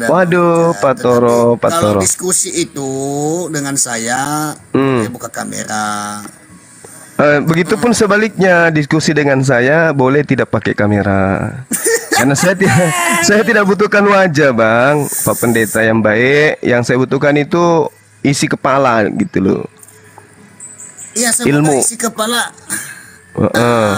Waduh, Ya, Pak tetapi Toro, Pak kalau Toro. diskusi itu dengan saya, Hmm. dia buka kamera. Begitupun sebaliknya, diskusi dengan saya boleh tidak pakai kamera. Karena saya tidak butuhkan wajah, Bang. Pak Pendeta yang baik, yang saya butuhkan itu isi kepala gitu loh. Iya, semoga Ilmu. isi kepala Heeh.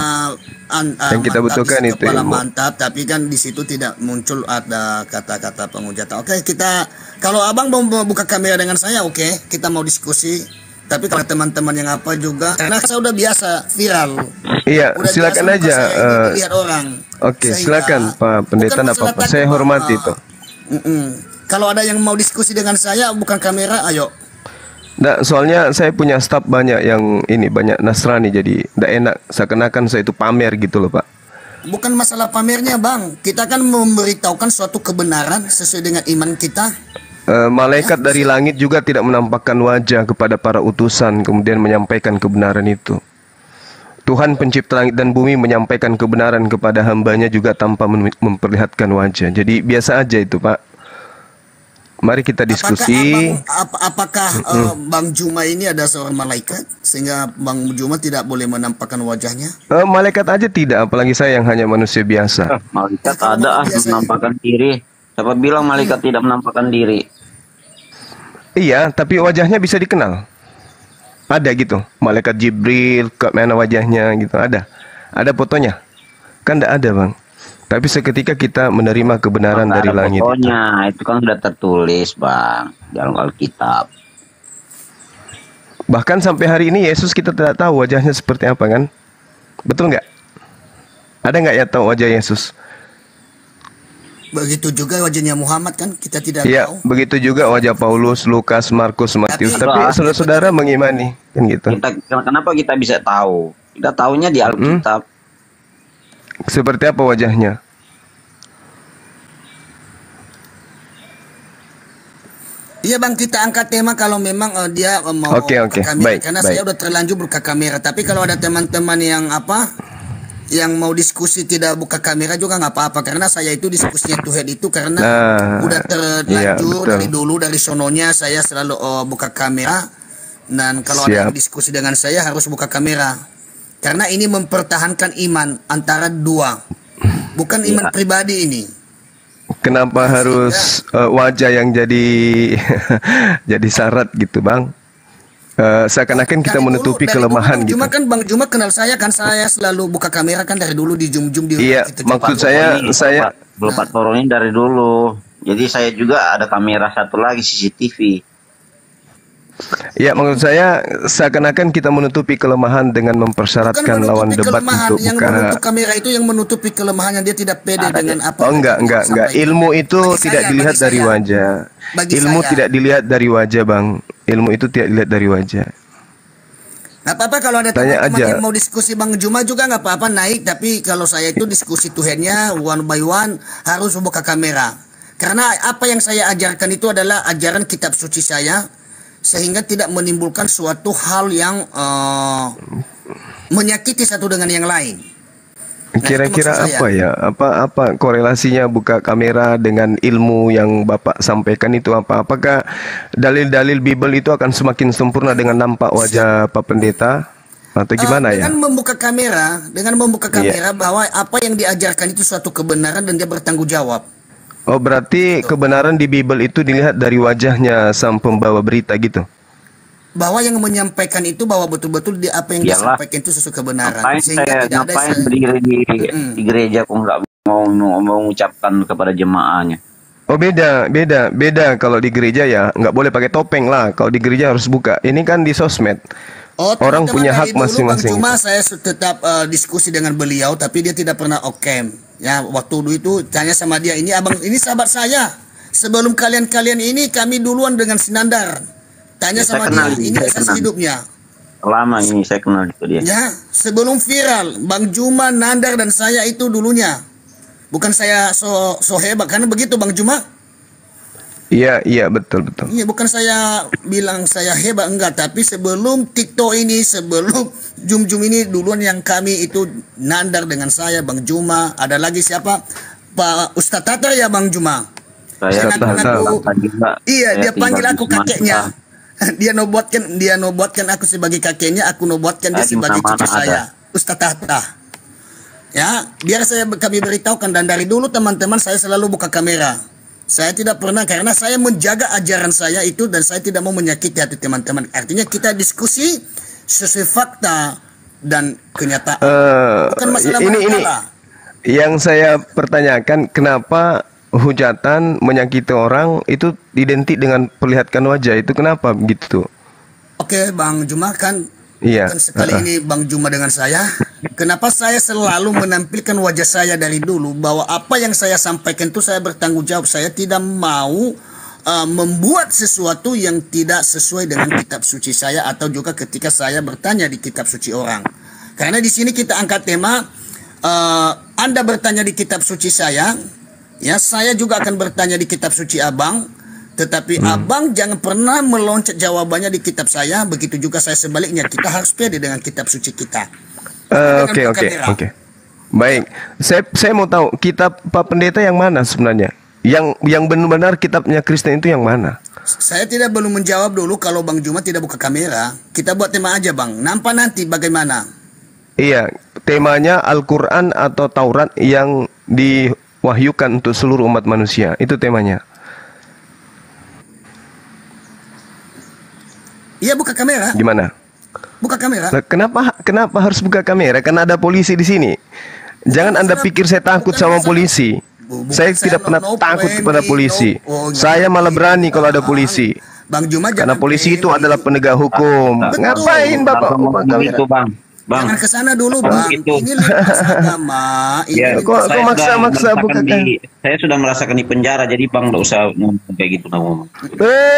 Yang kita mantap, butuhkan isi itu kepala ilmu. mantap, tapi kan di situ tidak muncul ada kata-kata penghujatan. Oke, kita kalau abang mau buka kamera dengan saya, oke, kita mau diskusi. Tapi kalau teman-teman yang apa juga, karena saya udah biasa viral, Iya, udah biasa silakan muka aja. saya ini dilihat orang. Oke, Sehingga silakan Pak Pendeta, bukan enggak masalah apa-apa. takut, Saya Bang. hormati itu. Kalau ada yang mau diskusi dengan saya, bukan kamera, ayo. Nggak, soalnya saya punya staf banyak yang ini banyak Nasrani, jadi nggak enak seakan-akan saya itu pamer gitu loh, Pak. Bukan masalah pamernya, Bang. Kita kan memberitahukan suatu kebenaran sesuai dengan iman kita. Malaikat dari langit juga tidak menampakkan wajah kepada para utusan kemudian menyampaikan kebenaran itu. Tuhan pencipta langit dan bumi menyampaikan kebenaran kepada hambanya juga tanpa memperlihatkan wajah. Jadi biasa aja itu, Pak. Mari kita diskusi. Apakah Bang Juma ini ada seorang malaikat sehingga Bang Juma tidak boleh menampakkan wajahnya? Malaikat aja tidak, apalagi saya yang hanya manusia biasa. Malaikat kalau ada biasa- menampakkan diri. Siapa bilang malaikat tidak menampakkan diri? Iya, tapi wajahnya bisa dikenal. Ada gitu, malaikat Jibril, ke mana wajahnya gitu, ada. Ada fotonya. Kan tidak ada, Bang. Tapi seketika kita menerima kebenaran Nggak dari ada langit. fotonya. Itu kan sudah tertulis, Bang, dalam Alkitab. Bahkan sampai hari ini Yesus kita tidak tahu wajahnya seperti apa, kan? Betul nggak? Ada nggak ya tahu wajah Yesus? Begitu juga wajahnya Muhammad kan kita tidak Iya, tahu. begitu juga wajah Paulus, Lukas, Markus, Matius. Tapi- Tapi saudara-saudara mengimani, kan gitu. Kenapa kita bisa tahu? Kita tahunya di Alkitab. Seperti apa wajahnya? Iya Bang, kita angkat tema kalau memang dia mau Oke, buka kamera. baik, Karena baik. saya udah terlanjur buka kamera. Tapi kalau ada teman-teman yang yang mau diskusi tidak buka kamera juga nggak apa-apa. Karena saya itu diskusinya to head itu karena Nah, udah iya, terlanjur betul. dari dulu, dari sononya saya selalu buka kamera. Dan kalau ada yang Siap. diskusi dengan saya harus buka kamera. Karena ini mempertahankan iman antara dua. Bukan iman pribadi ini. Kenapa harus wajah yang jadi jadi syarat gitu, Bang? Seakan-akan kita Dari menutupi dulu, kelemahan Bang gitu. Juma kan Bang Juma kenal saya kan, saya selalu buka kamera kan dari dulu di Zoom di Iya, gitu, maksud Pak. saya Pak Toro ini dari dulu. Jadi saya juga ada kamera satu lagi CCTV. ya maksud saya seakan-akan kita menutupi kelemahan dengan mempersyaratkan lawan debat kelemahan, untuk yang buka. menutup kamera itu yang menutupi kelemahannya, dia tidak pede dengan apa. Oh, yang enggak. disampaikan. Ilmu itu Bagi tidak saya, dilihat bagi dari saya. wajah. Bagi Ilmu saya. tidak dilihat dari wajah, Bang. Ilmu itu tidak dilihat dari wajah. Nggak apa-apa kalau ada Tanya teman-teman aja. yang mau diskusi Bang Juma juga nggak apa-apa naik, tapi kalau saya itu diskusi Tuhannya one by one harus buka kamera. Karena apa yang saya ajarkan itu adalah ajaran kitab suci saya, sehingga tidak menimbulkan suatu hal yang menyakiti satu dengan yang lain. Kira-kira itu maksud apa ya? Apa korelasinya buka kamera dengan ilmu yang Bapak sampaikan itu apa? Apakah dalil-dalil Bible itu akan semakin sempurna dengan nampak wajah Pak Pendeta? Atau gimana ya? Dengan membuka kamera bahwa apa yang diajarkan itu suatu kebenaran dan dia bertanggung jawab. Oh, berarti kebenaran di Bible itu dilihat dari wajahnya sang pembawa berita gitu? Bahwa yang menyampaikan itu bahwa betul-betul apa yang Iyalah. disampaikan itu sesuai kebenaran. Ngapain berdiri di gereja kok nggak mau mengucapkan kepada jemaahnya? Oh, beda kalau di gereja ya nggak boleh pakai topeng lah. Kalau di gereja harus buka. Ini kan di sosmed. Orang teman-teman, punya dari hak dulu, masing-masing. Bang Juma saya tetap diskusi dengan beliau, tapi dia tidak pernah okem. Ya, waktu dulu itu tanya sama dia, ini abang, ini sahabat saya. Sebelum kalian ini kami duluan dengan Sinandar. Tanya Ya, sama saya dia, kenal, ini saya kisah kenal. hidupnya. Lama ini saya kenal itu dia. Ya, sebelum viral, Bang Juma, Nandar dan saya itu dulunya. Bukan saya so hebat, karena begitu Bang Juma. Iya, betul. Iya, bukan saya bilang saya hebat, enggak. Tapi sebelum TikTok ini, sebelum Zoom ini duluan yang kami itu Nandar dengan saya, Bang Juma. Ada lagi siapa? Pak Ustadz Tatar ya Bang Juma. Saya Sedangkan aku, iya, dia panggil tinggal aku di Sumatera. kakeknya. Dia nobuatkan aku sebagai kakeknya, aku nobuatkan dia Di sebagai mana-mana cucu ada. saya, Ustaz Tahta. Ya, biar kami beritahukan, dan dari dulu teman-teman saya selalu buka kamera. Saya tidak pernah, karena saya menjaga ajaran saya itu dan saya tidak mau menyakiti hati teman-teman. Artinya kita diskusi sesuai fakta dan kenyataan. Bukan masalah ini masalah. yang saya pertanyakan, kenapa hujatan menyakiti orang itu identik dengan perlihatkan wajah, itu kenapa begitu? Oke, Bang Juma, kan Iya. bukan sekali ini Bang Juma dengan saya. Kenapa saya selalu menampilkan wajah saya dari dulu, bahwa apa yang saya sampaikan itu saya bertanggung jawab. Saya tidak mau membuat sesuatu yang tidak sesuai dengan kitab suci saya, atau juga ketika saya bertanya di kitab suci orang. Karena di sini kita angkat tema, Anda bertanya di kitab suci saya, ya, saya juga akan bertanya di kitab suci Abang, tetapi Abang jangan pernah meloncat jawabannya di kitab saya. Begitu juga saya sebaliknya, kita harus pede dengan kitab suci kita. Oke. Baik, saya mau tahu kitab Pak Pendeta yang mana sebenarnya? Yang benar-benar kitabnya Kristen itu yang mana? Saya belum menjawab dulu. Kalau Bang Juma tidak buka kamera, kita buat tema aja, Bang. Nampak nanti bagaimana? Iya, temanya Al-Quran atau Taurat yang diwahyukan untuk seluruh umat manusia. Itu temanya. Iya, buka kamera. Gimana? Buka kamera. Lah, kenapa harus buka kamera? Karena ada polisi di sini. Jangan Anda pikir saya takut sama polisi. Saya tidak pernah takut kepada polisi. Saya malah berani kalau ada polisi. Bang Juma, Karena jangan polisi itu adalah penegak hukum. Betul. Ngapain Bapak buka kamera? Itu Bang. Jangan ke sana dulu, Bang. Itu. Ini lintas agama. Ini Ya, lintas kok maksa-maksa buka saya sudah merasakan di penjara, jadi Bang nggak usah ngomong kayak gitu ngomong.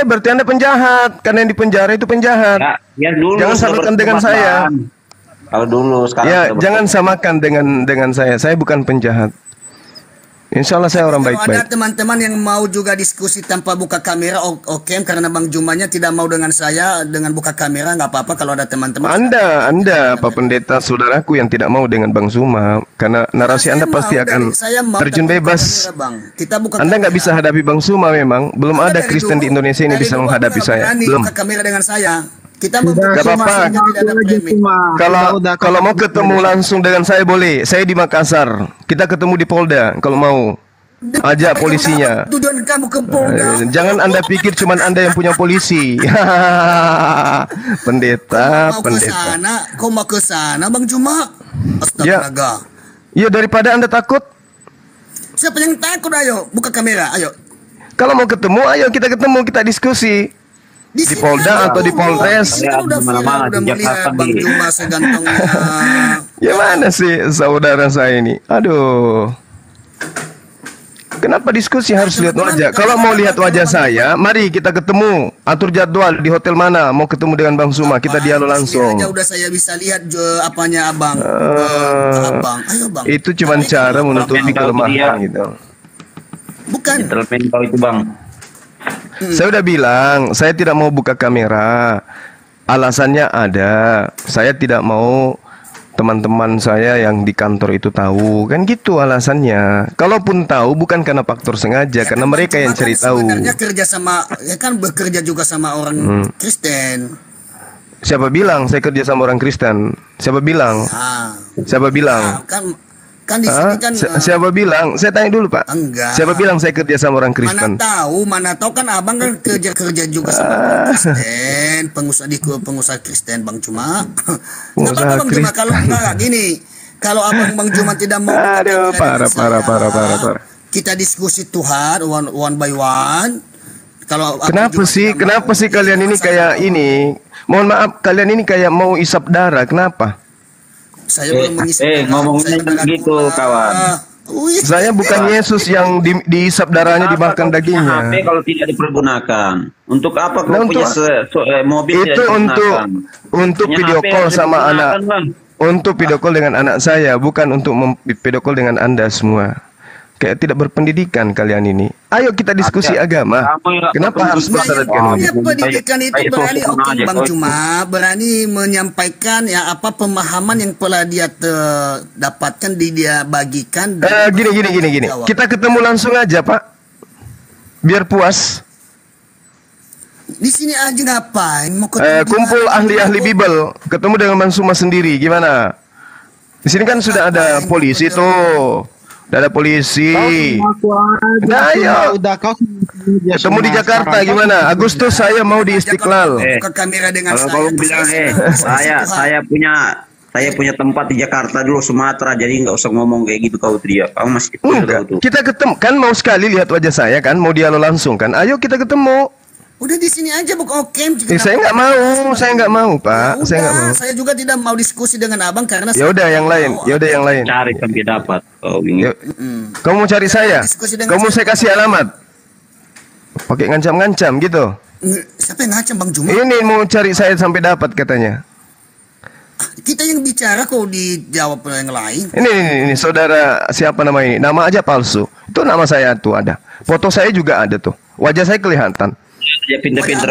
Berarti Anda penjahat. Karena yang di penjara itu penjahat. Ya dulu. Jangan sudah samakan dengan bertobat, saya. Bang. Kalau dulu, sekarang Ya, sudah jangan bertobat. samakan dengan saya. Saya bukan penjahat. Insya Allah saya orang Kalau ada baik-baik. teman-teman yang mau juga diskusi tanpa buka kamera, oke, karena Bang Jumanya tidak mau dengan saya dengan buka kamera, nggak apa-apa. Kalau ada teman-teman, Anda Pak Pendeta, saudaraku yang tidak mau dengan Bang Zuma, karena narasi Saya Anda pasti mau akan saya mau terjun tapi buka bebas. kamera, Bang. Kita buka Anda nggak kamera. bisa hadapi Bang Zuma memang. Belum Anda ada dari Kristen di dulu- Indonesia ini dari bisa dulu menghadapi nggak saya. berani Belum. buka kamera dengan saya. Kita Sudah, membuka Nggak apa-apa. kamera saja, tidak ada premium. Kalau mau ketemu langsung dengan saya boleh. Saya di Makassar. Kita ketemu di Polda kalau mau. Ajak polisinya. Tujuan kamu ke Polda. Jangan Anda pikir cuman Anda yang punya polisi. Pendeta, Mau ke pendeta. sana, kau mau ke sana, Bang Juma? Ya. Astaga. Ya daripada Anda takut, Siapa yang takut? Ayo, buka kamera, ayo. kalau mau ketemu, ayo kita ketemu, kita diskusi. Di sini Polda aja, atau di Bang. Polres. Di sini kan udah Mana-mana, viral, udah di melihat Jakarta Bang di- Juma segantungnya. Ya mana sih saudara saya ini? Aduh. Kenapa diskusi harus lihat wajah? Kalau mau lihat wajah saya, mari kita ketemu. Atur jadwal di hotel mana. Mau ketemu dengan Bang Suma, kita dialog Di langsung. sini aja udah saya bisa lihat apanya Abang. Abang, ayo Bang. Itu cuma Tapi cara kalau menutupi Abang- kelemahan gitu. Bukan. Gentleman kau itu Bang. Saya udah bilang, saya tidak mau buka kamera. Alasannya ada. Saya tidak mau teman-teman saya yang di kantor itu tahu. Kan gitu alasannya. Kalaupun tahu bukan karena faktor sengaja, karena Bang mereka yang Juma cari kan tahu. Sebenarnya kerja sama, ya kan bekerja juga sama orang Kristen. Siapa bilang saya kerja sama orang Kristen? Siapa bilang? Ah, Siapa bilang? kan di sini kan Siapa bilang? Saya tanya dulu Pak. Enggak. Siapa bilang saya kerja sama orang Kristen? mana tahu kan Abang kan kerja juga sama orang Kristen, pengusaha Kristen Bang Cuma. Enggak Pengusaha apa-apa Bang Cuma, Kristen. kalau enggak gini, kalau Abang Bang Cuma tidak mau Aduh, berbicara dengan parah. saya, kita diskusi Tuhan one by one. Kalau Abang Kenapa Juma sih? tidak Kenapa mau, sih kalian ini saya kayak mau. ini? Mohon maaf, kalian ini kayak mau isap darah. Kenapa? Saya belum mengisi. ngomongnya begitu, kawan. Wih. Saya bukan Yesus yang diisap darahnya dimakan HP dagingnya. kalau tidak dipergunakan. Untuk apa Nah, kau punya mobil Itu tidak untuk digunakan? video HP call harus sama digunakan, anak. Bang. Untuk video call dengan anak saya, bukan untuk video call dengan Anda semua. Kayak tidak berpendidikan kalian ini. Ayo kita diskusi agama. Kenapa harus mensyaratkan Ya, begitu? pendidikan itu berani, oke Bang Cuma berani menyampaikan ya apa pemahaman yang telah dia dapatkan, dia bagikan. Gini. Kita ketemu langsung aja Pak. Biar puas. Di sini aja ngapain? Mau Kumpul ahli-ahli Bible, ketemu dengan Bang Suma sendiri, gimana? Di sini kan sudah ada polisi tuh. Udah ada polisi. Nah, ayo. Ketemu di Jakarta gimana? Agustus saya mau di Istiqlal. Buka kamera dengan Kalau kamu bilang saya punya tempat di Jakarta dulu, Sumatera, jadi nggak usah ngomong kayak gitu kau teriak. Kamu masih Enggak. Kita ketemu kan, mau sekali lihat wajah saya kan, mau dialog langsung kan. Ayo kita camp. Udah di sini aja buka camp. Saya nggak mau, Pak. Saya nggak mau. Saya juga tidak mau diskusi dengan abang karena. Ya udah yang lain. Cari sampai dapat. Kamu mau cari saya? Kamu saya kasih alamat. Pakai ngancam-ngancam gitu. Siapa yang ngancam, Bang Juma? Ini mau cari saya sampai dapat katanya. Kita yang bicara kok dijawab yang lain. Ini saudara siapa nama ini? Nama aja palsu. Itu nama saya tuh ada. Foto saya juga ada tuh. Wajah saya kelihatan. Ya pinter-pinter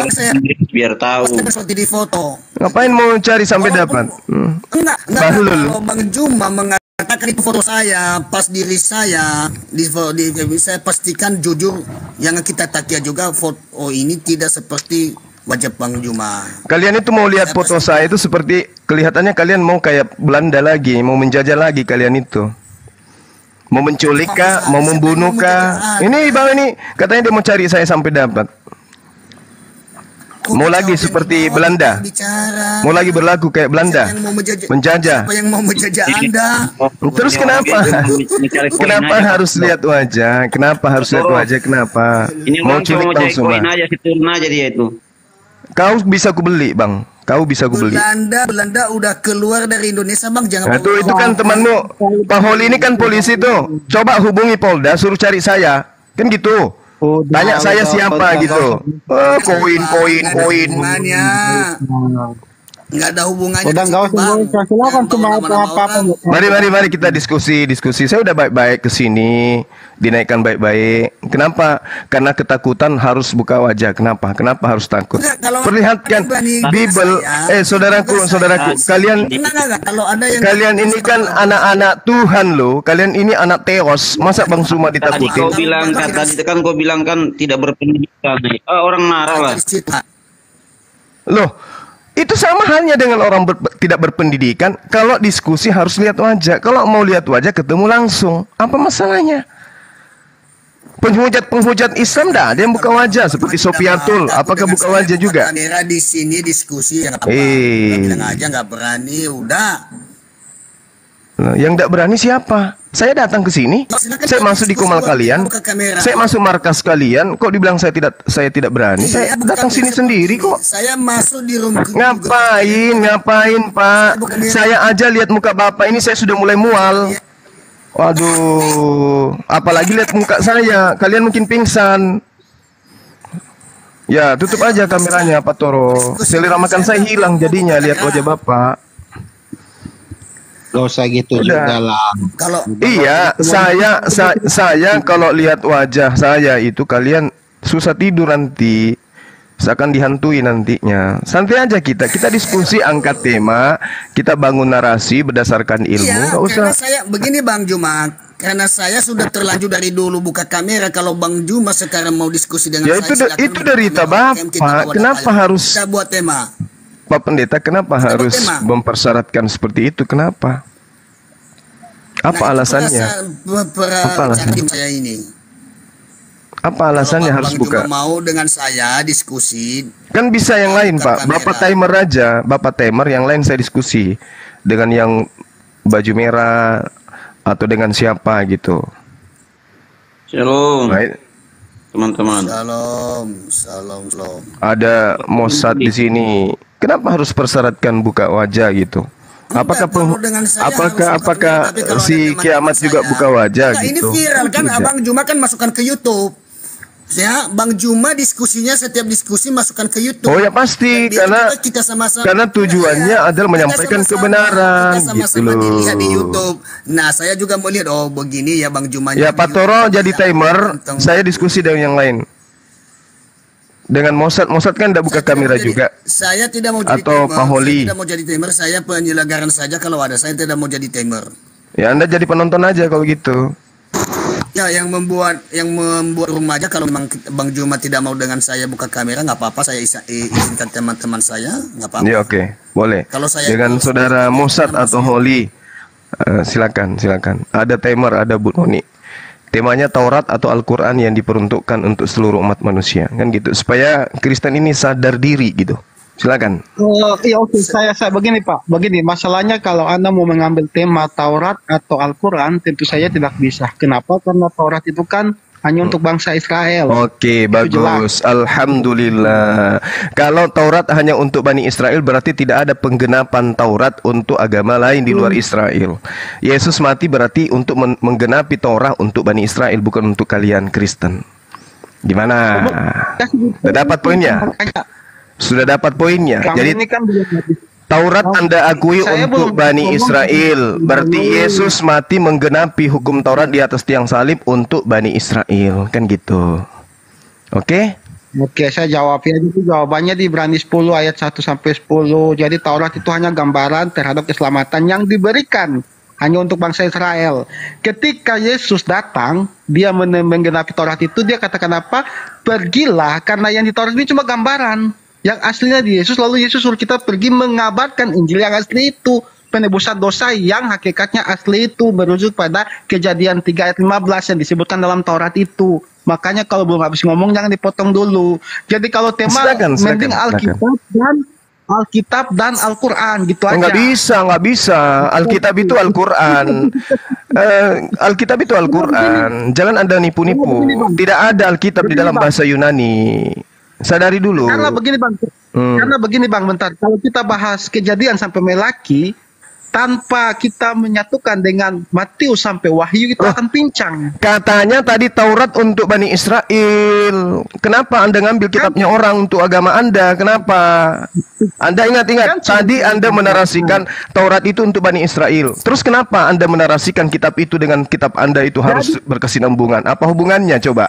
biar tahu. Seperti di foto. Ngapain mau cari sampai dapat? Enggak. Kalau Bang Juma mengatakan itu foto saya, pas diri saya, saya pastikan jujur yang kita takia juga foto ini tidak seperti wajah Bang Juma. Kalian itu mau lihat foto saya itu seperti kelihatannya kalian mau kayak Belanda lagi, mau menjajah lagi kalian itu. Mau menculik kah, mau membunuh kah? Ini Bang ini katanya dia mau cari saya sampai dapat. Mau lagi seperti Belanda. Mau lagi berlaku kayak Belanda. Menjajah. Siapa yang mau menjajah Anda? Terus kenapa? Kenapa harus lihat wajah? Kenapa harus lihat wajah? Kenapa? Mau culik Bang Suma? Aja turun aja dia itu. Kau bisa kubeli, Bang. Kau bisa kubeli. Belanda udah keluar dari Indonesia, Bang. Jangan. Nah, itu kan temanmu. Pak Holi ini kan polisi tuh. Coba hubungi Polda, suruh cari saya. Kan gitu. Tanya saya siapa gitu. Koin. Nggak ada hubungannya. Udah nggak usah, silakan cuma apa-apa. Mari kita diskusi. Saya udah baik-baik kesini, dinaikkan baik-baik. Kenapa? Karena ketakutan harus buka wajah. Kenapa harus takut? Perlihatkan Bible. Saudaraku, kalian ini kan anak-anak Tuhan loh. Kalian ini anak teos. Masa Bang Suma ditakutin? Kau bilang kan tidak berpendidikan. Orang marah lah. Loh, itu sama halnya dengan orang tidak berpendidikan. Kalau diskusi harus lihat wajah. Kalau mau lihat wajah ketemu langsung. Apa masalahnya? Penghujat Islam dah ada yang buka wajah seperti Sofiatul. Apakah buka wajah juga? Kamera di sini diskusi yang bilang aja nggak berani udah. Yang tidak berani siapa? Saya datang ke sini, saya masuk di komal kalian, saya masuk markas kalian. Kok dibilang saya tidak berani? Saya datang sini sendiri kok. Saya masuk di rumah. Ngapain Pak? Saya aja lihat muka Bapak ini saya sudah mulai mual. Waduh, apalagi lihat muka saya, kalian mungkin pingsan. Ya, tutup aja kameranya Pak Toro. Selera makan saya hilang jadinya lihat wajah Bapak. Gak usah gitu juga lah. Saya kalau lihat wajah saya itu kalian susah tidur nanti. Seakan dihantui nantinya. Santai aja kita diskusi, angkat tema, kita bangun narasi berdasarkan ilmu. Nggak usah. Karena saya begini Bang Juma, karena saya sudah terlanjur dari dulu buka kamera. Kalau Bang Juma sekarang mau diskusi dengan saya, itu derita Bapak. Kenapa harus kita buat tema? Pak Pendeta, kenapa harus mempersyaratkan seperti itu? Kenapa? Apa alasannya? Apa alasannya? Saya ini. Apa alasannya harus buka? Mau dengan saya diskusi. Kan bisa yang lain Pak. Bapak timer aja. Bapak timer, yang lain saya diskusi dengan yang baju merah atau dengan siapa gitu. Shalom. Baik. Teman-teman. Shalom. Ada Mossad di sini. Kenapa harus persyaratkan buka wajah gitu? Apakah si Kiamat juga buka wajah gitu? Ini viral kan, Abang Juma kan masukkan ke YouTube. Ya, Bang Juma diskusinya, setiap diskusi masukkan ke YouTube. Oh ya pasti, karena tujuannya adalah menyampaikan kebenaran gitu loh. Dilihat di YouTube. Nah, saya juga mau lihat, oh begini ya Bang Juma. Ya Pak Toro jadi timer, saya diskusi dengan yang lain. Dengan Mossad kan tidak buka kamera juga. Saya tidak mau jadi atau Pak Holi. Saya tidak mau jadi timer, saya penyelenggaran saja kalau ada. Saya tidak mau jadi timer. Ya Anda jadi penonton aja kalau gitu. Ya, yang membuat remaja, kalau memang Bang Juma tidak mau dengan saya buka kamera, nggak apa-apa, saya izinkan teman-teman saya, nggak apa-apa. Ya oke, boleh. Kalau saya Dengan saudara Mosad atau Holly, silakan. Ada timer, ada Bu Noni. Temanya Taurat atau Al-Quran yang diperuntukkan untuk seluruh umat manusia, kan gitu. Supaya Kristen ini sadar diri gitu. Silakan. Iya oke, saya begini Pak, begini masalahnya kalau Anda mau mengambil tema Taurat atau Al-Quran, tentu saja tidak bisa. Kenapa? Karena Taurat itu kan hanya untuk bangsa Israel. Oke, Itu bagus. jelas. Alhamdulillah. Kalau Taurat hanya untuk Bani Israel, berarti tidak ada penggenapan Taurat untuk agama lain di luar Israel. Yesus mati berarti untuk menggenapi Taurat untuk Bani Israel, bukan untuk kalian Kristen. Gimana? Sudah dapat poinnya? Sudah dapat poinnya. Jadi ini kan Taurat Anda akui Saya untuk belum Bani ngomong. Israel. Berarti Yesus mati menggenapi hukum Taurat di atas tiang salib untuk Bani Israel. Kan gitu. Oke? Oke, saya jawab ya. Itu jawabannya di Ibrani 10 ayat 1 sampai 10. Jadi Taurat itu hanya gambaran terhadap keselamatan yang diberikan hanya untuk bangsa Israel. Ketika Yesus datang, dia menggenapi Taurat itu, dia katakan apa? Pergilah, karena yang di Taurat ini cuma gambaran. Yang aslinya di Yesus, lalu Yesus suruh kita pergi mengabarkan Injil yang asli itu. Penebusan dosa yang hakikatnya asli itu merujuk pada Kejadian 3 ayat 15 yang disebutkan dalam Taurat itu. Makanya kalau belum habis ngomong jangan dipotong dulu. Jadi kalau tema mending Alkitab dan Al-Quran gitu aja. Nggak bisa. Alkitab itu Al-Quran. Alkitab itu Al-Quran. Jangan Anda nipu-nipu. Tidak ada Alkitab di dalam bahasa Yunani. Sadari dulu. Karena begini bang, bentar. Kalau kita bahas Kejadian sampai Melaki, tanpa kita menyatukan dengan Matius sampai Wahyu, kita akan pincang. Katanya tadi Taurat untuk Bani Israel. Kenapa Anda ngambil kitabnya orang untuk agama Anda? Kenapa? Anda ingat-ingat, tadi Anda menarasikan Taurat itu untuk Bani Israel. Terus kenapa Anda menarasikan kitab itu dengan kitab Anda itu harus berkesinambungan? Apa hubungannya coba?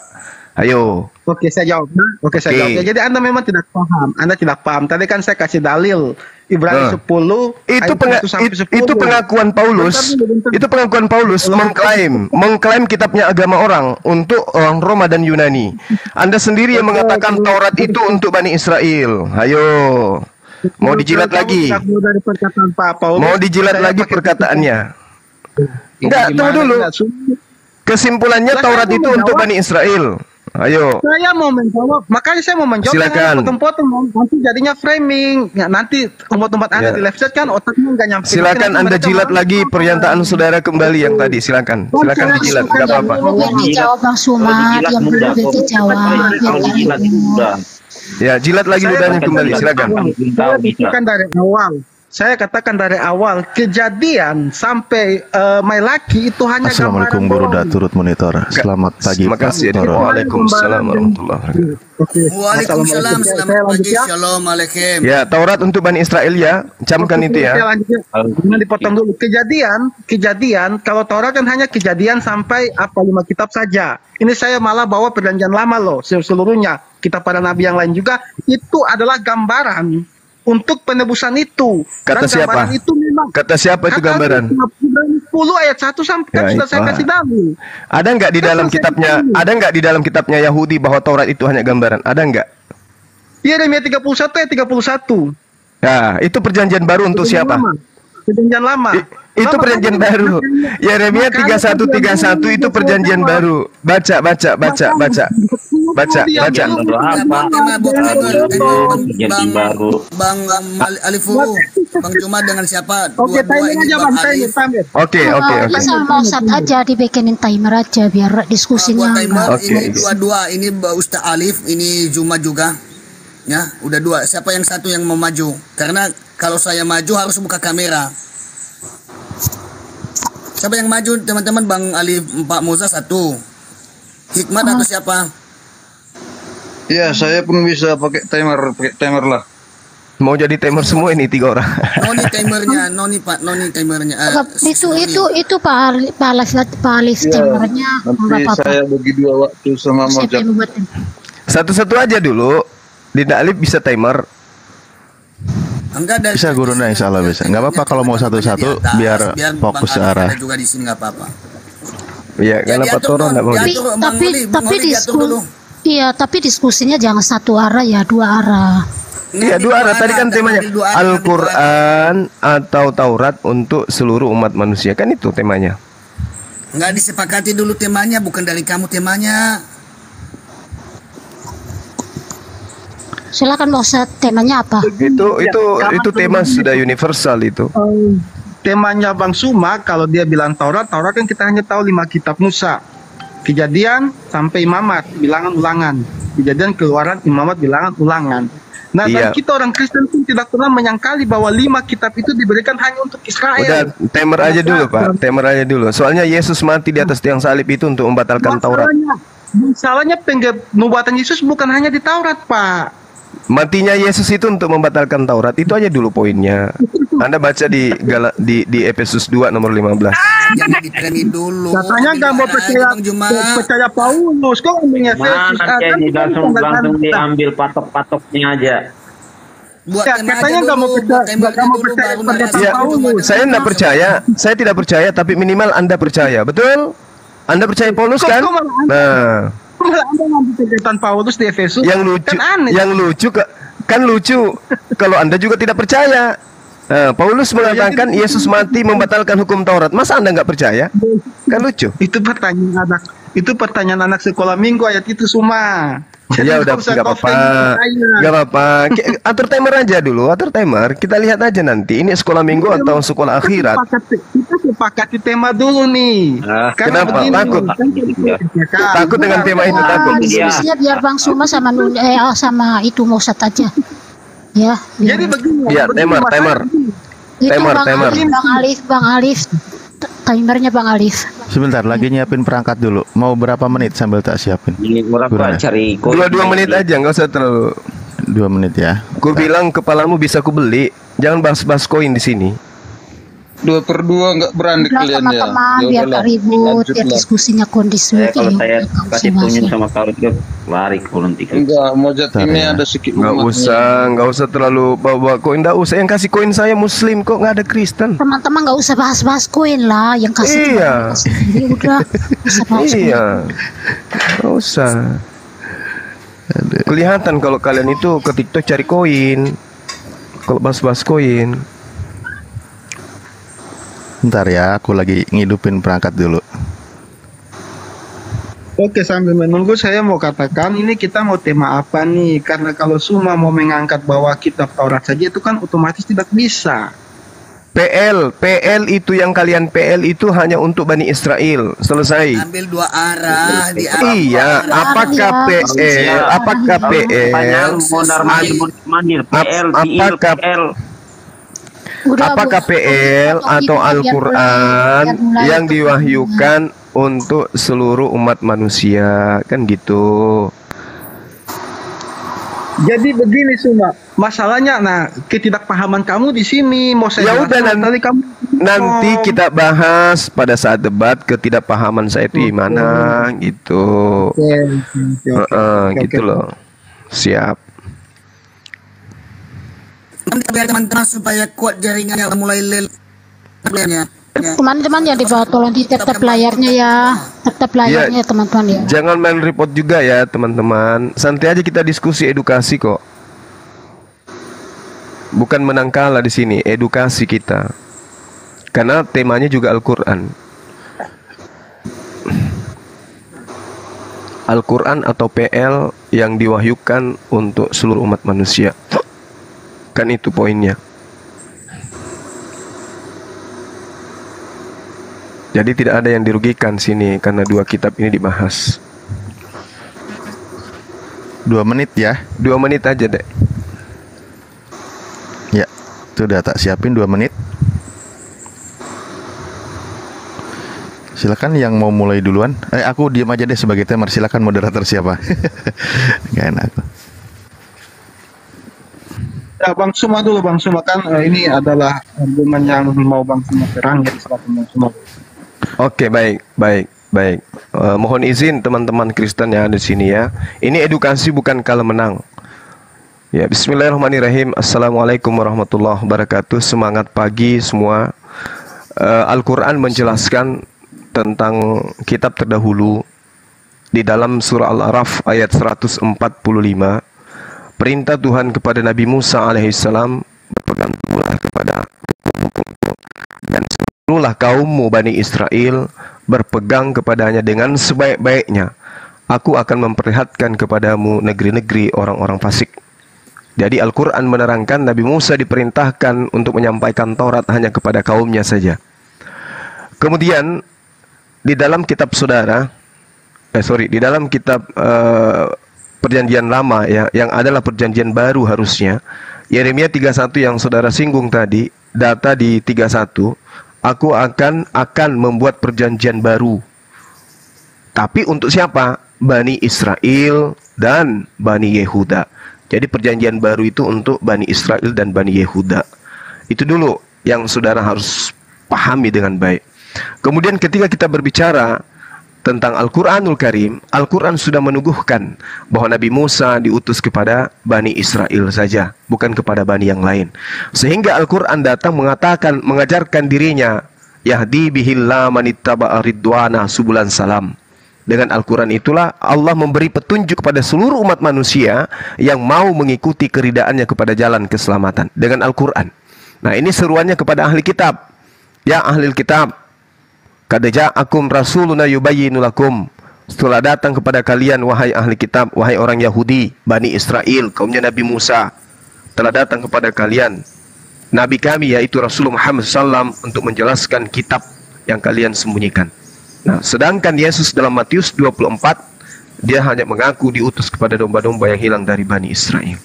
Ayo. Oke, saya jawab. Saya jawab. Ya, jadi Anda memang tidak paham. Anda tidak paham. Tadi kan saya kasih dalil Ibrani 10 itu pengakuan Paulus. Itu pengakuan Paulus mengklaim kitabnya agama orang untuk orang Roma dan Yunani. Anda sendiri yang mengatakan Taurat itu untuk Bani Israel. Ayo. Mau dijilat lagi? Mau dijilat lagi perkataannya? Enggak, tunggu dulu. Kesimpulannya Taurat itu untuk Bani Israel. Ayo. Saya mau menjawab, makanya saya mau menjawab. Silakan. Potong-potong, nanti jadinya framing. Ya, nanti tempat-tempat Anda di live chat kan otaknya nggak nyampe. Silakan Anda jilat lagi pernyataan saudara kembali yang tadi. Silakan dijilat, nggak apa-apa. Dijawab Bang Suma, yang belum dijawab. Ya, jilat lagi ludahnya kembali. Silakan. Saya katakan dari awal Kejadian sampai Melaki itu hanya Assalamualaikum Buruda turut monitor. Selamat pagi. Terima kasih. Waalaikumsalam warahmatullahi wabarakatuh. Waalaikumsalam, selamat pagi, shalom alaikum. Ya, Taurat untuk Bani Israel ya. Camkan itu ya. Jangan dipotong dulu. Kejadian kalau Taurat kan hanya Kejadian sampai 5 kitab saja. Ini saya malah bawa Perjanjian Lama loh, seluruhnya. Kitab para nabi yang lain juga itu adalah gambaran untuk penebusan itu. Kata Dan siapa? Itu memang, Kata siapa itu gambaran? 10 ayat 1 sampai kan sudah saya kasih dalil. Ada nggak di dalam kitabnya? Ada nggak di dalam kitabnya Yahudi bahwa Taurat itu hanya gambaran? Ada nggak? Yeremia 31 ayat 31. Ya, itu perjanjian baru untuk siapa? Perjanjian Lama. Itu perjanjian baru. Yeremia 31 itu perjanjian baru. Baca. Bang Alifu, Bang Juma dengan siapa? Oke, timer aja Bang, timer. Oke. Sama Ustaz aja dibikinin timer aja biar diskusinya. Ini dua-dua, ini Ustaz Alif, ini Juma juga. Ya, udah dua. Siapa yang satu yang mau maju? Karena kalau saya maju harus buka kamera. Siapa yang maju teman-teman? Bang Alif, Pak Musa satu. Hikmat atau siapa? Ya, saya pun bisa pakai timer lah. Mau jadi timer semua ini 3 orang. Noni timernya, Noni timernya. Itu Pak Alif timernya. Nanti saya bagi 2 waktu sama Mojak. Satu-satu aja dulu. Tidak Alif bisa timer. Enggak ada. Bisa guru insya Allah bisa. Nggak apa-apa kalau mau satu-satu biar fokus ke arah. Juga di sini nggak apa-apa. Ya, karena Pak Toro enggak mau. Tapi diskusinya jangan satu arah ya, dua arah. Iya, dua arah. Tadi kan temanya Al-Quran atau Taurat untuk seluruh umat manusia. Kan itu temanya. Nggak disepakati dulu temanya, bukan dari kamu temanya. Silakan Ustaz, temanya apa? Itu tema sudah universal itu. Temanya Bang Suma, kalau dia bilang Taurat kan kita hanya tahu 5 kitab Musa. Kejadian sampai Imamat, bilangan ulangan. Kejadian, Keluaran, Imamat, bilangan ulangan. Nah, dan kita orang Kristen pun tidak pernah menyangkali bahwa 5 kitab itu diberikan hanya untuk Israel. Udah, timer aja dulu Pak, timer aja dulu. Soalnya Yesus mati di atas tiang salib itu untuk membatalkan Taurat. Masalahnya nubuatan Yesus bukan hanya di Taurat, Pak. Matinya Yesus itu untuk membatalkan Taurat. Itu aja dulu poinnya. Anda baca di Efesus 2 nomor 15. Jangan ditremin dulu. Katanya nggak mau percaya Paulus. Kok ngomongnya Yesus? Langsung diambil patok-patoknya aja. Katanya nggak mau percaya Paulus. Saya tidak percaya. Saya tidak percaya. Tapi minimal Anda percaya. Betul? Anda percaya Paulus kan? Nah. Malah Anda ngambil perkataan Paulus di Efesus. Yang lucu, kan lucu kalau Anda juga tidak percaya. Paulus mengatakan Yesus mati membatalkan hukum Taurat. Masa Anda nggak percaya? Kan lucu. Itu pertanyaan anak sekolah minggu ayat itu semua. Ya udah, nggak apa-apa. Atur timer aja dulu, atur timer. Kita lihat aja nanti ini sekolah minggu atau sekolah akhirat. Kita sepakati tema dulu nih. Kenapa? Takut dengan tema itu, takut. Diskusinya biar Bang Suma sama itu Mosat aja. Ya. Jadi begini. Ya, timer. Bang Alif. Timernya Bang Alif. Sebentar, lagi nyiapin perangkat dulu. Mau berapa menit sambil tak siapin? Ini berapa cari koin? 2 menit aja, nggak usah terlalu. 2 menit ya. Ku bilang kepalamu bisa ku beli. Jangan bahas-bahas koin di sini. 2/2 nggak berani kalian ya. Teman-teman biar tak ribut, biar diskusinya kondisi. Kalau saya kasih tunjuk sama kau itu lari kau nanti. Enggak, mau ini ada sedikit. Nggak usah terlalu bawa koin. Nggak usah, yang kasih koin saya Muslim kok, nggak ada Kristen. Teman-teman nggak usah bahas-bahas koin lah, yang kasih sendiri udah bisa bahas koin. Iya, nggak usah. Kelihatan kalau kalian itu ke TikTok cari koin. Kalau bahas-bahas koin. Bentar ya, aku lagi ngidupin perangkat dulu. Oke, sambil menunggu saya mau katakan ini kita mau tema apa nih? Karena kalau Suma mau mengangkat bahwa kitab Taurat saja itu kan otomatis tidak bisa. PL itu yang kalian PL itu hanya untuk Bani Israel. Selesai. Ambil 2 arah. Iya, apakah PL? Apakah PL? Apakah PL atau Al-Quran yang diwahyukan untuk seluruh umat manusia? Kan gitu. Jadi begini Suma, masalahnya ketidakpahaman kamu di sini mau saya nanti kita bahas pada saat debat ketidakpahaman saya itu gimana gitu. Gitu loh. Siap. Biar teman-teman supaya kuat jaringannya mulai layarnya. Teman-teman yang di bawah tolong tetap layarnya ya, tetap layarnya teman-teman ya. Jangan main report juga ya teman-teman. Santai aja kita diskusi edukasi kok. Bukan menang kalah di sini, edukasi kita. Karena temanya juga Al-Quran. Al-Quran atau PL yang diwahyukan untuk seluruh umat manusia. Kan itu poinnya. Jadi tidak ada yang dirugikan sini karena 2 kitab ini dibahas. 2 menit ya. 2 menit aja deh. Ya, itu udah tak siapin 2 menit. Silakan yang mau mulai duluan. Aku diam aja deh sebagai timer. Silakan moderator siapa. Gak enak. Ya, Bang Suma dulu, Bang Suma kan ini adalah argumen yang mau Bang Suma terang ya, Bang Suma. Oke, baik. Mohon izin teman-teman Kristen yang ada di sini ya. Ini edukasi bukan kalah menang. Ya, Bismillahirrahmanirrahim. Assalamualaikum warahmatullahi wabarakatuh. Semangat pagi semua. Al-Quran menjelaskan tentang kitab terdahulu di dalam surah Al-A'raf ayat 145, perintah Tuhan kepada Nabi Musa alaihissalam, berpegang teguhlah kepada hukum-hukumku dan seluruhlah kaummu Bani Israel berpegang kepadanya dengan sebaik-baiknya. Aku akan memperlihatkan kepadamu negeri-negeri orang-orang fasik. Jadi Al-Quran menerangkan Nabi Musa diperintahkan untuk menyampaikan Taurat hanya kepada kaumnya saja. Kemudian di dalam kitab di dalam kitab Perjanjian Lama ya, yang adalah Perjanjian Baru harusnya, Yeremia 31 yang saudara singgung tadi, data di 31, aku akan membuat perjanjian baru. Tapi untuk siapa? Bani Israel dan Bani Yehuda. Jadi perjanjian baru itu untuk Bani Israel dan Bani Yehuda. Itu dulu yang saudara harus pahami dengan baik. Kemudian ketika kita berbicara tentang Al-Quranul Karim, Al-Quran sudah menuguhkan bahwa Nabi Musa diutus kepada Bani Israel saja, bukan kepada Bani yang lain. Sehingga Al-Quran datang mengajarkan dirinya, Yahdi bihillah manittaba'a ridwana subulan salam. Dengan Al-Quran itulah Allah memberi petunjuk kepada seluruh umat manusia yang mau mengikuti keridaannya kepada jalan keselamatan. Dengan Al-Quran. Nah, ini seruannya kepada ahli kitab. Ya ahli kitab, qad ja'akum rasuluna yubayyinu lakum. Setelah datang kepada kalian wahai ahli kitab, wahai orang Yahudi, Bani Israel, kaumnya Nabi Musa, telah datang kepada kalian Nabi kami yaitu Rasulullah Muhammad SAW untuk menjelaskan kitab yang kalian sembunyikan. Nah, sedangkan Yesus dalam Matius 24, dia hanya mengaku diutus kepada domba-domba yang hilang dari Bani Israel.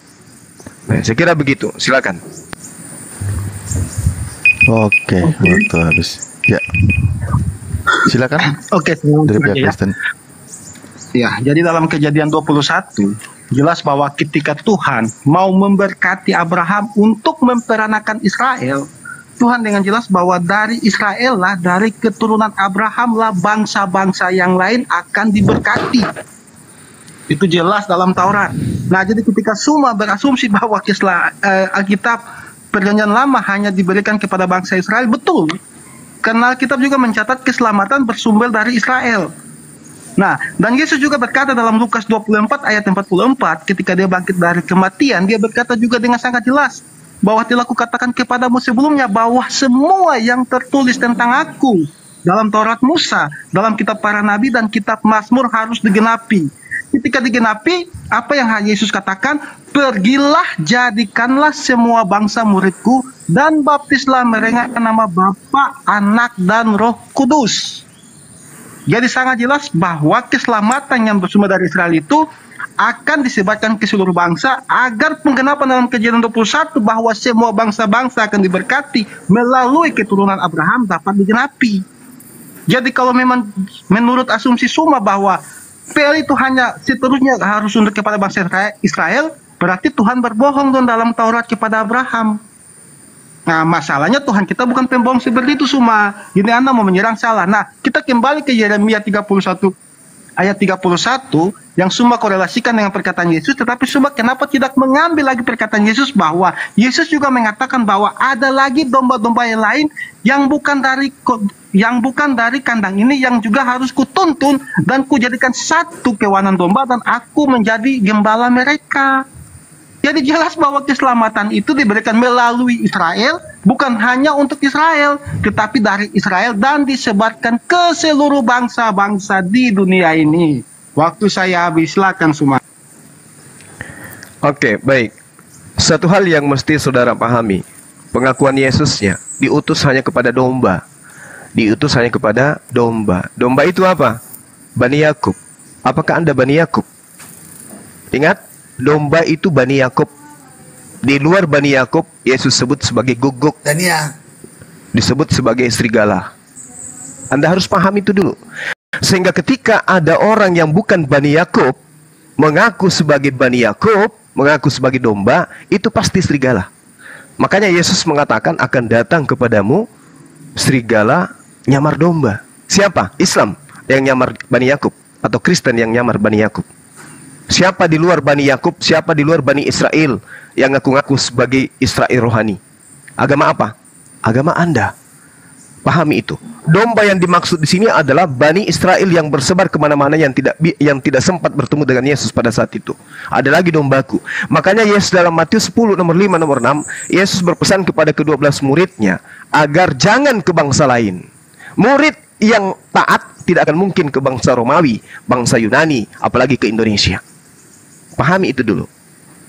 Nah, saya kira begitu. Silakan. Oke, waktu habis. Ya. Silakan. Oke, dari pihak Kristen. Ya, jadi dalam Kejadian 21 jelas bahwa ketika Tuhan mau memberkati Abraham untuk memperanakan Israel, Tuhan dengan jelas bahwa dari Israel lah, dari keturunan Abraham lah bangsa-bangsa yang lain akan diberkati. Itu jelas dalam Taurat. Nah, jadi ketika semua berasumsi bahwa Alkitab Perjanjian Lama hanya diberikan kepada bangsa Israel, betul. Karena Alkitab juga mencatat keselamatan bersumber dari Israel. Nah, dan Yesus juga berkata dalam Lukas 24 ayat 44, ketika dia bangkit dari kematian, dia berkata juga dengan sangat jelas, bahwa telah kukatakan kepadamu sebelumnya bahwa semua yang tertulis tentang aku dalam Taurat Musa, dalam kitab para nabi dan kitab Mazmur harus digenapi. Ketika digenapi, apa yang Yesus katakan? Pergilah, jadikanlah semua bangsa muridku dan baptislah mereka nama Bapa, Anak dan Roh Kudus. Jadi sangat jelas bahwa keselamatan yang bersumber dari Israel itu akan disebarkan ke seluruh bangsa agar penggenapan dalam Kejadian 21 bahwa semua bangsa-bangsa akan diberkati melalui keturunan Abraham dapat digenapi. Jadi kalau memang menurut asumsi semua bahwa PL itu hanya seterusnya harus untuk kepada bangsa Israel, berarti Tuhan berbohong dong dalam Taurat kepada Abraham. Nah, masalahnya Tuhan kita bukan pembohong seperti itu semua. Jadi Anda mau menyerang salah. Nah, kita kembali ke Yeremia 31 ayat 31 yang semua korelasikan dengan perkataan Yesus, tetapi semua kenapa tidak mengambil lagi perkataan Yesus bahwa Yesus juga mengatakan bahwa ada lagi domba-domba yang lain yang bukan dari kandang ini yang juga harus kutuntun dan kujadikan satu kawanan domba dan aku menjadi gembala mereka. Jadi jelas bahwa keselamatan itu diberikan melalui Israel, bukan hanya untuk Israel, tetapi dari Israel dan disebarkan ke seluruh bangsa-bangsa di dunia ini. Waktu saya habis, silakan semua. Oke, baik. Satu hal yang mesti saudara pahami, pengakuan Yesusnya diutus hanya kepada domba. Diutus hanya kepada domba. Domba itu apa? Bani Yakub. Apakah Anda Bani Yakub? Ingat, domba itu Bani Yakub. Di luar Bani Yakub, Yesus sebut sebagai guguk. Dan ya, disebut sebagai serigala. Anda harus paham itu dulu. Sehingga ketika ada orang yang bukan Bani Yakub mengaku sebagai Bani Yakub, mengaku sebagai domba, itu pasti serigala. Makanya Yesus mengatakan akan datang kepadamu serigala nyamar domba. Siapa? Islam yang nyamar Bani Yakub, atau Kristen yang nyamar Bani Yakub. Siapa di luar Bani Yakub? Siapa di luar Bani Israel yang ngaku-ngaku sebagai Israel rohani? Agama apa? Agama Anda. Pahami itu. Domba yang dimaksud di sini adalah Bani Israel yang bersebar kemana-mana yang tidak sempat bertemu dengan Yesus pada saat itu. Ada lagi dombaku. Makanya Yesus dalam Matius 10 nomor 5 nomor 6, Yesus berpesan kepada ke-12 muridnya agar jangan ke bangsa lain. Murid yang taat tidak akan mungkin ke bangsa Romawi, bangsa Yunani, apalagi ke Indonesia. Pahami itu dulu.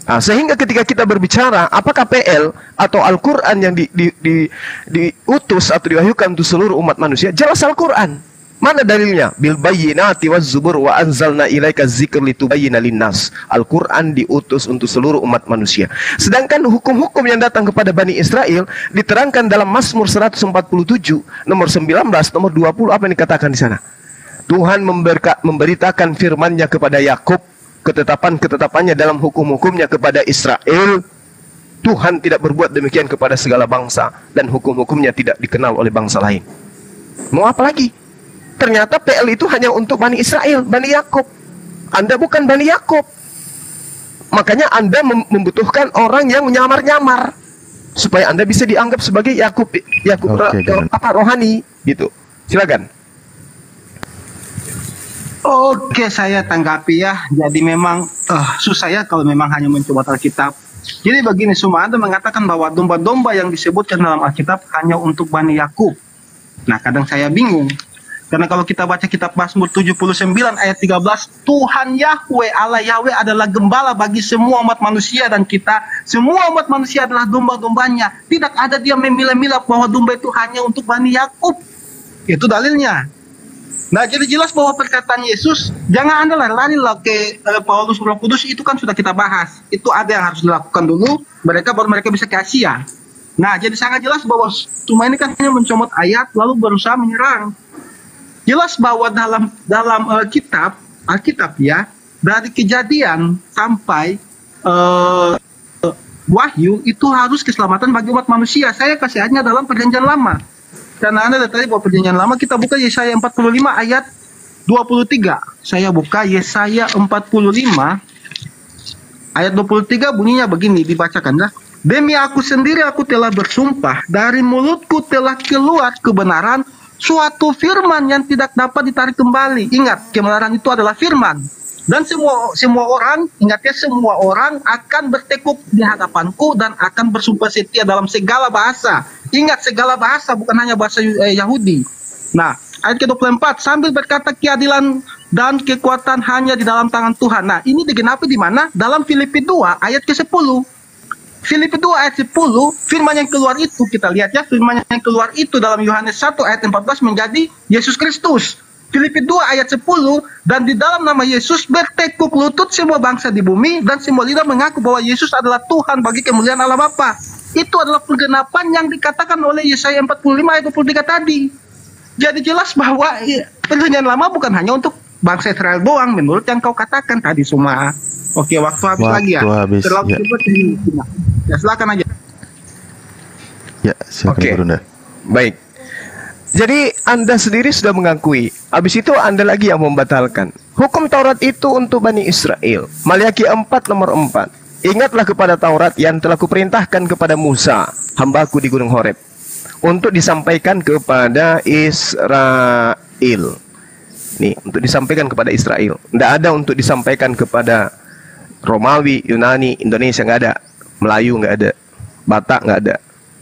Nah, sehingga ketika kita berbicara apakah PL atau Al-Quran yang diutus atau diwahyukan untuk seluruh umat manusia, jelas Al-Quran. Mana dalilnya? Bil bayyinati waz zubur wa anzalna ilaika dzikra litubayyana linnas. Al-Quran diutus untuk seluruh umat manusia. Sedangkan hukum-hukum yang datang kepada Bani Israel diterangkan dalam Mazmur 147 nomor 19 nomor 20. Apa yang dikatakan di sana? Tuhan memberitakan firman-Nya kepada Yakub, ketetapan-ketetapannya dalam hukum-hukumnya kepada Israel. Tuhan tidak berbuat demikian kepada segala bangsa, dan hukum-hukumnya tidak dikenal oleh bangsa lain. Mau apa lagi? Ternyata PL itu hanya untuk Bani Israel, Bani Yakub. Anda bukan Bani Yakub. Makanya Anda membutuhkan orang yang menyamar-nyamar supaya Anda bisa dianggap sebagai Yakub rohani gitu. Silakan. Oke, saya tanggapi ya. Jadi memang susah ya kalau memang hanya mencoba Alkitab. Jadi begini, semua Anda mengatakan bahwa domba-domba yang disebutkan dalam Alkitab hanya untuk Bani Yakub. Nah, kadang saya bingung. Karena kalau kita baca kitab Mazmur 79 ayat 13, Tuhan Yahweh, Allah Yahweh adalah gembala bagi semua umat manusia, dan kita semua umat manusia adalah domba-dombanya. Tidak ada dia memilah-milah bahwa domba itu hanya untuk Bani Yakub. Itu dalilnya. Nah, jadi jelas bahwa perkataan Yesus, jangan Anda lari-lari ke Paulus Roh Kudus, itu kan sudah kita bahas. Itu ada yang harus dilakukan dulu, baru mereka bisa ke Asia. Nah, jadi sangat jelas bahwa cuma ini kan hanya mencomot ayat lalu berusaha menyerang. Jelas bahwa dalam Alkitab ya, dari Kejadian sampai Wahyu itu harus keselamatan bagi umat manusia. Saya kasih ayatnya dalam Perjanjian Lama. Karena Anda lihat tadi bahwa Perjanjian Lama, kita buka Yesaya 45 ayat 23. Saya buka Yesaya 45 ayat 23, bunyinya begini, dibacakan ya. Demi aku sendiri aku telah bersumpah, dari mulutku telah keluar kebenaran, suatu firman yang tidak dapat ditarik kembali. Ingat, kebenaran itu adalah firman. Dan semua orang, ingat ya, semua orang akan bertekuk di hadapanku dan akan bersumpah setia dalam segala bahasa. Ingat, segala bahasa, bukan hanya bahasa Yahudi. Nah, ayat ke-24, sambil berkata keadilan dan kekuatan hanya di dalam tangan Tuhan. Nah, ini digenapi di mana? Dalam Filipi 2 ayat ke-10. Filipi 2 ayat 10, firman yang keluar itu, kita lihat ya, firman yang keluar itu dalam Yohanes 1 ayat 14 menjadi Yesus Kristus. Filipi 2 ayat 10, dan di dalam nama Yesus bertekuk lutut semua bangsa di bumi, dan semua lidah mengaku bahwa Yesus adalah Tuhan bagi kemuliaan Allah Bapa. Itu adalah penggenapan yang dikatakan oleh Yesaya 45 ayat 23 tadi. Jadi jelas bahwa Perjanjian Lama bukan hanya untuk bangsa Israel doang, menurut yang kau katakan tadi semua. Oke, waktu habis lagi ya. Terlalu cepat ini. Ya, silakan aja. Ya, silakan Brunda. Baik. Jadi Anda sendiri sudah mengakui. Habis itu Anda lagi yang membatalkan. Hukum Taurat itu untuk Bani Israel. Maliaki 4 nomor 4. Ingatlah kepada Taurat yang telah kuperintahkan kepada Musa, hambaku di Gunung Horeb, untuk disampaikan kepada Israel. Nih, untuk disampaikan kepada Israel. Tidak ada untuk disampaikan kepada Romawi, Yunani, Indonesia, nggak ada. Melayu nggak ada. Batak nggak ada.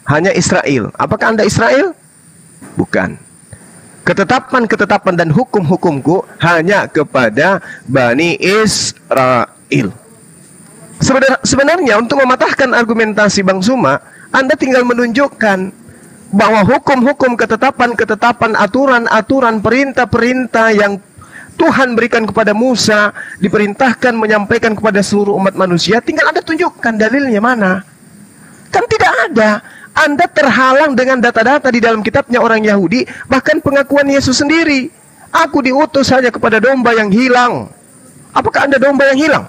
Hanya Israel. Apakah Anda Israel? Bukan. Ketetapan-ketetapan dan hukum-hukumku hanya kepada Bani Israel. Sebenarnya untuk mematahkan argumentasi Bang Suma, Anda tinggal menunjukkan bahwa hukum-hukum, ketetapan-ketetapan, aturan-aturan, perintah-perintah yang Tuhan berikan kepada Musa, diperintahkan menyampaikan kepada seluruh umat manusia, tinggal Anda tunjukkan dalilnya mana. Kan tidak ada. Anda terhalang dengan data-data di dalam kitabnya orang Yahudi, bahkan pengakuan Yesus sendiri. Aku diutus hanya kepada domba yang hilang. Apakah Anda domba yang hilang?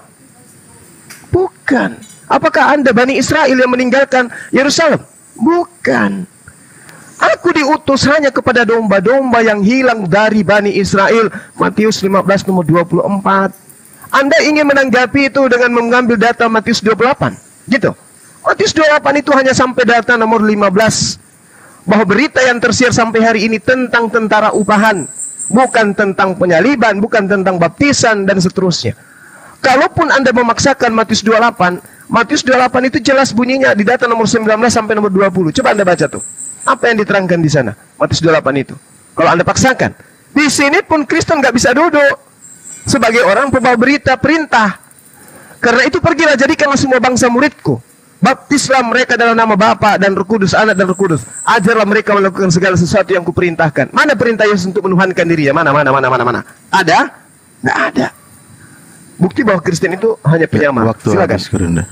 Bukan. Apakah Anda Bani Israel yang meninggalkan Yerusalem? Bukan. Aku diutus hanya kepada domba-domba yang hilang dari Bani Israel. Matius 15 nomor 24. Anda ingin menanggapi itu dengan mengambil data Matius 28. Gitu. Matius 28 itu hanya sampai data nomor 15. bahwa berita yang tersiar sampai hari ini tentang tentara upahan, bukan tentang penyaliban, bukan tentang baptisan dan seterusnya. Kalaupun Anda memaksakan Matius 28, Matius 28 itu jelas bunyinya di data nomor 19 sampai nomor 20. Coba Anda baca tuh. Apa yang diterangkan di sana? Matius 28 itu. Kalau Anda paksakan. Di sini pun Kristen nggak bisa duduk sebagai orang pembawa berita perintah. Karena itu pergilah jadikanlah semua bangsa muridku. Baptislah mereka dalam nama Bapa dan Roh Kudus, Anak dan Roh Kudus. Ajarlah mereka melakukan segala sesuatu yang kuperintahkan. Mana perintah Yesus untuk menuhankan dirinya? Mana? Ada? Nggak ada. Bukti bahwa Kristen itu hanya penyamar. Waktu habis, Gurunda.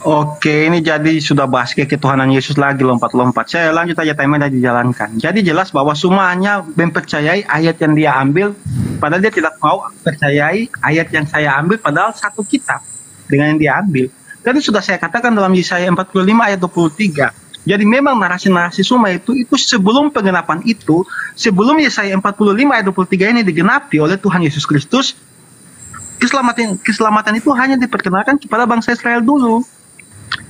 Oke, ini jadi sudah bahas ketuhanan Yesus lagi lompat-lompat. Saya lanjut aja timer dan dijalankan. Jadi jelas bahwa semuanya mempercayai ayat yang dia ambil, padahal dia tidak mau percayai ayat yang saya ambil, padahal satu kitab dengan yang dia ambil. Tadi sudah saya katakan dalam Yesaya 45 ayat 23. Jadi memang narasi-narasi semua itu sebelum penggenapan itu, sebelum Yesaya 45 ayat 23 ini digenapi oleh Tuhan Yesus Kristus, keselamatan itu hanya diperkenalkan kepada bangsa Israel dulu.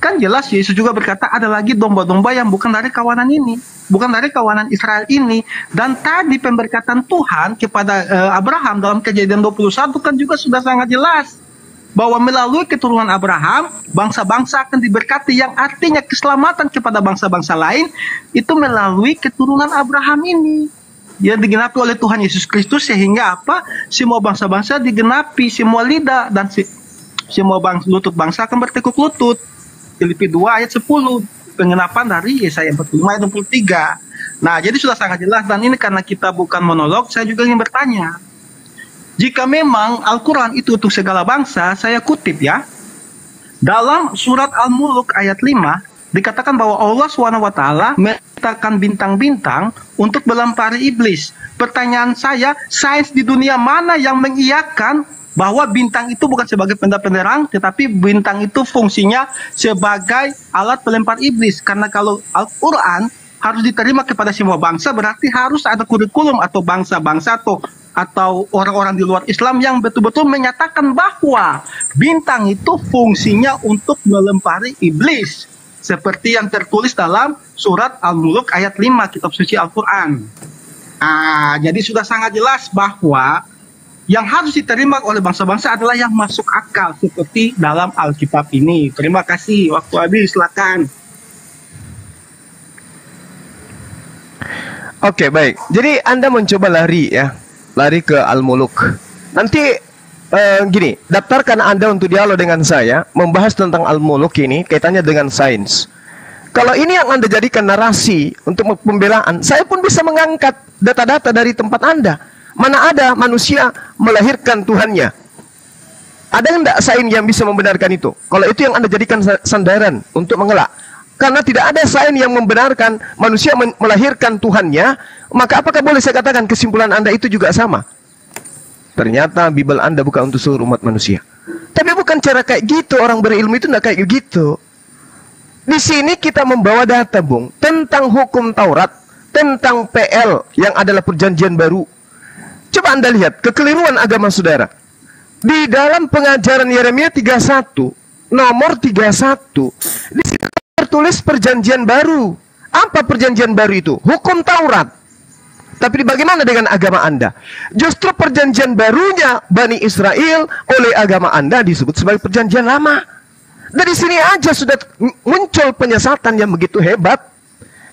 Kan jelas Yesus juga berkata ada lagi domba-domba yang bukan dari kawanan ini, bukan dari kawanan Israel ini. Dan tadi pemberkatan Tuhan kepada Abraham dalam Kejadian 21 kan juga sudah sangat jelas bahwa melalui keturunan Abraham bangsa-bangsa akan diberkati, yang artinya keselamatan kepada bangsa-bangsa lain itu melalui keturunan Abraham ini yang digenapi oleh Tuhan Yesus Kristus, sehingga apa? Semua bangsa-bangsa digenapi, semua lidah dan semua lutut bangsa akan bertekuk lutut. Filipi 2 ayat 10, pengenapan dari Yesaya 45 ayat 23. Nah, jadi sudah sangat jelas, dan ini karena kita bukan monolog, saya juga ingin bertanya. Jika memang Al-Quran itu untuk segala bangsa, saya kutip ya. Dalam surat Al-Muluk ayat 5, dikatakan bahwa Allah SWT menciptakan bintang-bintang untuk melempari iblis. Pertanyaan saya, sains di dunia mana yang mengiyakan bahwa bintang itu bukan sebagai penerang, tetapi bintang itu fungsinya sebagai alat pelempar iblis? Karena kalau Al-Quran harus diterima kepada semua bangsa, berarti harus ada kurikulum atau bangsa-bangsa atau orang-orang di luar Islam yang betul-betul menyatakan bahwa bintang itu fungsinya untuk melempari iblis, seperti yang tertulis dalam surat Al-Muluk ayat 5 kitab suci Al-Quran. Jadi sudah sangat jelas bahwa yang harus diterima oleh bangsa-bangsa adalah yang masuk akal seperti dalam Alkitab ini. Terima kasih, waktu habis, silakan. Oke, baik. Jadi Anda mencoba lari ke Al-Muluk. Nanti gini, daftarkan Anda untuk dialog dengan saya, membahas tentang Al-Muluk ini kaitannya dengan sains. Kalau ini yang Anda jadikan narasi untuk pembelaan, saya pun bisa mengangkat data-data dari tempat Anda. Mana ada manusia melahirkan Tuhannya? Ada enggak sains yang bisa membenarkan itu? Kalau itu yang Anda jadikan sandaran untuk mengelak. Karena tidak ada sains yang membenarkan manusia melahirkan Tuhannya, maka apakah boleh saya katakan kesimpulan Anda itu juga sama? Ternyata Bible Anda bukan untuk seluruh umat manusia. Tapi bukan cara kayak gitu, orang berilmu itu enggak kayak gitu. Di sini kita membawa data, Bung, tentang hukum Taurat, tentang PL yang adalah perjanjian baru. Coba Anda lihat kekeliruan agama saudara. Di dalam pengajaran Yeremia 31, nomor 31, di situ tertulis perjanjian baru. Apa perjanjian baru itu? Hukum Taurat. Tapi bagaimana dengan agama Anda? Justru perjanjian barunya Bani Israel oleh agama Anda disebut sebagai perjanjian lama. Dari sini aja sudah muncul penyesatan yang begitu hebat.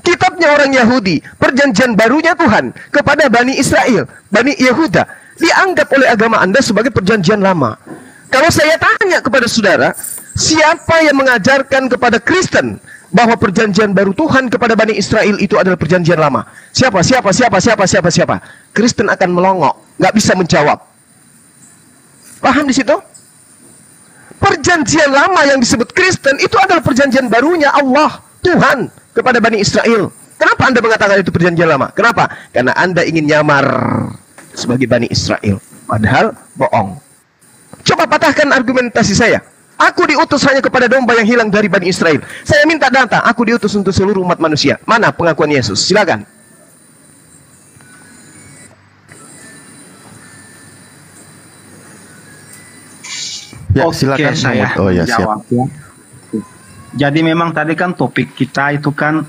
Kitabnya orang Yahudi, perjanjian barunya Tuhan kepada Bani Israel, Bani Yehuda, dianggap oleh agama Anda sebagai perjanjian lama. Kalau saya tanya kepada saudara, siapa yang mengajarkan kepada Kristen bahwa perjanjian baru Tuhan kepada Bani Israel itu adalah perjanjian lama? Siapa? Kristen akan melongok, nggak bisa menjawab. Paham di situ? Perjanjian lama yang disebut Kristen itu adalah perjanjian barunya Allah, Tuhan kepada Bani Israel. Kenapa Anda mengatakan itu perjanjian lama? Kenapa? Karena Anda ingin nyamar sebagai Bani Israel, padahal bohong. Coba patahkan argumentasi saya. Aku diutus hanya kepada domba yang hilang dari Bani Israel. Saya minta data, aku diutus untuk seluruh umat manusia. Mana pengakuan Yesus? Silakan. Ya, Oke, silakan saya jawab ya. Jadi memang tadi kan topik kita itu kan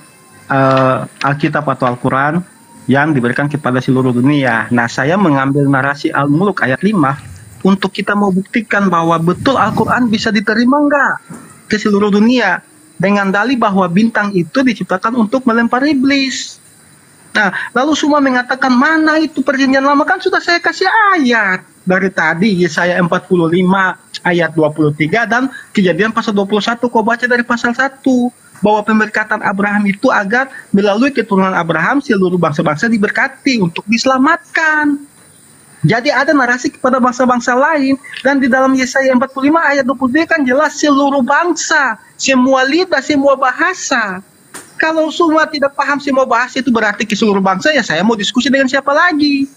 Alkitab atau Al-Quran yang diberikan kepada seluruh dunia. Nah, saya mengambil narasi Al-Muluk ayat 5 untuk kita mau buktikan bahwa betul Al-Quran bisa diterima nggak ke seluruh dunia dengan dalih bahwa bintang itu diciptakan untuk melempar iblis. Nah, lalu semua mengatakan mana itu perjanjian lama, kan sudah saya kasih ayat dari tadi, Yesaya 45 ayat 23 dan Kejadian pasal 21, kau baca dari pasal 1 bahwa pemberkatan Abraham itu agar melalui keturunan Abraham seluruh bangsa-bangsa diberkati untuk diselamatkan. Jadi ada narasi kepada bangsa-bangsa lain, dan di dalam Yesaya 45 ayat 23 kan jelas seluruh bangsa, semua lidah, semua bahasa. Kalau semua tidak paham semua bahasa itu berarti ke seluruh bangsa, ya saya mau diskusi dengan siapa lagi?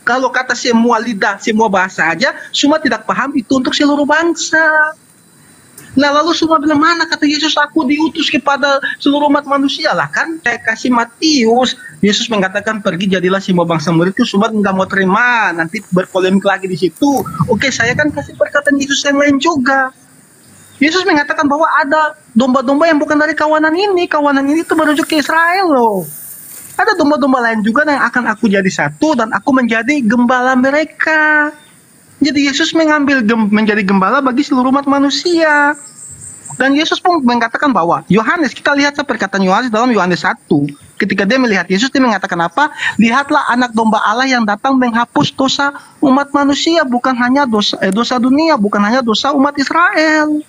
Kalau kata semua lidah, semua bahasa aja, semua tidak paham itu untuk seluruh bangsa. Nah, lalu semua bilang, mana kata Yesus aku diutus kepada seluruh umat manusia? Lah kan saya kasih Matius, Yesus mengatakan pergi jadilah semua bangsa muridku, semua nggak mau terima, nanti berpolemik lagi di situ. Oke, saya kan kasih perkataan Yesus yang lain juga. Yesus mengatakan bahwa ada domba-domba yang bukan dari kawanan ini itu merujuk ke Israel loh. Ada domba-domba lain juga yang akan aku jadi satu dan aku menjadi gembala mereka. Jadi Yesus menjadi gembala bagi seluruh umat manusia. Dan Yesus pun mengatakan bahwa Yohanes, kita lihat perkataan Yohanes dalam Yohanes 1. Ketika dia melihat Yesus, dia mengatakan apa? Lihatlah anak domba Allah yang datang menghapus dosa umat manusia, bukan hanya dosa dunia, bukan hanya dosa umat Israel.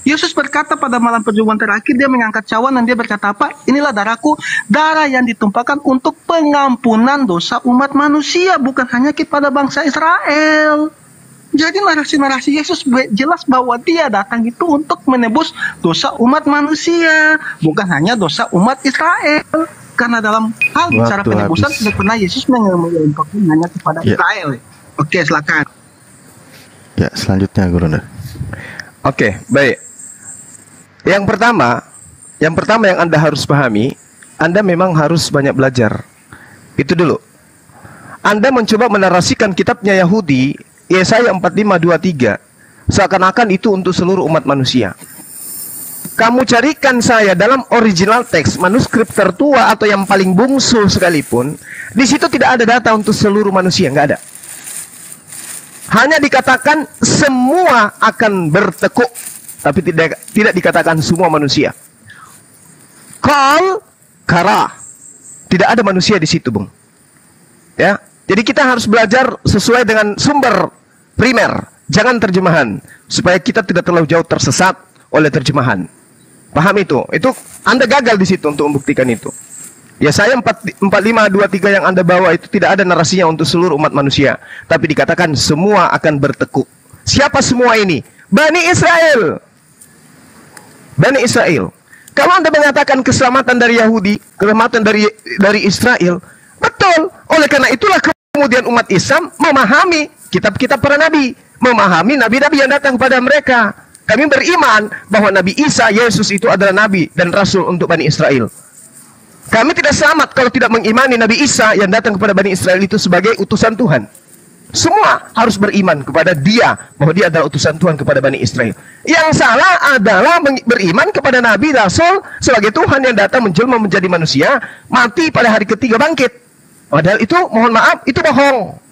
Yesus berkata pada malam perjamuan terakhir, dia mengangkat cawan dan dia berkata apa? Inilah darahku, darah yang ditumpahkan untuk pengampunan dosa umat manusia, bukan hanya kepada bangsa Israel. Jadi narasi-narasi Yesus jelas bahwa dia datang itu untuk menebus dosa umat manusia, bukan hanya dosa umat Israel. Karena dalam hal bicara penebusan tidak pernah Yesus menyampaikan hanya kepada Israel. Oke, silakan. Ya, selanjutnya Guru. Oke, baik. Yang pertama yang Anda harus pahami, Anda memang harus banyak belajar. Itu dulu. Anda mencoba menarasikan kitabnya Yahudi, Yesaya 45:23, seakan-akan itu untuk seluruh umat manusia. Kamu carikan saya dalam original teks, manuskrip tertua atau yang paling bungsu sekalipun, di situ tidak ada data untuk seluruh manusia, nggak ada. Hanya dikatakan semua akan bertekuk, tapi tidak dikatakan semua manusia. Kal kara, tidak ada manusia di situ, Bung. Ya, jadi kita harus belajar sesuai dengan sumber primer, jangan terjemahan, supaya kita tidak terlalu jauh tersesat oleh terjemahan. Paham itu? Itu Anda gagal di situ untuk membuktikan itu. Ya, saya 45:23 yang Anda bawa itu tidak ada narasinya untuk seluruh umat manusia, tapi dikatakan semua akan bertekuk. Siapa semua ini? Bani Israel. Bani Israel. Kalau Anda mengatakan keselamatan dari Yahudi, keselamatan dari Israel, betul. Oleh karena itulah kemudian umat Islam memahami kitab-kitab para nabi, memahami nabi-nabi yang datang kepada mereka. Kami beriman bahwa Nabi Isa, Yesus itu adalah nabi dan rasul untuk Bani Israel. Kami tidak selamat kalau tidak mengimani Nabi Isa yang datang kepada Bani Israel itu sebagai utusan Tuhan. Semua harus beriman kepada dia, bahwa dia adalah utusan Tuhan kepada Bani Israel. Yang salah adalah beriman kepada Nabi Rasul sebagai Tuhan yang datang menjelma menjadi manusia, mati pada hari ketiga bangkit. Padahal itu, mohon maaf, itu bohong.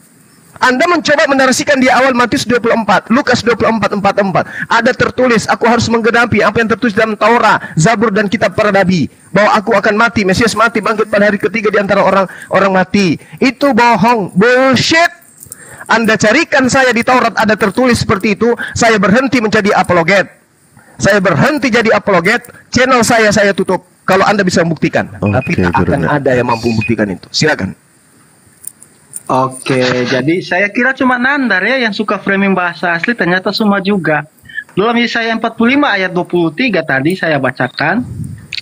Anda mencoba menarasikan di awal Matius 24, Lukas 24:44. Ada tertulis, aku harus menggenapi apa yang tertulis dalam Taurat, Zabur dan kitab para nabi, bahwa aku akan mati, Mesias mati, bangkit pada hari ketiga di antara orang mati. Itu bohong, bullshit. Anda carikan saya di Taurat ada tertulis seperti itu, saya berhenti menjadi apologet. Saya berhenti jadi apologet, channel saya tutup. Kalau Anda bisa membuktikan, tapi tak akan ada yang mampu membuktikan itu. Silakan. Oke, jadi saya kira cuma Nandar ya yang suka framing bahasa asli, ternyata semua juga. Dalam Yesaya 45 ayat 23 tadi saya bacakan,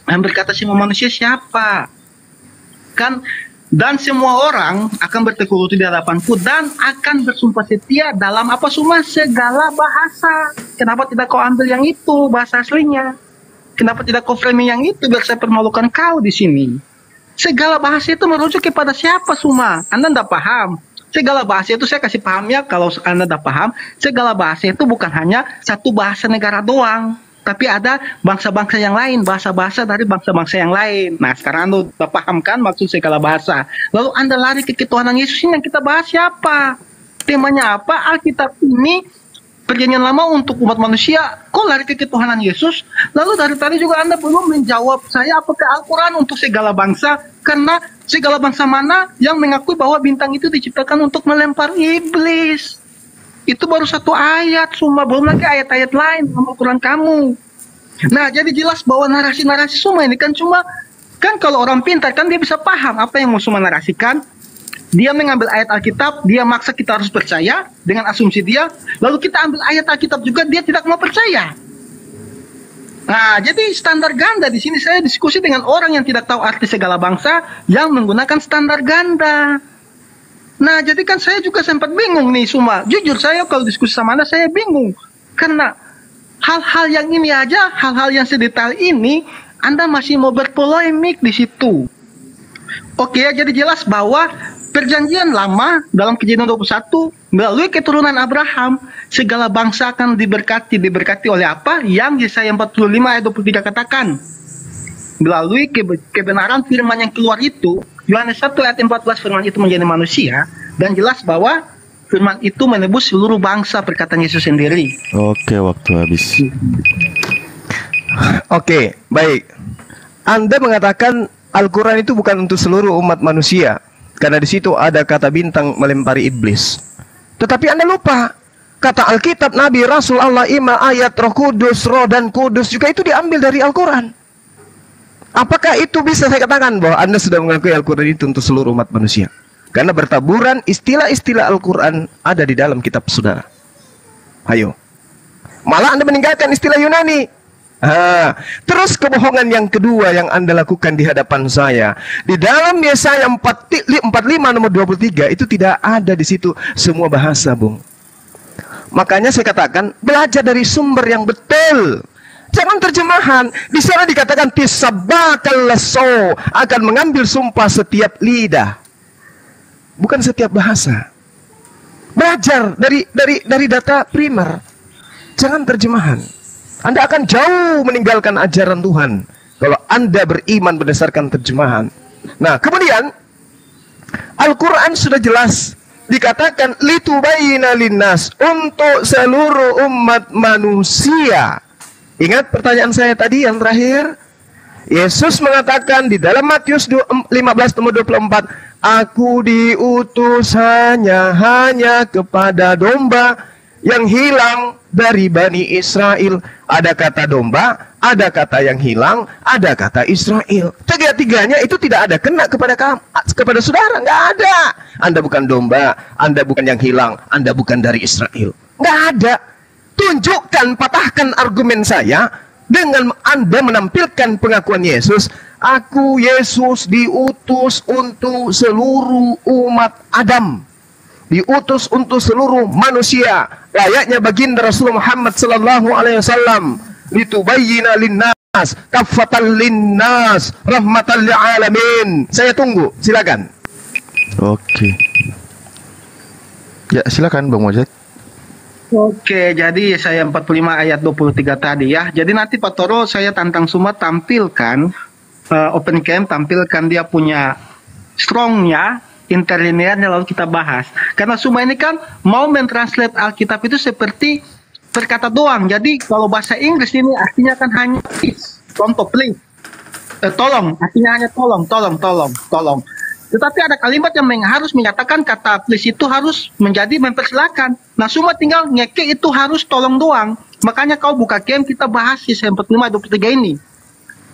yang berkata semua manusia siapa? Kan, dan semua orang akan bertekuk lutut di hadapanku dan akan bersumpah setia dalam apa semua segala bahasa. Kenapa tidak kau ambil yang itu bahasa aslinya? Kenapa tidak kau framing yang itu biar saya permalukan kau di sini? Segala bahasa itu merujuk kepada siapa semua? Anda tidak paham. Segala bahasa itu saya kasih paham ya, kalau Anda tidak paham. Segala bahasa itu bukan hanya satu bahasa negara doang. tapi ada bangsa-bangsa yang lain, bahasa-bahasa dari bangsa-bangsa yang lain. Nah, sekarang Anda sudah paham kan maksud segala bahasa. Lalu Anda lari ke ketuhanan Yesus, ini yang kita bahas siapa? Temanya apa? Alkitab ini Perjanjian Lama untuk umat manusia, kok lari ke ketuhanan Yesus? Lalu dari tadi juga Anda belum menjawab saya apakah Al-Quran untuk segala bangsa, karena segala bangsa mana yang mengakui bahwa bintang itu diciptakan untuk melempar iblis. Itu baru satu ayat, semua belum lagi ayat-ayat lain dalam Al-Quran kamu. Nah, jadi jelas bahwa narasi-narasi semua ini kan cuma, kan kalau orang pintar kan dia bisa paham apa yang mau semua narasikan. Dia mengambil ayat Alkitab, dia maksa kita harus percaya dengan asumsi dia, lalu kita ambil ayat Alkitab juga, dia tidak mau percaya. Nah, jadi standar ganda di sini saya diskusi dengan orang yang tidak tahu arti segala bangsa yang menggunakan standar ganda. Nah, jadi kan saya juga sempat bingung nih semua. Jujur saya kalau diskusi sama Anda saya bingung. Karena hal-hal yang ini aja, hal-hal yang sedetail ini, Anda masih mau berpolemik di situ. Oke, jadi jelas bahwa Perjanjian Lama dalam Kejadian 21 melalui keturunan Abraham segala bangsa akan diberkati oleh apa? Yang Yesaya 45 ayat 23 katakan. Melalui kebenaran firman yang keluar itu, Yohanes 1 ayat 14 firman itu menjadi manusia, dan jelas bahwa firman itu menebus seluruh bangsa, perkataan Yesus sendiri. Oke, waktu habis. Oke, baik. Anda mengatakan Al-Quran itu bukan untuk seluruh umat manusia, karena di situ ada kata bintang melempari iblis. Tetapi Anda lupa, kata Alkitab, Nabi, Rasul, Allah, Imam, ayat, Roh Kudus, Roh dan Kudus juga itu diambil dari Al-Quran. Apakah itu bisa saya katakan bahwa Anda sudah mengakui Al-Quran itu untuk seluruh umat manusia? Karena bertaburan istilah-istilah Al-Quran ada di dalam kitab saudara. Ayo. Malah Anda meninggalkan istilah Yunani. Terus kebohongan yang kedua yang Anda lakukan di hadapan saya. Di dalam Yesaya 45 nomor 23 itu tidak ada di situ semua bahasa, Bung. Makanya saya katakan belajar dari sumber yang betul. Jangan terjemahan. Di sana dikatakan tisabakal lasso, akan mengambil sumpah setiap lidah. Bukan setiap bahasa. Belajar dari data primer. Jangan terjemahan. Anda akan jauh meninggalkan ajaran Tuhan kalau Anda beriman berdasarkan terjemahan. Nah, kemudian Al-Quran sudah jelas dikatakan litubayyina linnas, untuk seluruh umat manusia. Ingat pertanyaan saya tadi yang terakhir? Yesus mengatakan di dalam Matius 15 nomor 24, aku diutus hanya kepada domba yang hilang dari Bani Israel. Ada kata domba, ada kata yang hilang, ada kata Israel. Tiga-tiganya itu tidak ada kena kepada saudara, nggak ada. Anda bukan domba, Anda bukan yang hilang, Anda bukan dari Israel. Nggak ada. Tunjukkan, patahkan argumen saya dengan Anda menampilkan pengakuan Yesus. Aku Yesus diutus untuk seluruh umat Adam, diutus untuk seluruh manusia, layaknya baginda Rasulullah Muhammad sallallahu alaihi wasallam, litubayyina linnas, kaffatan linnas, rahmatan lil alamin. Saya tunggu, silakan. Oke. Ya, silakan Bang Mojed. Oke, jadi saya 45 ayat 23 tadi ya. Jadi nanti Pak Toro saya tantang semua tampilkan open cam, tampilkan dia punya strongnya, interlinearnya, lalu kita bahas. Karena semua ini kan mau mentranslate Alkitab itu seperti berkata doang. Jadi kalau bahasa Inggris ini artinya kan hanya please, contoh please, tolong, artinya hanya tolong. Tetapi ada kalimat yang harus menyatakan kata please itu harus menjadi mempersilakan. Nah, semua tinggal ngeke itu harus tolong doang. Makanya kau buka game, kita bahas Yesaya 45 23 ini.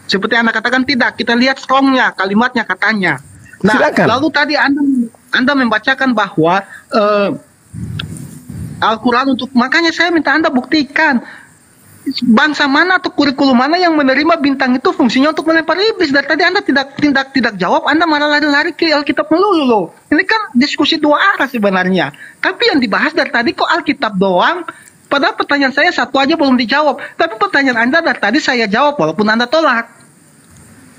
Seperti Anda katakan tidak, kita lihat strongnya, kalimatnya, katanya. Nah, silakan. Lalu tadi Anda membacakan bahwa Al-Quran untuk, makanya saya minta Anda buktikan bangsa mana atau kurikulum mana yang menerima bintang itu fungsinya untuk melempar iblis. Dari tadi Anda tidak jawab, Anda malah lari-lari ke Alkitab melulu loh. Ini kan diskusi dua arah sebenarnya. Tapi yang dibahas dari tadi kok Alkitab doang. Padahal pertanyaan saya satu aja belum dijawab. Tapi pertanyaan Anda dari tadi saya jawab walaupun Anda tolak.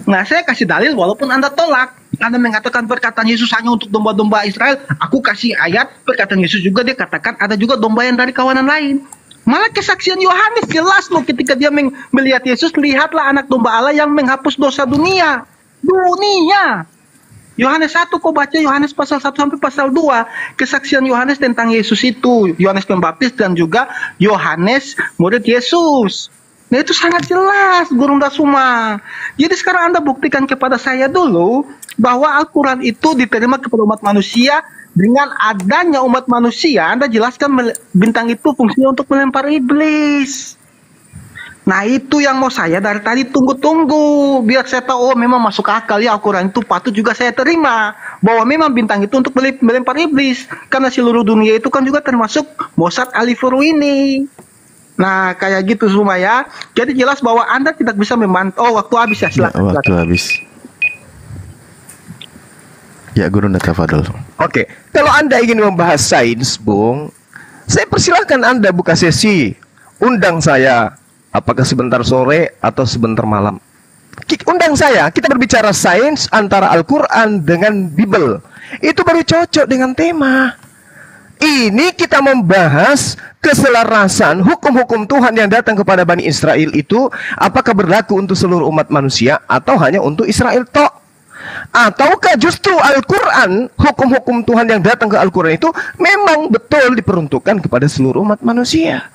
Nah, saya kasih dalil walaupun Anda tolak. Anda mengatakan perkataan Yesus hanya untuk domba-domba Israel. Aku kasih ayat perkataan Yesus juga, dia katakan ada juga domba yang dari kawanan lain. Malah kesaksian Yohanes jelas loh ketika dia melihat Yesus, lihatlah anak domba Allah yang menghapus dosa dunia. Yohanes 1, kau baca Yohanes pasal 1 sampai pasal 2, kesaksian Yohanes tentang Yesus itu, Yohanes Pembaptis dan juga Yohanes murid Yesus. Nah itu sangat jelas, Guru Dasuma. Jadi sekarang Anda buktikan kepada saya dulu bahwa Al-Quran itu diterima kepada umat manusia. Dengan adanya umat manusia, Anda jelaskan bintang itu fungsinya untuk melempar iblis. Nah itu yang mau saya dari tadi tunggu-tunggu, biar saya tahu, oh memang masuk akal ya, Al-Quran itu patut juga saya terima, bahwa memang bintang itu untuk melempar iblis, karena seluruh dunia itu kan juga termasuk Mossad Alifuru ini. Nah kayak gitu semua ya. Jadi jelas bahwa Anda tidak bisa memantau. Oh waktu habis ya, silakan. Waktu habis. Ya Guru Tafadhol. Oke, kalau Anda ingin membahas sains, Bung, saya persilahkan Anda buka sesi, undang saya, apakah sebentar sore atau sebentar malam. Undang saya, kita berbicara sains antara Al-Quran dengan Bible. Itu baru cocok dengan tema. Ini kita membahas keselarasan hukum-hukum Tuhan yang datang kepada Bani Israel itu, apakah berlaku untuk seluruh umat manusia atau hanya untuk Israel tok? Ataukah justru Al-Quran, hukum-hukum Tuhan yang datang ke Al-Quran itu memang betul diperuntukkan kepada seluruh umat manusia?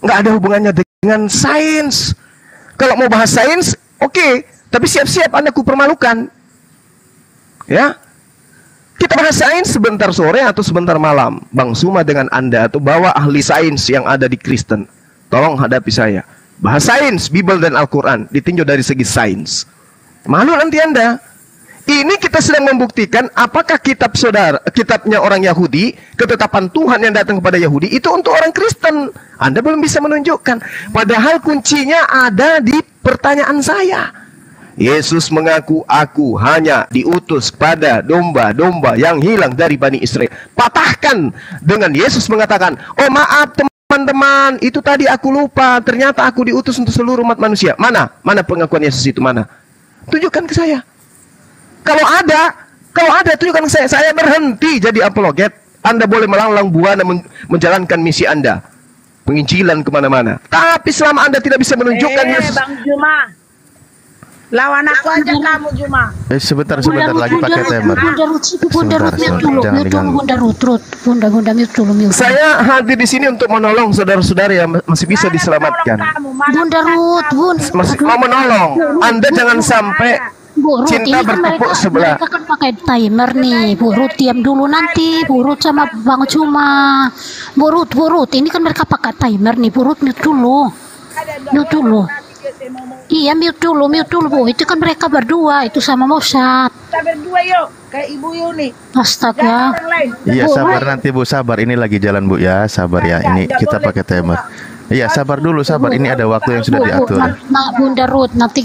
Nggak ada hubungannya dengan sains. Kalau mau bahas sains, oke, tapi siap-siap Anda kupermalukan. Ya, kita bahas sains sebentar sore atau sebentar malam. Bang Suma dengan Anda atau bawa ahli sains yang ada di Kristen, tolong hadapi saya. Bahas sains, Bible dan Al-Quran ditinjau dari segi sains. Malu nanti Anda. Ini kita sedang membuktikan apakah kitabnya orang Yahudi, ketetapan Tuhan yang datang kepada Yahudi itu untuk orang Kristen. Anda belum bisa menunjukkan. Padahal kuncinya ada di pertanyaan saya. Yesus mengaku, aku hanya diutus pada domba-domba yang hilang dari Bani Israel. Patahkan dengan Yesus mengatakan, oh maaf teman-teman, itu tadi aku lupa, ternyata aku diutus untuk seluruh umat manusia. Mana pengakuan Yesus itu, mana? Tunjukkan ke saya. Kalau ada tunjukkan ke saya. Saya berhenti jadi apologet. Anda boleh melanglang buana menjalankan misi Anda, penginjilan kemana-mana. Tapi selama Anda tidak bisa menunjukkan Yesus. Bang Juma, lawan aku aja kamu Juma. Sebentar lagi pakai timer. Bunda mute dulu. Saya hadir di sini untuk menolong saudara-saudara yang masih bisa diselamatkan. Bunda Ruth, masih mau menolong. Anda jangan sampai Bu Ruth, cinta ini kan bertepuk sebelah. mereka kan pakai timer nih. Bu Ruth diam dulu nanti. Bu Ruth sama Bang Cuma. Bu Ruth, ini kan mereka pakai timer nih. Bu Ruth mute dulu. Iya mute dulu Bu. Itu kan mereka berdua itu sama Mossad. Kita berdua yuk, kayak Ibu Yuni. Astaga. Iya sabar nanti Bu, sabar. Ini lagi jalan Bu ya, sabar ya. Ini kita pakai timer. Iya sabar dulu, sabar. Ini ada waktu yang sudah diatur. Bunda Ruth, nanti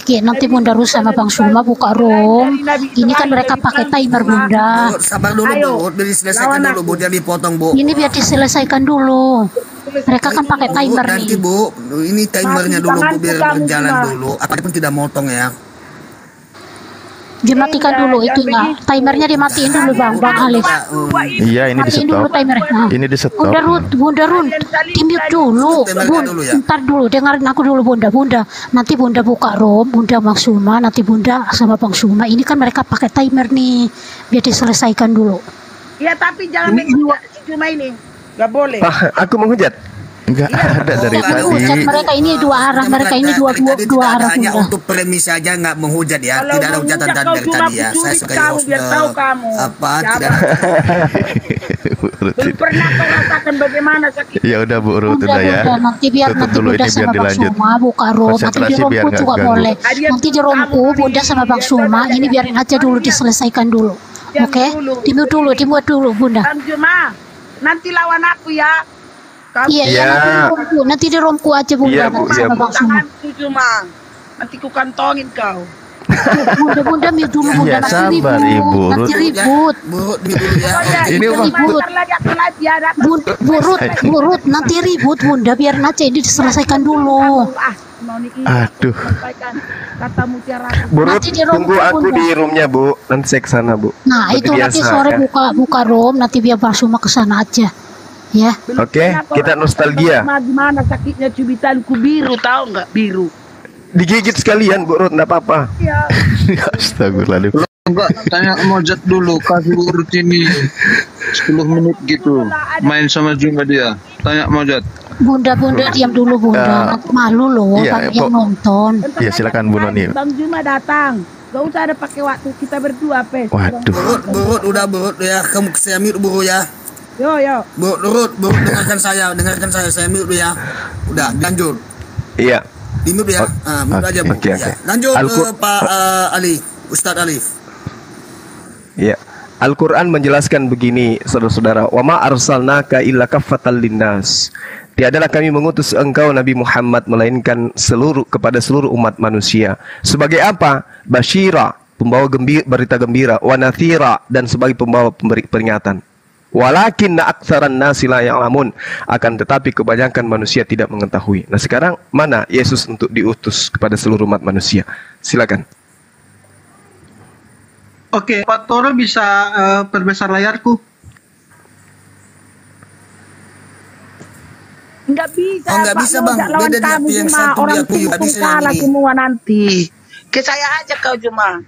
Bunda Ruth sama Bang Suma buka room. Ini kan mereka pakai timer Bunda. Sabar dulu Bu, diselesaikan dulu Bu, jangan dipotong Bu. Ini biar diselesaikan dulu. Mereka kan pakai timer nih. Nanti Bu, ini timernya dulu Bu, biar berjalan dulu. Apapun tidak motong ya. Dimatikan dulu itunya. Timernya dimatiin dulu Bang Alif. Iya ini di dulu stop. timernya. Ini di stop. Bunda Ruth, di-mute dulu. Ntar dulu, dengerin aku dulu Bunda. Nanti Bunda buka room, Bunda Bang Suma, nanti Bunda sama Bang Suma. Ini kan mereka pakai timer nih. Biar diselesaikan dulu. Ya tapi jangan menghujat cuma ini. Gak boleh. Aku menghujat. Enggak ada dari tadi. Mereka ini dua arah, mereka ini dua arah. Hanya untuk premis saja, nggak menghujat ya. Tidak ada hujatan dari tadi ya. Saya sebagai host apa tidak belum pernah kau rasakan bagaimana sakit. Ya udah Bu Ruth udah ya. Nanti biar Bunda sama Bang Suma buka room. Nanti di roomku juga boleh. Nanti di roomku Bunda sama Bang Suma. Ini biarin aja dulu diselesaikan dulu. Oke? Dibuat dulu Bunda. Bang Juma, nanti lawan aku ya. Iya, nanti di romku aja Bunda. Iya, Bu. Cuma nanti ku kantongin kau. Bunda mute dulu Bunda. Ya sabar Ibu Ruth. Nanti ribut. Ini ribut. Bu Ruth, nanti ribut Bunda. Biar aja ini diselesaikan dulu. Aduh. Kata mutiara. Bu Ruth, tunggu aku di roomnya Bu. Nanti saya kesana Bu. Nah itu nanti sore buka room. Nanti biar Bang Suma kesana aja. Ya. Oke, kita nostalgia. Gimana sakitnya cubitanku biru, tahu nggak biru? Digigit sekalian Bu Ruth, enggak apa-apa. Iya. Astagfirullahaladzim. Enggak, tanya Mojat dulu, kasih urut ini 10 menit gitu. Main sama Juma dia. Tanya Mojat. Bunda diam dulu Bunda. Malu loh iya, yang nonton. Iya, silakan Bu Noni. Bang Juma datang. Gak usah ada pakai waktu kita berdua, Pes. Waduh. Burut, udah Burut ya. Kamu saya mute Burut ya. Yo. Burut, dengarkan saya mute ya. Udah, lanjut. Iya. Di mute ya. Mute aja Bu. Oke. Ya. Lanjut Pak Ali, Ustadz Alif. Iya. Al-Quran menjelaskan begini, saudara-saudara. Wa ma arsalnaka illa kaffatan linnas. Tiadalah kami mengutus engkau Nabi Muhammad melainkan kepada seluruh umat manusia. Sebagai apa? Basyira, pembawa berita gembira, wa nathira, dan sebagai pembawa pemberi peringatan. Walakinna aktsaran nasi la ya'lamun, akan tetapi kebanyakan manusia tidak mengetahui. Nah, sekarang mana Yesus untuk diutus kepada seluruh umat manusia? Silakan. Oke, Pak Toro bisa perbesar layarku? Enggak bisa. Oh, nggak bisa, Bang. Beda di api yang satu, di api nggak bisa yang kalah ini. semua nanti. Ke saya aja kau cuma.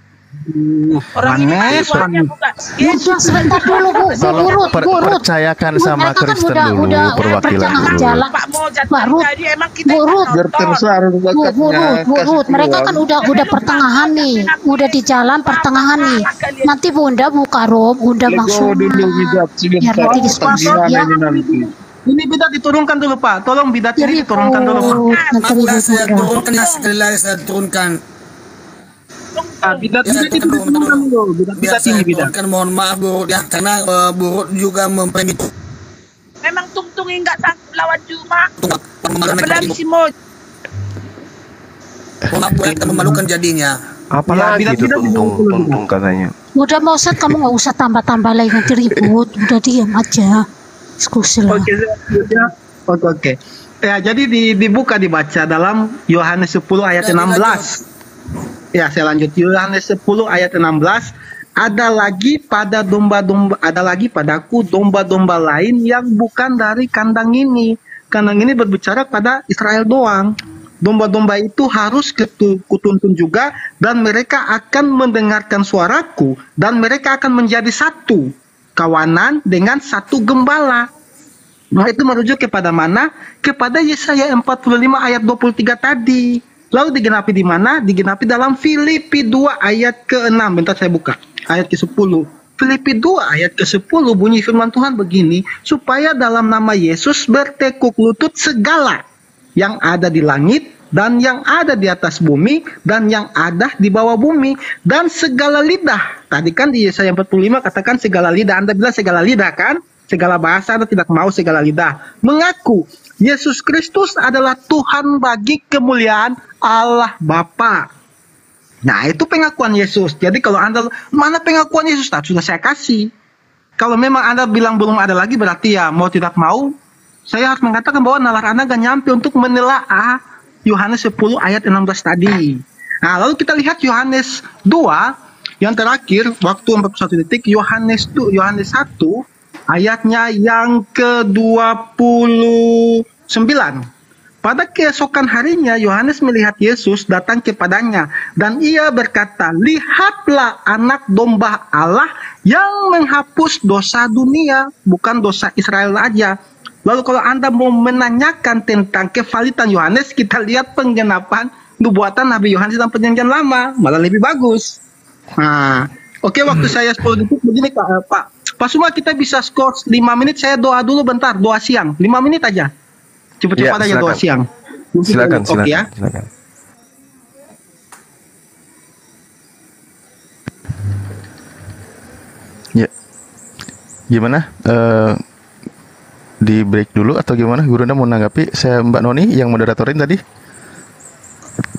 Orang ini Manes, semuanya bukan. Udah sebentar dulu Bu. Tolong Burut. percayakan sama Mereka kan Kristen udah dulu, perwakilan pertengahan dulu. jalan. Pak Mojat Pak Ruth. tadi emang kita Burut. Biar tersar Bu Ruth, mereka kan udah pertengahan nih, udah di jalan pertengahan nih. Nanti Bunda buka Rom, Bunda masuk. Biar nanti diskusi ya. Ini bidat diturunkan dulu Pak. Tolong bidat ini diturunkan dulu Pak. Nanti Udah saya Bunda. turunkan ya, sekali lagi saya turunkan. Bidat Ya, itu diturunkan dulu. Biar Bidat saya ini bidat. turunkan, mohon maaf Burut ya, karena Burut juga mempermit. memang Tung enggak sanggup lawan Juma. Apalagi Apalagi si Mojat. Mohon maaf Bu, kita memalukan jadinya. Apalagi itu tuntung katanya. Udah mau set, kamu nggak usah tambah-tambah lagi nanti ribut. Udah diam aja. Diskusi lah. Oke. Ya, jadi dibaca dalam Yohanes 10 ayat 16. Ya, saya lanjut. Yohanes 10 ayat 16. Ada lagi padaku domba-domba lain yang bukan dari kandang ini. Kandang ini berbicara pada Israel doang. Domba-domba itu harus kutuntun juga, dan mereka akan mendengarkan suaraku, dan mereka akan menjadi satu kawanan dengan satu gembala. Nah, itu merujuk kepada mana? Kepada Yesaya 45 ayat 23 tadi. Lalu digenapi di mana? Digenapi dalam Filipi 2 ayat ke-6. Bentar saya buka. Ayat ke-10. Filipi 2 ayat ke-10 bunyi firman Tuhan begini, supaya dalam nama Yesus bertekuk lutut segala yang ada di langit dan yang ada di atas bumi dan yang ada di bawah bumi, dan segala lidah. Tadi kan di Yesaya 45 katakan segala lidah. Anda bilang segala lidah kan? Segala bahasa Anda tidak mau segala lidah. Mengaku Yesus Kristus adalah Tuhan bagi kemuliaan Allah Bapa. Nah, itu pengakuan Yesus. Jadi kalau Anda, mana pengakuan Yesus? Nah, sudah saya kasih. Kalau memang Anda bilang belum ada lagi, berarti ya mau tidak mau, saya harus mengatakan bahwa nalar Anda gak nyampe untuk menelaah Yohanes 10 ayat 16 tadi. Nah, lalu kita lihat Yohanes 2 yang terakhir, waktu 41 detik, Yohanes 1 ayatnya yang ke-29. Pada keesokan harinya Yohanes melihat Yesus datang kepadanya, dan ia berkata, lihatlah anak domba Allah yang menghapus dosa dunia, bukan dosa Israel aja. Lalu kalau Anda mau menanyakan tentang kevalitan Yohanes, kita lihat penggenapan nubuatan Nabi Yohanes dalam perjanjian lama, malah lebih bagus. Nah, oke, waktu saya 10 detik begini Pak Suma, kita bisa skor 5 menit, saya doa dulu bentar, doa siang, 5 menit aja. Cepat-cepat aja doa siang. Silakan. Ya. Silakan. Ya. Gimana? Di break dulu atau gimana? Guru Anda mau menanggapi? Saya Mbak Noni yang moderatorin tadi.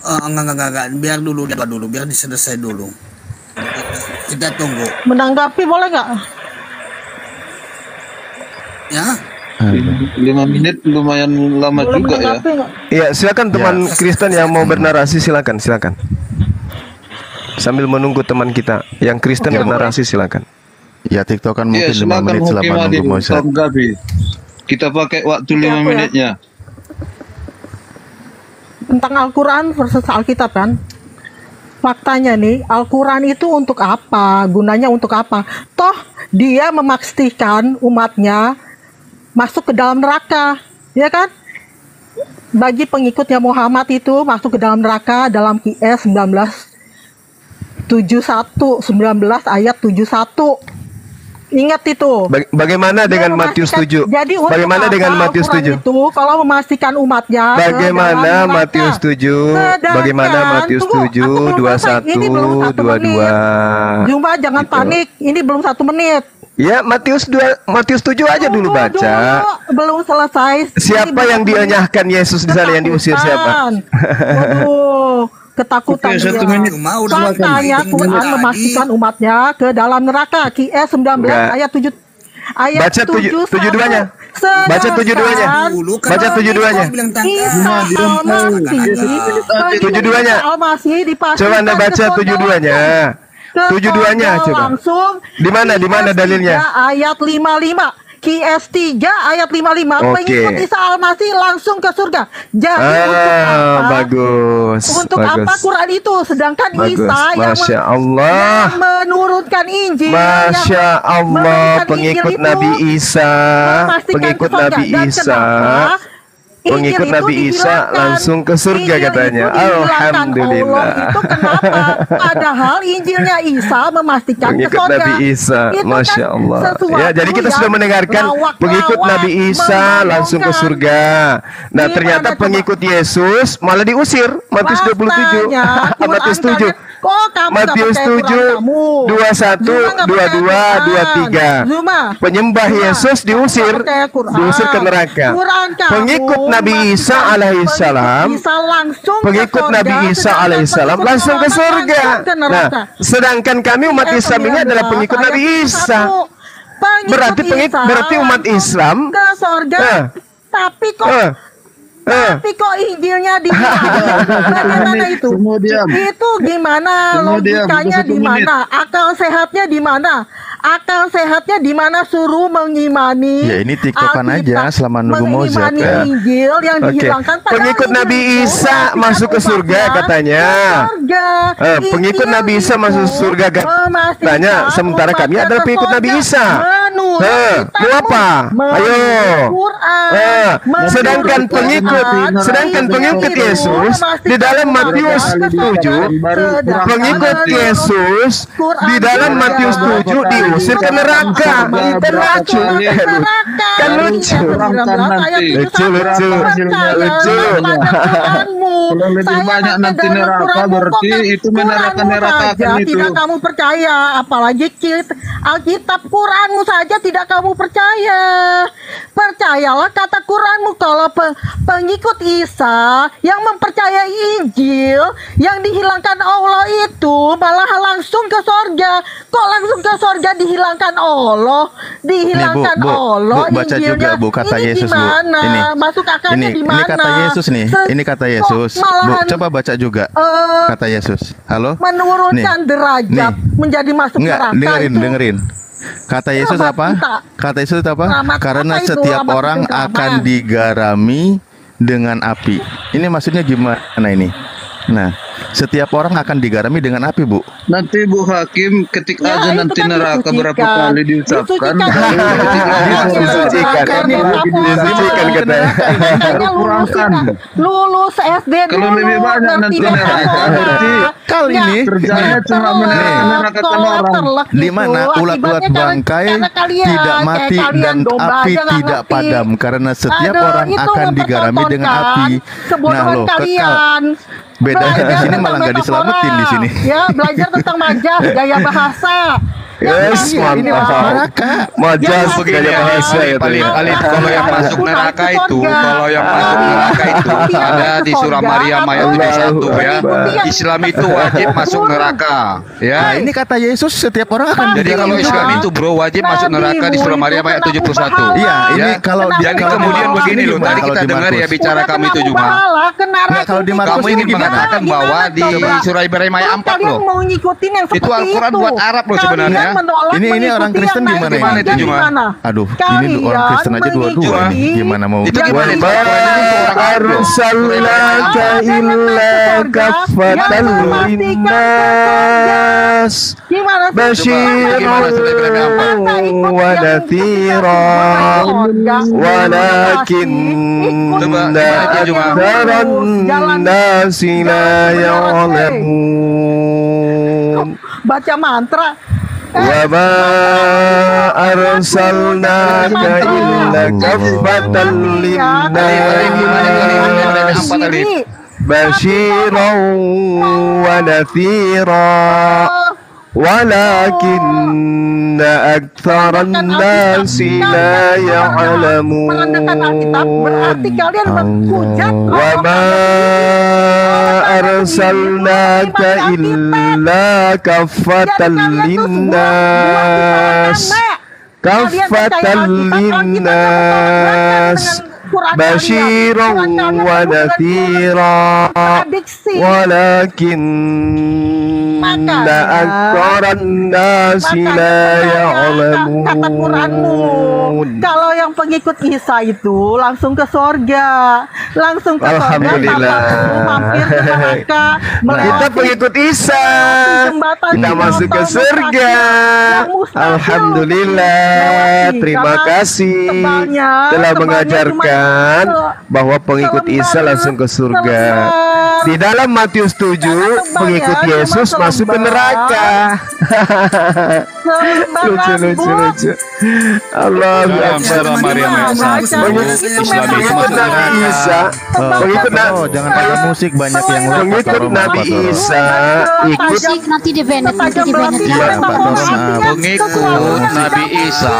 Enggak. Biar diselesai dulu. Kita tunggu. Menanggapi boleh nggak? Ya. 5 menit lumayan lama Boleh juga ya. menanggapi nggak? Iya, silakan teman Kristen yang mau bernarasi, silakan. Sambil menunggu teman kita yang Kristen bernarasi, silakan. Ya, TikTok kan mungkin Iya, 5 menit selama nunggu Mozart. Kita pakai waktu Oke, 5 aku ya. menitnya. Tentang Al-Quran versus Alkitab kan. Faktanya nih, Al-Quran itu untuk apa? Gunanya untuk apa? Toh dia memastikan umatnya masuk ke dalam neraka, ya kan? Bagi pengikutnya Muhammad itu masuk ke dalam neraka dalam QS 19 ayat 71. Ingat itu. Bagaimana dengan Matius 7? Jadi untuk Bagaimana apa dengan Matius Al-Quran 7? itu kalau memastikan umatnya ke Bagaimana dalam neraka? Matius 7? Sedangkan- Bagaimana Matius tunggu, 7, aku belum selesai. Ini belum 21, 1 menit. 22? Jumpa jangan Gitu. panik, ini belum 1 menit. Ya, Matius 7 aja dulu Tunggu baca. dulu, belum selesai. Siapa Ini yang belum dianyahkan Yesus di sana, yang diusir siapa? Waduh, ketakutan Oke, 1 dia. menit. Cuma udah Faktanya makan Quran tadi. memastikan umatnya ke dalam neraka. QS 19 Enggak. ayat 7. Ayat Baca 71. 72-nya. Baca 72-nya. Dulu kan Baca 72-nya. bilang Isa Al-Masih 72-nya. Al-Masih dipastikan Coba Anda baca ke surga 72-nya. Ke 72-nya surga coba. langsung. Di mana QS dalilnya? 3 ayat 55. QS 3 ayat 55. Oke. Pengikut Isa Al-Masih langsung ke surga. Jadi untuk apa? Bagus. Untuk bagus. apa Quran itu? Sedangkan Bagus. Isa Masya Allah. yang menurunkan Injil, Masya yang Allah, menurunkan pengikut Injil itu Nabi Isa, memastikan pengikut ke surga. Nabi Dan Isa, kenapa? Injil pengikut itu Nabi Isa dihilangkan. langsung ke surga Injil katanya. itu dihilangkan. Alhamdulillah. Allah itu kenapa? Padahal Injilnya Isa memastikan ke Pengikut surga. Nabi Isa, Itu Masya kan Allah. sesuatu Ya, jadi kita yang sudah mendengarkan lawak-lawak, pengikut Nabi Isa langsung ke membangkang. surga. Nah, Gimana ternyata coba? pengikut Yesus malah diusir. Matius 27, Faktanya, Quran Matius 7. kalian- Kok kamu nggak Matius percaya 7, Quran kamu? 21, Zuma nggak 22, percaya Quran. 23. Zuma, Penyembah Zuma, Yesus kamu diusir, nggak percaya Quran. diusir ke neraka. Quran kamu Pengikut Nabi Isa memastikan alaihissalam, pengikut Isa langsung ke pengikut surga, Nabi Isa sedangkan alaihissalam pengikut langsung ke Muhammad surga. langsung ke Nah, neraka. sedangkan kami umat Islam ini adalah pengikut Nabi Isa. Berarti umat Islam ke surga. Tapi kok kok Injilnya dihilangkan? Bagaimana itu? Semua diam. Itu gimana Semua diam, logikanya udah 1 di mana? Akal sehatnya di mana? Akal sehatnya di mana suruh mengimani? Ya, ini tiktokan Alkitab, aja selama nunggu Mozart, mengimani ya. Injil yang Oke. dihilangkan. Padahal Pengikut Injil Nabi itu Isa memastikan masuk ke surga umatnya katanya. ke surga. Pengikut Injil Nabi Isa masuk itu surga memastikan katanya. Sementara kami umatnya adalah ke pengikut Nabi surga. Isa. Menurut Mau apa? kitabmu, Ayo. menurut Quran, menurut Sedangkan pengikut Injil itu Yesus di dalam Matius 7, pengikut Yesus di dalam Matius 7 diusir ke neraka. Lucu. Kan lucu. Lucu. Kalau lebih banyak nanti neraka, berarti itu meneraka-nerakakan itu. Tidak kamu percaya, apalagi Alkitab Quranmu saja tidak kamu percaya. Percayalah kata Quranmu. Kalau pengikut Isa yang mempercayai Injil yang dihilangkan Allah itu malah langsung ke sorga. Kok langsung ke sorga dihilangkan Allah? Dihilangkan Nih, Bu, Allah baca Injilnya. juga, Bu, kata Ini Yesus, Bu. gimana? Ini. Masuk akalnya di mana? Ini kata Yesus nih. Ini kata Yesus. Bu, malahan, coba baca juga. Kata Yesus. Halo? Menurunkan derajat menjadi masuk Enggak, neraka itu. dengerin. Kata Yesus Rahmat apa? kita. Kata Yesus apa? Rahmat Karena apa itu? setiap Rahmat orang itu rahmat. akan digarami dengan api. Ini maksudnya gimana ini? Nah, setiap orang akan digarami dengan api, Bu. Nanti Bu Hakim ketik Ya, aja itu nanti kan neraka disucikan. berapa kali diucapkan. Disucikan katanya. Makanya lulus SD Kalau dulu, lebih banyak nanti ngerti neraka, bahasa. berarti kali Ya, ini kerjanya cuma meneraka-nerakakan orang. di mana ulat-ulat bangkai tidak mati dan api tidak padam karena setiap orang akan digarami dengan api. Nah, loh, kekal. Bedanya di sini malah nggak diselamatin di sini. Ya, belajar tentang majaz, gaya bahasa. Yes, Ini masuk mantap. neraka. Majas Begini gaya bahasa ya paling kalau yang masuk neraka itu, kalau yang masuk neraka itu ada di surah Maryam ayat 71 ya. Islam itu wajib masuk neraka, Nah, ya. ini kata Yesus setiap orang akan Jadi kalau Islam itu bro wajib masuk neraka di surah Maryam ayat 71. Iya, ini Ya. kalau Jadi kalau kemudian di- begini loh, gimana tadi kalau kita di dengar ya Markus? bicara kami itu Juma. Nggak, kalau di Markus Kamu ini ingin gimana? mengatakan bahwa di surah Ibrahim ayat 4 Kalian loh. mau ngikutin yang seperti Itu Al-Quran buat Arab loh sebenarnya. menolak Ini orang mengikuti Kristen yang gimana naik ini? derajat gimana? Aduh, ini Kalian orang Kristen aja dua-dua nih. mengikuti Gimana mau? Itu gimana itu? Arsalnaka illa kafatan linnas Gimana sih? basyiran wa nadhira walakinna aktsaran nasi la ya'lamun. Baca mantra. Wa ma arsalnaka illa kaffatan linnas basyiran wa nadhira walakinna aktsaran nasi la ya'lamun. Berarti kalian menghujat Wa ma arsalnaka illa kaffatan linnas basyiran wa nadhira walakinna aktsaran nasi la ya'lamun. Kata Quranmu, kalau yang pengikut Isa itu langsung ke surga, langsung ke surga. Alhamdulillah. Mampir ke neraka, Kita pengikut Isa, kita masuk ke surga. Alhamdulillah. Terima kasih telah mengajarkan bahwa pengikut Isa langsung ke surga. Di dalam Matius 7, pengikut Yesus masuk ke neraka. Lucu. Allah pengikut Nabi Isa, jangan ada musik banyak yang pengikut Nabi Isa ikut nanti di Bennett, Pengikut Nabi Isa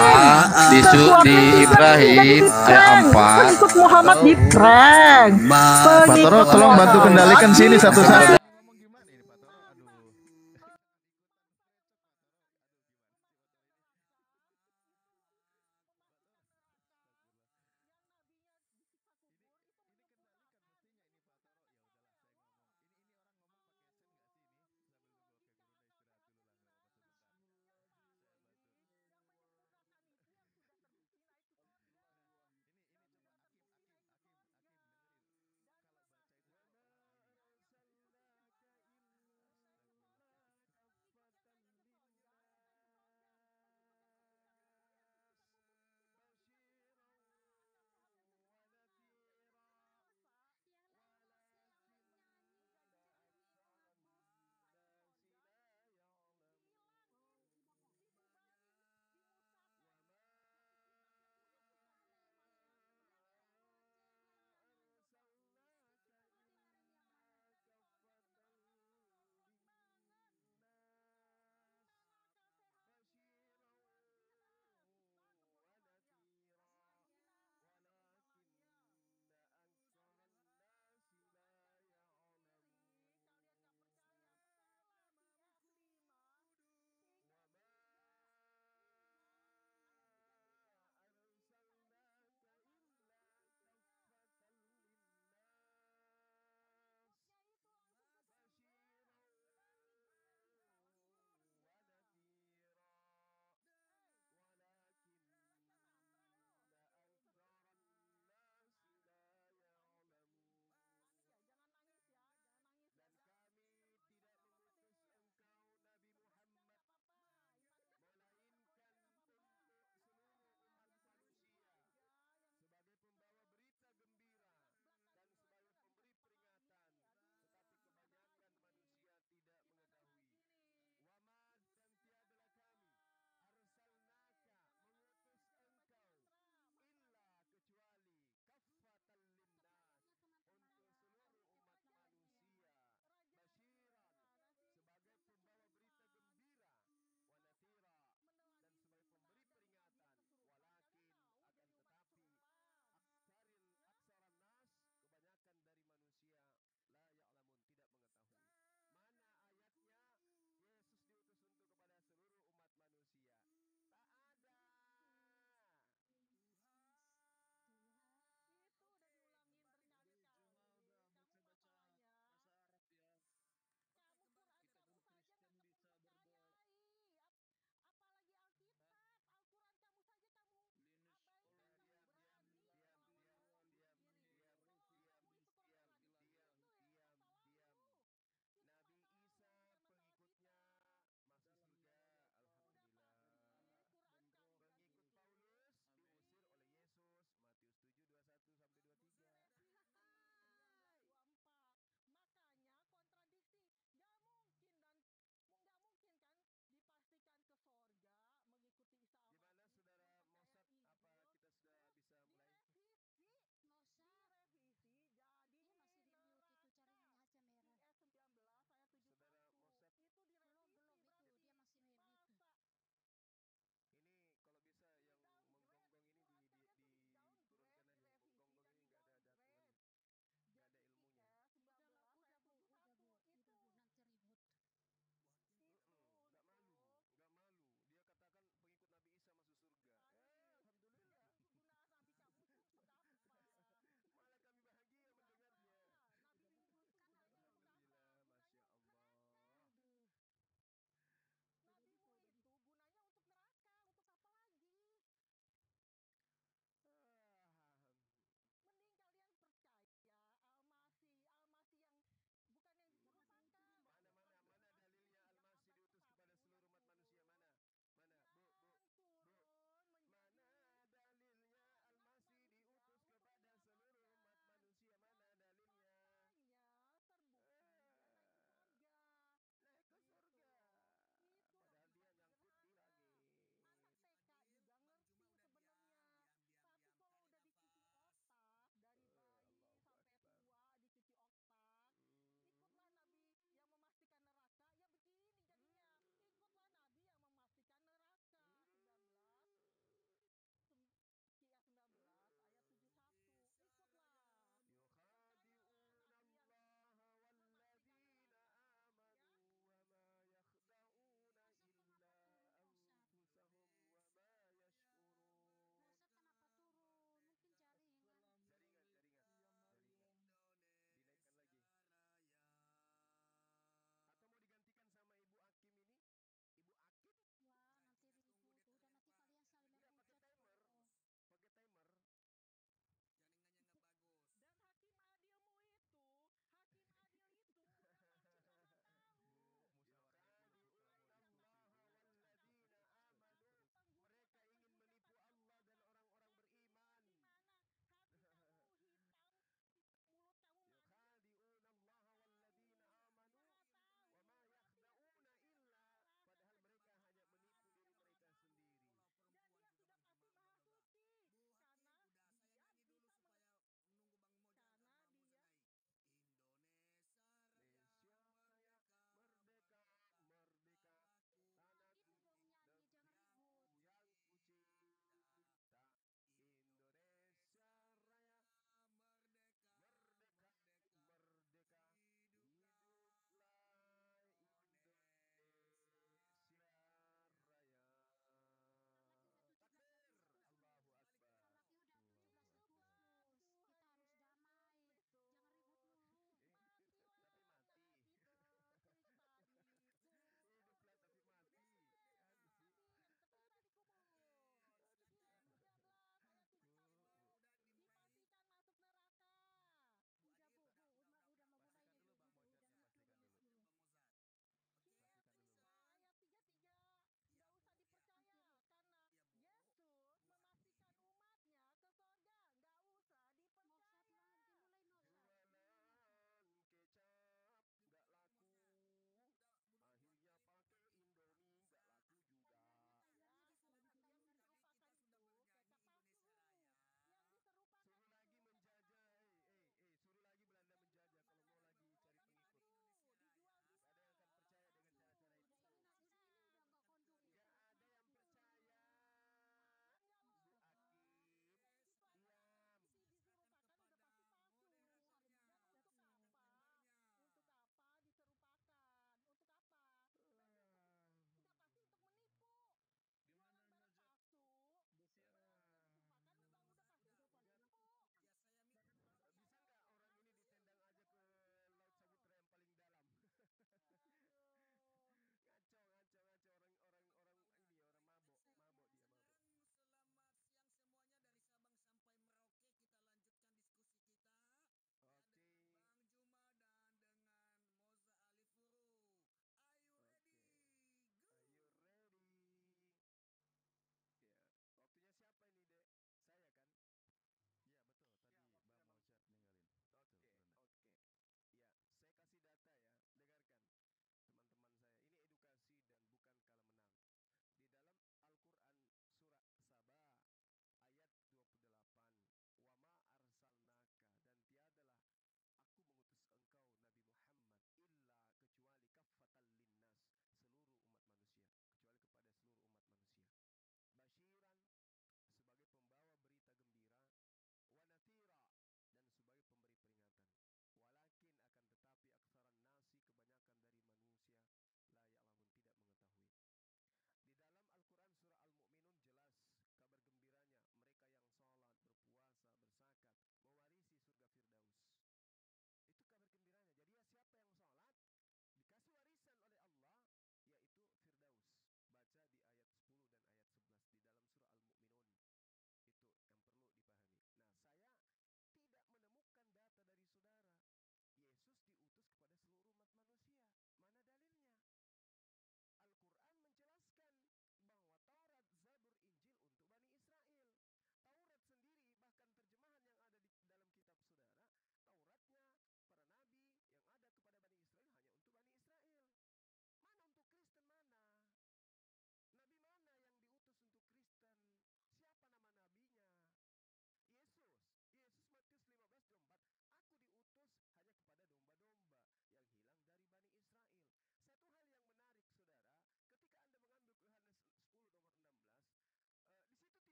di Ibrahim ayat 4. Pengikut Muhammad di prank. Pak Toro, tolong bantu kendalikan sini satu-satu.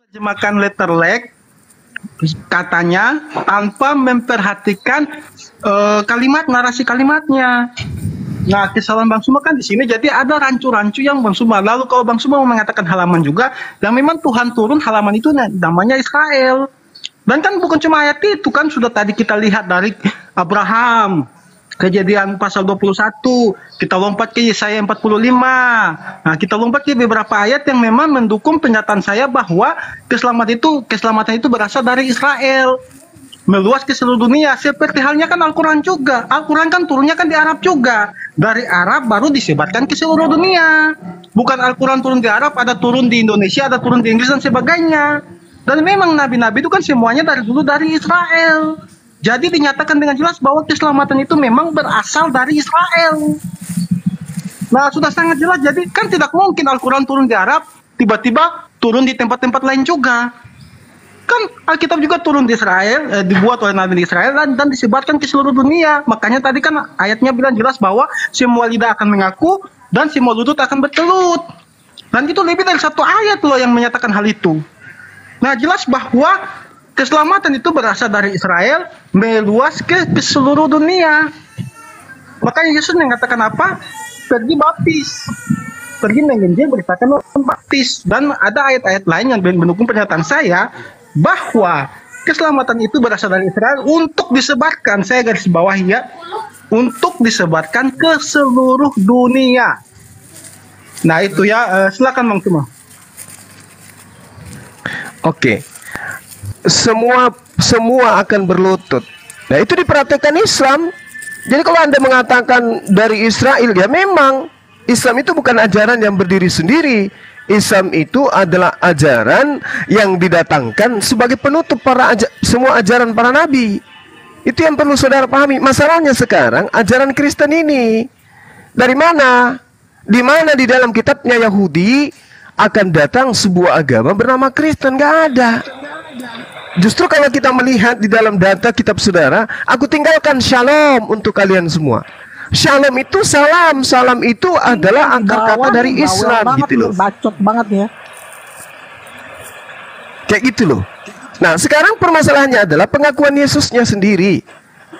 Terjemahkan letter leg katanya tanpa memperhatikan kalimat narasi kalimatnya. Nah, kesalahan Bang Suma kan di sini jadi ada rancu-rancu yang Bang Suma. Lalu kalau Bang Suma mau mengatakan halaman juga, yang memang Tuhan turun halaman itu namanya Israel. Dan kan bukan cuma ayat itu kan sudah tadi kita lihat dari Abraham, Kejadian pasal 21, kita lompat ke Yesaya 45. Nah, kita lompat ke beberapa ayat yang memang mendukung pernyataan saya bahwa keselamatan itu berasal dari Israel, meluas ke seluruh dunia. Seperti halnya kan Al-Quran juga. Al-Quran kan turunnya kan di Arab juga. Dari Arab baru disebarkan ke seluruh dunia. Bukan Al-Quran turun di Arab, ada turun di Indonesia, ada turun di Inggris dan sebagainya. Dan memang nabi-nabi itu kan semuanya dari dulu dari Israel. Jadi dinyatakan dengan jelas bahwa keselamatan itu memang berasal dari Israel. Nah, sudah sangat jelas. Jadi kan tidak mungkin Al-Quran turun di Arab, tiba-tiba turun di tempat-tempat lain juga. Kan Alkitab juga turun di Israel, dibuat oleh Nabi di Israel dan disebarkan ke seluruh dunia. Makanya tadi kan ayatnya bilang jelas bahwa semua lidah akan mengaku dan semua lutut akan bertelut. Dan itu lebih dari satu ayat loh yang menyatakan hal itu. Nah, jelas bahwa keselamatan itu berasal dari Israel, meluas ke seluruh dunia. Makanya Yesus mengatakan apa? Pergi baptis, pergi menginjil, beritakan baptis. Dan ada ayat-ayat lain yang mendukung pernyataan saya bahwa keselamatan itu berasal dari Israel untuk disebarkan. Saya garis bawah ya, untuk disebarkan ke seluruh dunia. Nah itu ya, silakan Bang Tuma. Oke. Semua akan berlutut. Nah, itu diperhatikan Islam. Jadi kalau Anda mengatakan dari Israel, ya memang Islam itu bukan ajaran yang berdiri sendiri. Islam itu adalah ajaran yang didatangkan sebagai penutup semua ajaran para nabi. Itu yang perlu saudara pahami. Masalahnya sekarang ajaran Kristen ini dari mana? Di mana di dalam kitabnya Yahudi akan datang sebuah agama bernama Kristen? Gak ada. Justru kalau kita melihat di dalam data kitab saudara, aku tinggalkan shalom untuk kalian semua. Shalom itu salam, salam itu adalah akar kata dari Islam gitu loh. Bacot banget ya. Kayak gitu loh. Nah, sekarang permasalahannya adalah pengakuan Yesusnya sendiri.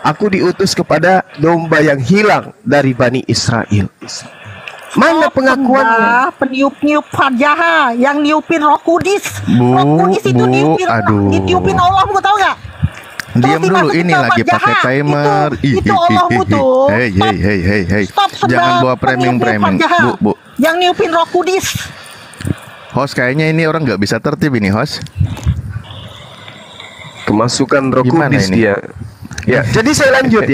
Aku diutus kepada domba yang hilang dari Bani Israel. Mana pengakuannya? Peniup-niup Farjaha yang niupin Roh Kudus. Roh Kudus itu ditiupin Allah, tahu nggak? Diam dulu, ini lagi pakai timer. Itu Allahmu tuh. Hey. Jangan bawa framing. Bu. Yang niupin Roh Kudus. Host, kayaknya ini orang nggak bisa tertib ini, host. Kemasukan Roh Kudus dia. Ya, jadi saya lanjut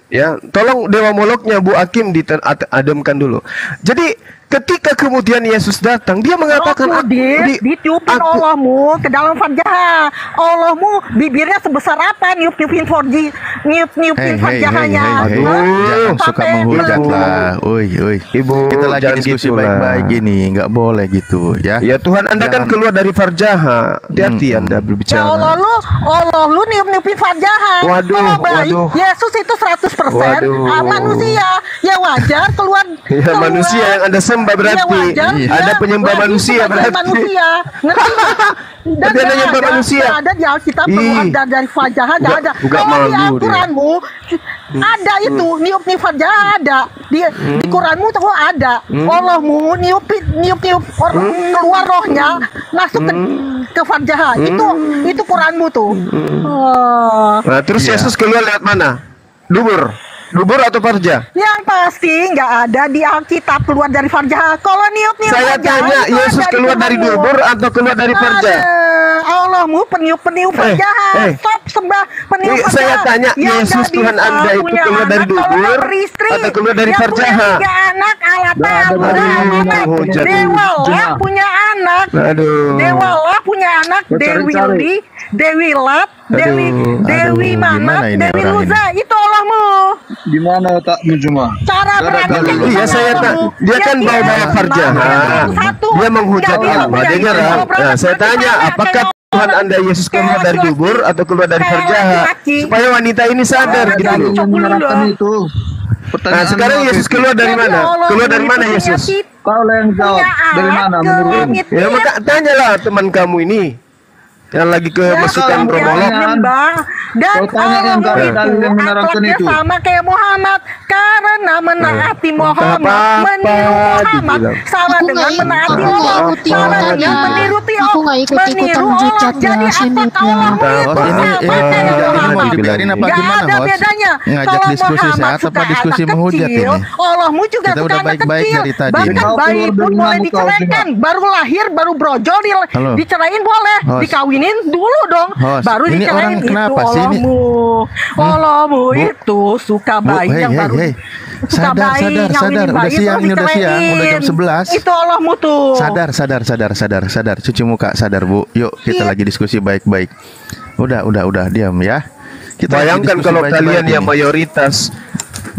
ya. Tolong Dewa Moloknya Bu Hakim diademkan dulu. Jadi ketika kemudian Yesus datang, dia mengatakan ditiupin Allahmu ke dalam Farjaha. Allahmu bibirnya sebesar apa niupin Farjahanya. Jangan suka menghujat lah. Oi. Ibu, kita lagi diskusi baik-baik gini, nggak boleh gitu ya. Ya Tuhan, Anda kan keluar dari Farjaha. Hati-hati Anda berbicara. Ya Allah lu niupin Farjaha. Waduh. Yesus itu 100% manusia. Ya wajar keluar. Ya manusia yang Anda sembah berarti. Ada penyembah manusia berarti. Ngerti nggak? Tapi ada penyembah manusia. Ada di Alkitab keluar dari Farjaha, ada. Kalau di Al-Quranmu ada itu niup Farjaha ada. Di Quranmu tuh ada. Allahmu niup keluar rohnya masuk ke Farjaha. Itu Quranmu tuh. Nah, terus Yesus keluar lewat mana? Dubur atau Farja? Yang pasti nggak ada di Alkitab keluar dari Farja. Kalau niup saya tanya, Yesus keluar dari dubur atau keluar dari Farja? Allahmu peniup Farja. Stop sembah peniup Farja. Saya tanya, Yesus Tuhan Anda itu keluar dari dubur atau keluar dari Farja? Anak Dewa punya anak. Dewa punya anak. Dewi Lat, Dewi Manat, Dewi Luza, itu Allahmu. Di mana letakmu cuma? Cara berani. Iya saya dia kan bawa Farja. Dia menghujat Allah. Dia nyerang. Nah, saya tanya, apakah Tuhan Anda Yesus keluar dari dubur atau keluar dari Farja? Supaya wanita ini sadar gitu loh. Itu. Nah, sekarang Yesus keluar dari mana? Keluar dari mana Yesus? Kau lah yang jawab. Dari mana menurut? Ya maka tanyalah teman kamu ini yang lagi kemasukan promolog. Dan Allah itu akhlaknya sama kayak Muhammad karena menaati Muhammad, meniru Muhammad sama dengan menaati Allah, sama dengan meniru Allah. Jadi akhlak Allah itu gak ada bedanya. Kalau Muhammad suka anak kecil, Allahmu juga suka anak kecil. Bahkan bayi pun boleh diceraikan, baru lahir, baru brojol dicerain boleh, dikawinin dulu dong, baru dicerain. Itu Allahmu itu suka bayi yang baru suka bayi, sadar, udah siang, udah jam 11. Itu Allahmu tuh. Sadar, cuci muka, sadar Bu. Yuk kita lagi diskusi baik-baik. Udah, diam ya. Kita bayangkan kalau kalian yang mayoritas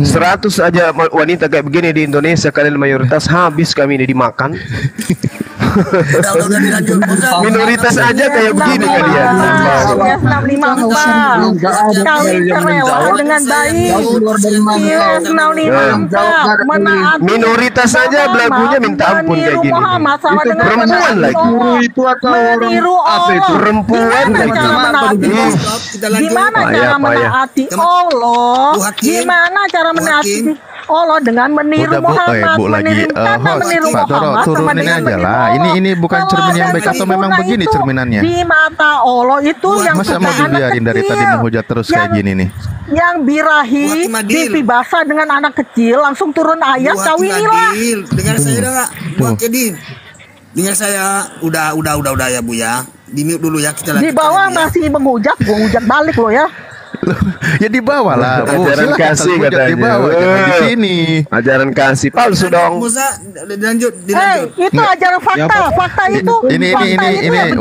100 aja wanita kayak begini di Indonesia, kalian mayoritas, habis kami ini dimakan. Minoritas aja kayak begini kalian. Kawin kerewaan dengan bayi. Minoritas saja belagunya minta ampun kayak gini. Itu perempuan lagi. Itu atau apa itu? Perempuan lagi. Gimana cara menaati Allah? Gimana cara menaati Allah dengan meniru Muhammad? Meniru Pak Toro, turunin aja lah. Ini bukan cermin yang baik atau memang begini cerminannya? Di mata Allah itu yang masa mau dibiarin dari tadi menghujat terus kayak gini nih? Yang birahi, pipi basah dengan anak kecil, langsung turun ayat, kawinilah. Dengar saya dah, Buat Kedin. Dengar saya, udah ya Bu ya. Di mute dulu ya, kita di bawah masih menghujat, gua hujat balik lo ya. Ya di bawah lah, Bu. Ajaran kasih katanya. Di bawah, jangan di sini. Ajaran kasih palsu dong. Musa, dilanjut. Itu ajaran fakta itu. Ini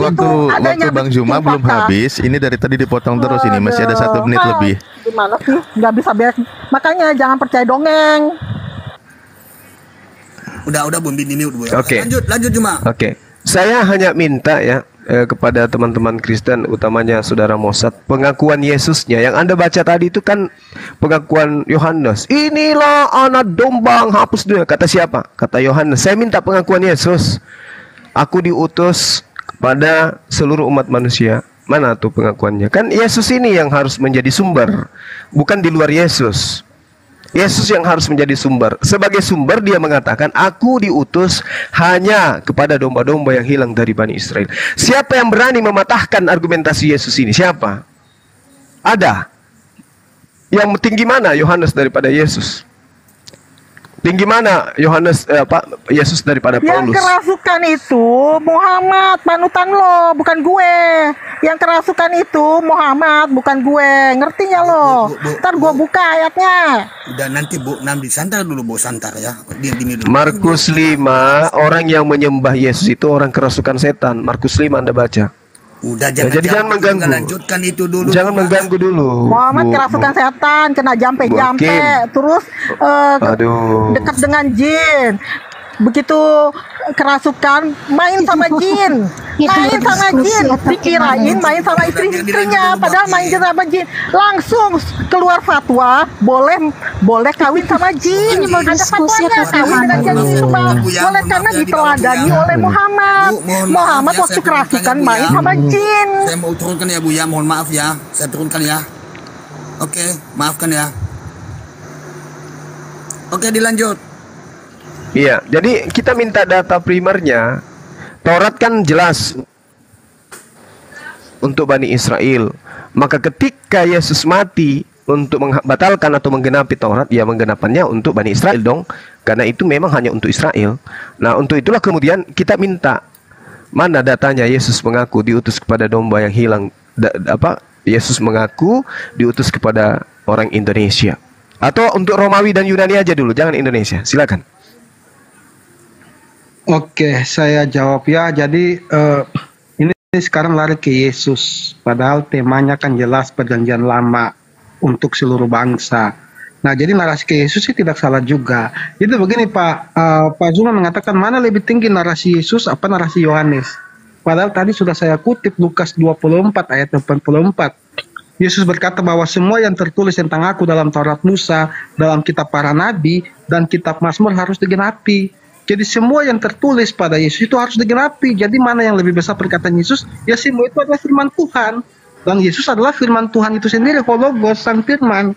waktu Bang Zuma belum habis. Ini dari tadi dipotong terus ini, masih ada 1 menit lebih. Gimana sih? Nggak bisa beres. Makanya jangan percaya dongeng. Udah Bun, di mute Bu. Oke. Lanjut Juma. Oke. Saya hanya minta ya kepada teman-teman Kristen, utamanya Saudara Mossad, pengakuan Yesusnya yang Anda baca tadi itu kan pengakuan Yohanes. Inilah anak domba yang hapus dunia. Kata siapa? Kata Yohanes. Saya minta pengakuan Yesus. Aku diutus kepada seluruh umat manusia. Mana tuh pengakuannya? Kan Yesus ini yang harus menjadi sumber, bukan di luar Yesus. Yesus yang harus menjadi sumber. Sebagai sumber dia mengatakan, aku diutus hanya kepada domba-domba yang hilang dari Bani Israel. Siapa yang berani mematahkan argumentasi Yesus ini? Siapa? Ada. Yang tinggi mana Yohanes daripada Yesus? Tinggi mana Yesus daripada Paulus? Yang kerasukan itu Muhammad, panutan lo, bukan gue. Yang kerasukan itu Muhammad, bukan gue. Ngertinya lo? Ntar gue buka ayatnya. Udah nanti Bu, santar dulu Bu, santar ya. Markus 5, orang yang menyembah Yesus itu orang kerasukan setan. Markus 5 Anda baca. Udah jadi jangan mengganggu. Lanjutkan itu dulu. Jangan mengganggu dulu. Muhammad kerasukan setan, kena jampe-jampe, terus dekat dengan jin. Begitu kerasukan, main sama jin, dikirain main sama istri-istrinya, padahal main sama jin. Langsung keluar fatwa, boleh kawin sama jin. Ada fatwanya, kawin dengan jin itu boleh karena diteladani oleh Muhammad. Muhammad waktu kerasukan main sama jin. Saya mau turunkan ya Bu ya, mohon maaf ya, saya turunkan ya. Oke, maafkan ya. Oke, dilanjut. Iya, jadi kita minta data primernya. Taurat kan jelas untuk Bani Israel. Maka ketika Yesus mati untuk membatalkan atau menggenapi Taurat, ya menggenapannya untuk Bani Israel dong. Karena itu memang hanya untuk Israel. Nah, untuk itulah kemudian kita minta mana datanya Yesus mengaku diutus kepada domba yang hilang. Yesus mengaku diutus kepada orang Indonesia. Atau untuk Romawi dan Yunani aja dulu, jangan Indonesia. Silakan. Oke, saya jawab ya. Jadi ini sekarang lari ke Yesus. Padahal temanya kan jelas perjanjian lama untuk seluruh bangsa. Nah, jadi narasi ke Yesus sih tidak salah juga. Jadi begini Pak Zuma mengatakan mana lebih tinggi narasi Yesus apa narasi Yohanes. Padahal tadi sudah saya kutip Lukas 24 ayat 84. Yesus berkata bahwa semua yang tertulis tentang aku dalam Taurat Musa, dalam kitab para nabi, dan kitab Mazmur harus digenapi. Jadi Yesus itu tidak salah. Jadi begini Pak Zuma mengatakan mana lebih tinggi narasi Yesus apa narasi Yohanes. Padahal tadi sudah saya kutip Lukas 24 ayat 84. Yesus berkata bahwa semua yang tertulis tentang aku dalam Taurat Musa, dalam kitab para nabi, dan kitab Mazmur harus digenapi. Jadi semua yang tertulis pada Yesus itu harus digenapi. Jadi mana yang lebih besar perkataan Yesus? Ya semua itu adalah firman Tuhan. Dan Yesus adalah firman Tuhan itu sendiri, Hologos, sang firman.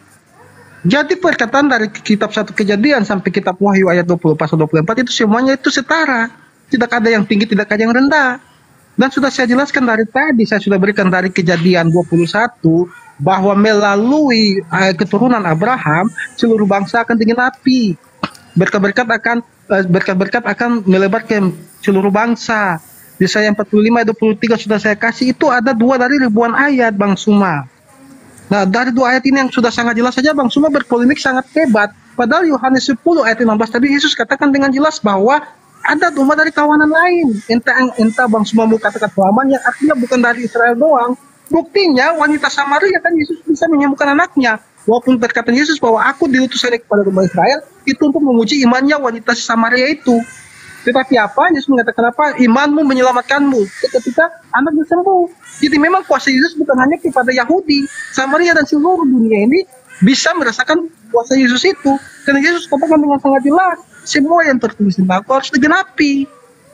Jadi perkataan dari kitab 1 Kejadian sampai kitab Wahyu ayat 20 pasal 24 itu semuanya itu setara. Tidak ada yang tinggi, tidak ada yang rendah. Dan sudah saya jelaskan dari tadi, saya sudah berikan dari Kejadian 21 bahwa melalui keturunan Abraham seluruh bangsa akan digenapi. Berkat-berkat akan melebar ke seluruh bangsa. Yesaya 45 ayat 23 sudah saya kasih, itu ada 2 dari ribuan ayat, Bang Suma. Nah, dari 2 ayat ini yang sudah sangat jelas saja Bang Suma berpolemik sangat hebat. Padahal Yohanes 10 ayat 15 tadi Yesus katakan dengan jelas bahwa ada domba dari kawanan lain. Entah Bang Suma mau katakan selamanya, artinya bukan dari Israel doang. Buktinya wanita Samaria kan Yesus bisa menyembuhkan anaknya. Walaupun perkataan Yesus bahwa aku diutus kepada domba Israel, itu untuk menguji imannya wanita Samaria itu. Tetapi apa? Yesus mengatakan apa? Imanmu menyelamatkanmu. Ketika anaknya sembuh. Jadi memang kuasa Yesus bukan hanya kepada Yahudi, Samaria dan seluruh dunia ini bisa merasakan kuasa Yesus itu. Karena Yesus katakan dengan sangat jelas, semua yang tertulis tentang aku harus digenapi.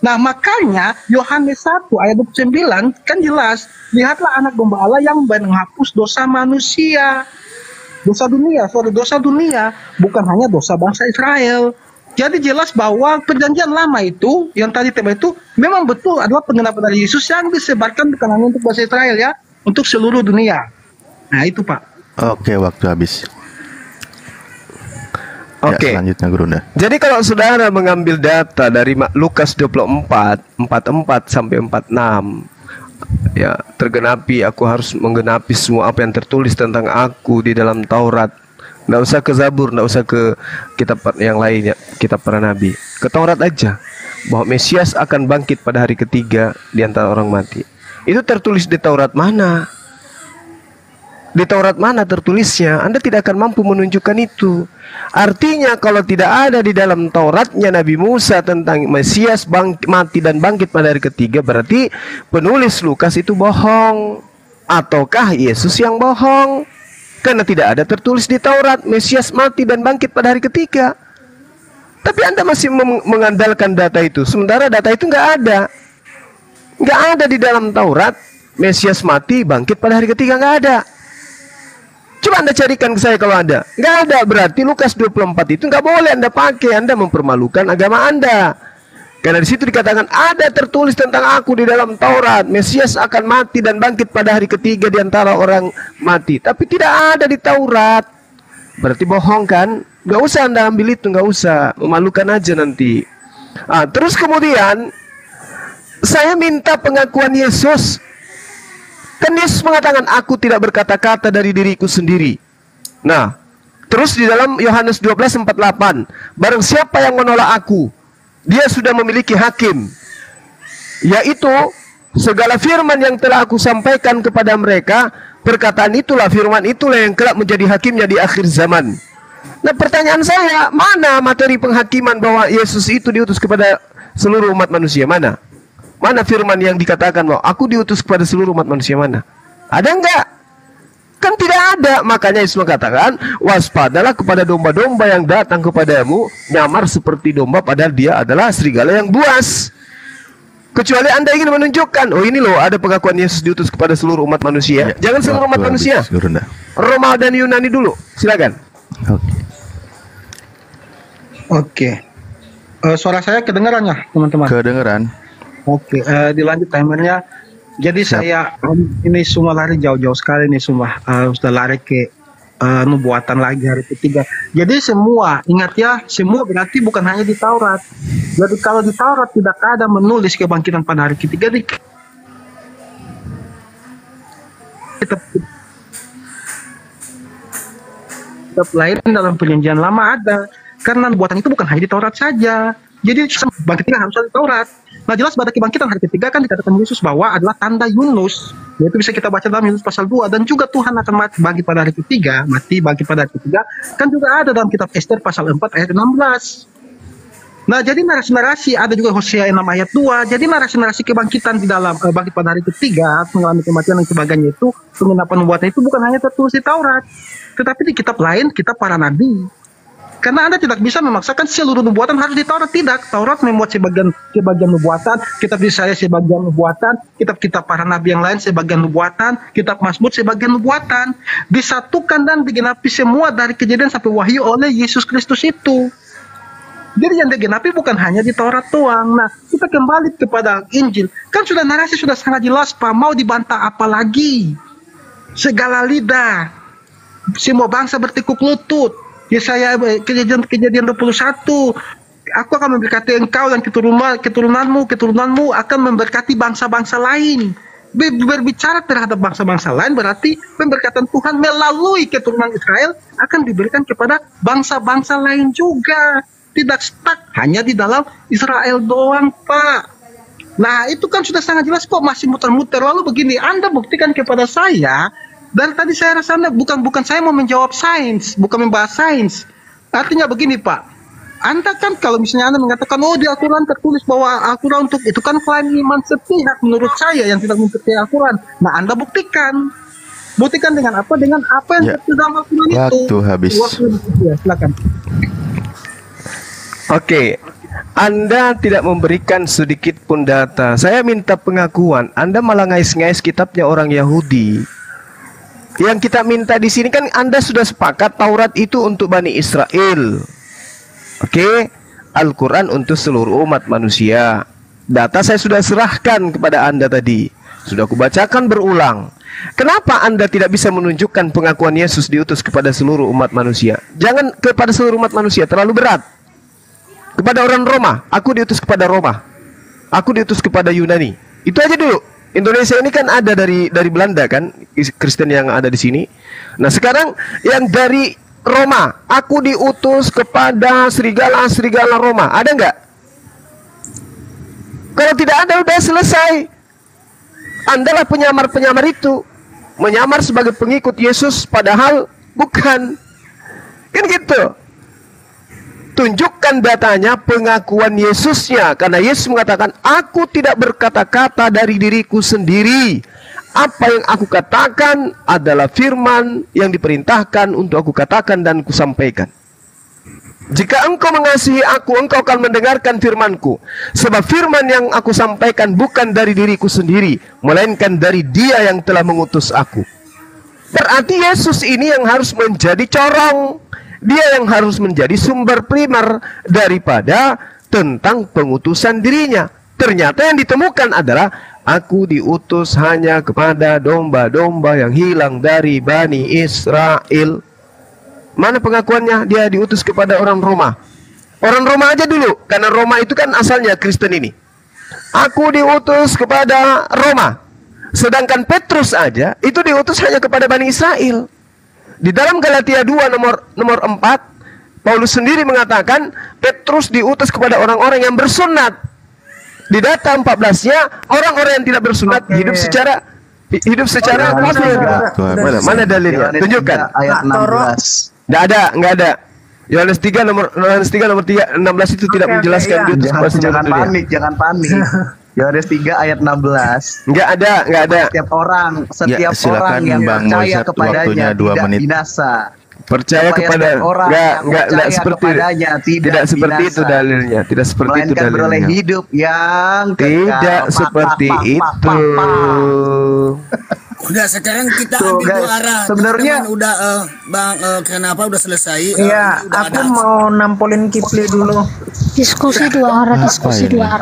Nah makanya Yohanes 1 ayat 29 kan jelas, lihatlah anak domba Allah yang menghapus dosa manusia. Dosa dunia, bukan hanya dosa bangsa Israel. Jadi jelas bahwa perjanjian lama itu, yang tadi tema itu, memang betul adalah penggenapan dari Yesus yang disebarkan bukan hanya untuk bangsa Israel ya, untuk seluruh dunia. Nah itu Pak. Oke, waktu habis. Oke. Ya, selanjutnya Gurunda. Jadi kalau saudara mengambil data dari Lukas 24, 44 sampai 46, ya tergenapi, aku harus menggenapi semua apa yang tertulis tentang aku di dalam Taurat. Nggak usah ke Zabur, nggak usah ke kitab yang lain ya, kitab para nabi. Ke Taurat aja, bahwa Mesias akan bangkit pada hari ketiga di antara orang mati. Itu tertulis di Taurat mana? Di Taurat mana tertulisnya? Anda tidak akan mampu menunjukkan itu. Artinya kalau tidak ada di dalam Tauratnya Nabi Musa tentang Mesias mati dan bangkit pada hari ketiga, berarti penulis Lukas itu bohong. Ataukah Yesus yang bohong? Karena tidak ada tertulis di Taurat Mesias mati dan bangkit pada hari ketiga. Tapi Anda masih mengandalkan data itu. Sementara data itu nggak ada. Nggak ada di dalam Taurat Mesias mati bangkit pada hari ketiga, nggak ada. Coba Anda carikan ke saya kalau ada. Nggak ada, berarti Lukas 24 itu nggak boleh Anda pakai. Anda mempermalukan agama Anda. Karena di situ dikatakan ada tertulis tentang aku di dalam Taurat. Mesias akan mati dan bangkit pada hari ketiga di antara orang mati. Tapi tidak ada di Taurat. Berarti bohong kan? Nggak usah Anda ambil itu, nggak usah. Memalukan aja nanti. Terus kemudian saya minta pengakuan Yesus. Kan Yesus mengatakan, aku tidak berkata-kata dari diriku sendiri. Nah, terus di dalam Yohanes 12:48, barang siapa yang menolak aku, dia sudah memiliki hakim, yaitu segala firman yang telah aku sampaikan kepada mereka, perkataan itulah, firman itulah yang kelak menjadi hakimnya di akhir zaman. Nah, pertanyaan saya, mana materi penghakiman bahwa Yesus itu diutus kepada seluruh umat manusia? Mana? Mana firman yang dikatakan bahwa aku diutus kepada seluruh umat manusia, mana? Ada enggak? Kan tidak ada. Makanya Yesus mengatakan, waspadalah kepada domba-domba yang datang kepadamu, nyamar seperti domba padahal dia adalah serigala yang buas. Kecuali Anda ingin menunjukkan, oh ini loh ada pengakuan Yesus diutus kepada seluruh umat manusia. Ya, jangan seluruh umat manusia. Roma dan Yunani dulu. Silakan. Oke. Suara saya kedengarannya, teman-teman? Kedengaran. Oke, dilanjut timernya. Jadi saya ini semua lari jauh-jauh sekali nih semua. Sudah lari ke nubuatan lagi hari ketiga. Jadi semua, ingat ya, semua berarti bukan hanya di Taurat. Jadi kalau di Taurat tidak ada menulis kebangkitan pada hari ketiga, di kitab lain dalam perjanjian lama ada. Karena nubuatan itu bukan hanya di Taurat saja. Jadi bangkitnya harus ada di Taurat. Nah jelas pada kebangkitan hari ketiga kan dikatakan Yesus bahwa adalah tanda Yunus. Yaitu bisa kita baca dalam Yunus pasal 2. Dan juga Tuhan akan mati bangkit pada hari ketiga. Mati bangkit pada hari ketiga. Kan juga ada dalam kitab Ester pasal 4 ayat 16. Nah jadi narasi-narasi ada juga Hosea 6 ayat 2. Jadi narasi-narasi kebangkitan di dalam bangkit pada hari ketiga, mengalami kematian dan sebagainya itu, penggenapan nubuatan itu bukan hanya tertulis di Taurat. Tetapi di kitab lain, kitab para nabi. Karena Anda tidak bisa memaksakan seluruh nubuatan harus di Taurat. Tidak. Taurat memuat sebagian nubuatan, kitab Yesaya sebagian nubuatan, kitab-kitab para nabi yang lain sebagian nubuatan, kitab Mazmur sebagian nubuatan. Disatukan dan digenapi semua dari Kejadian sampai Wahyu oleh Yesus Kristus itu. Jadi yang digenapi bukan hanya di Taurat doang. Nah, kita kembali kepada Injil. Kan sudah narasi sudah sangat jelas, Pak. Mau dibantah apa lagi? Segala lidah, semua bangsa bertekuk lutut. Yesaya kejadian 21, aku akan memberkati engkau dan keturunanmu akan memberkati bangsa-bangsa lain. Berbicara terhadap bangsa-bangsa lain berarti pemberkatan Tuhan melalui keturunan Israel akan diberikan kepada bangsa-bangsa lain juga. Tidak stuck hanya di dalam Israel doang, Pak. Nah, itu kan sudah sangat jelas kok, masih muter-muter. Lalu begini, Anda buktikan kepada saya. Dan tadi saya rasa Anda bukan saya mau menjawab sains, bukan membahas sains. Artinya begini, Pak. Anda kan kalau misalnya Anda mengatakan, oh di Al-Quran tertulis bahwa Al-Quran untuk itu kan klaim iman sepihak menurut saya yang tidak mempercayai Al-Quran. Nah, Anda buktikan. Buktikan dengan apa? Dengan apa yang tertulis dalam Al-Quran itu. Waktu habis. Ya, silakan. Oke. Anda tidak memberikan sedikit pun data. Saya minta pengakuan. Anda malah ngais-ngais kitabnya orang Yahudi. Yang kita minta di sini kan Anda sudah sepakat Taurat itu untuk Bani Israel. Oke, Al-Quran untuk seluruh umat manusia. Data saya sudah serahkan kepada Anda tadi. Sudah kubacakan berulang. Kenapa Anda tidak bisa menunjukkan pengakuan Yesus diutus kepada seluruh umat manusia? Jangan kepada seluruh umat manusia, terlalu berat. Kepada orang Roma, aku diutus kepada Roma. Aku diutus kepada Yunani. Itu aja dulu. Indonesia ini kan ada dari Belanda kan, Kristen yang ada di sini. Nah, sekarang yang dari Roma, aku diutus kepada serigala Roma. Ada nggak? Kalau tidak ada, udah selesai. Anda lah penyamar-penyamar itu, menyamar sebagai pengikut Yesus, padahal bukan. Kan gitu. Tunjukkan datanya, pengakuan Yesusnya. Karena Yesus mengatakan, aku tidak berkata-kata dari diriku sendiri. Apa yang aku katakan adalah firman yang diperintahkan untuk aku katakan dan kusampaikan. Jika engkau mengasihi aku, engkau akan mendengarkan firmanku. Sebab firman yang aku sampaikan bukan dari diriku sendiri, melainkan dari Dia yang telah mengutus aku. Berarti Yesus ini yang harus menjadi corong. Dia yang harus menjadi sumber primer daripada tentang pengutusan dirinya. Ternyata yang ditemukan adalah aku diutus hanya kepada domba-domba yang hilang dari Bani Israel. Mana pengakuannya dia diutus kepada orang Roma? Orang Roma aja dulu, karena Roma itu kan asalnya Kristen ini. Aku diutus kepada Roma. Sedangkan Petrus aja itu diutus hanya kepada Bani Israel. Di dalam Galatia 2 nomor 4, Paulus sendiri mengatakan Petrus diutus kepada orang-orang yang bersunat. Di data 14-nya, orang-orang yang tidak bersunat hidup secara kafir. Mana dalilnya? Tunjukkan. Ayat 16. Enggak ada. Yohanes 3 nomor 16 itu tidak menjelaskan diutus kepada seluruh dunia. Jangan panik. Yohanes 3 ayat 16. Enggak ada. Setiap orang yang percaya kepadanya tidak binasa. Percaya kepada enggak seperti tidak seperti itu dalilnya, tidak seperti itu dalilnya. Beroleh hidup yang tidak seperti itu. Udah sekarang kita ambil dua arah. Sebenarnya udah Bang kenapa udah selesai? Iya, aku mau nampolin Kipli dulu. Diskusi dua arah.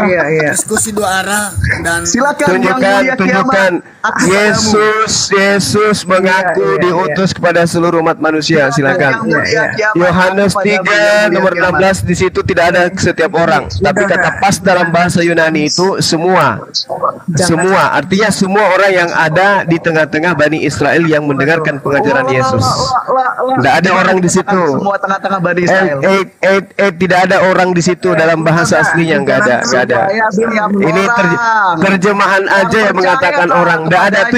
Iya. Diskusi dua arah dan silakan tunjukkan Yesus mengaku diutus kepada seluruh umat manusia. Silakan. Yohanes 3 nomor 16 di situ tidak ada setiap orang, tapi kata pas dalam bahasa Yunani itu semua. Artinya semua orang yang ada di tengah-tengah Bani Israel yang mendengarkan pengajaran Yesus. Tidak ada orang di situ. Semua tengah-tengah Bani Israel. Tidak ada orang di situ. itu dalam bahasa aslinya, nggak ada. Ini terjemahan aja yang mengatakan orang. Nggak ada.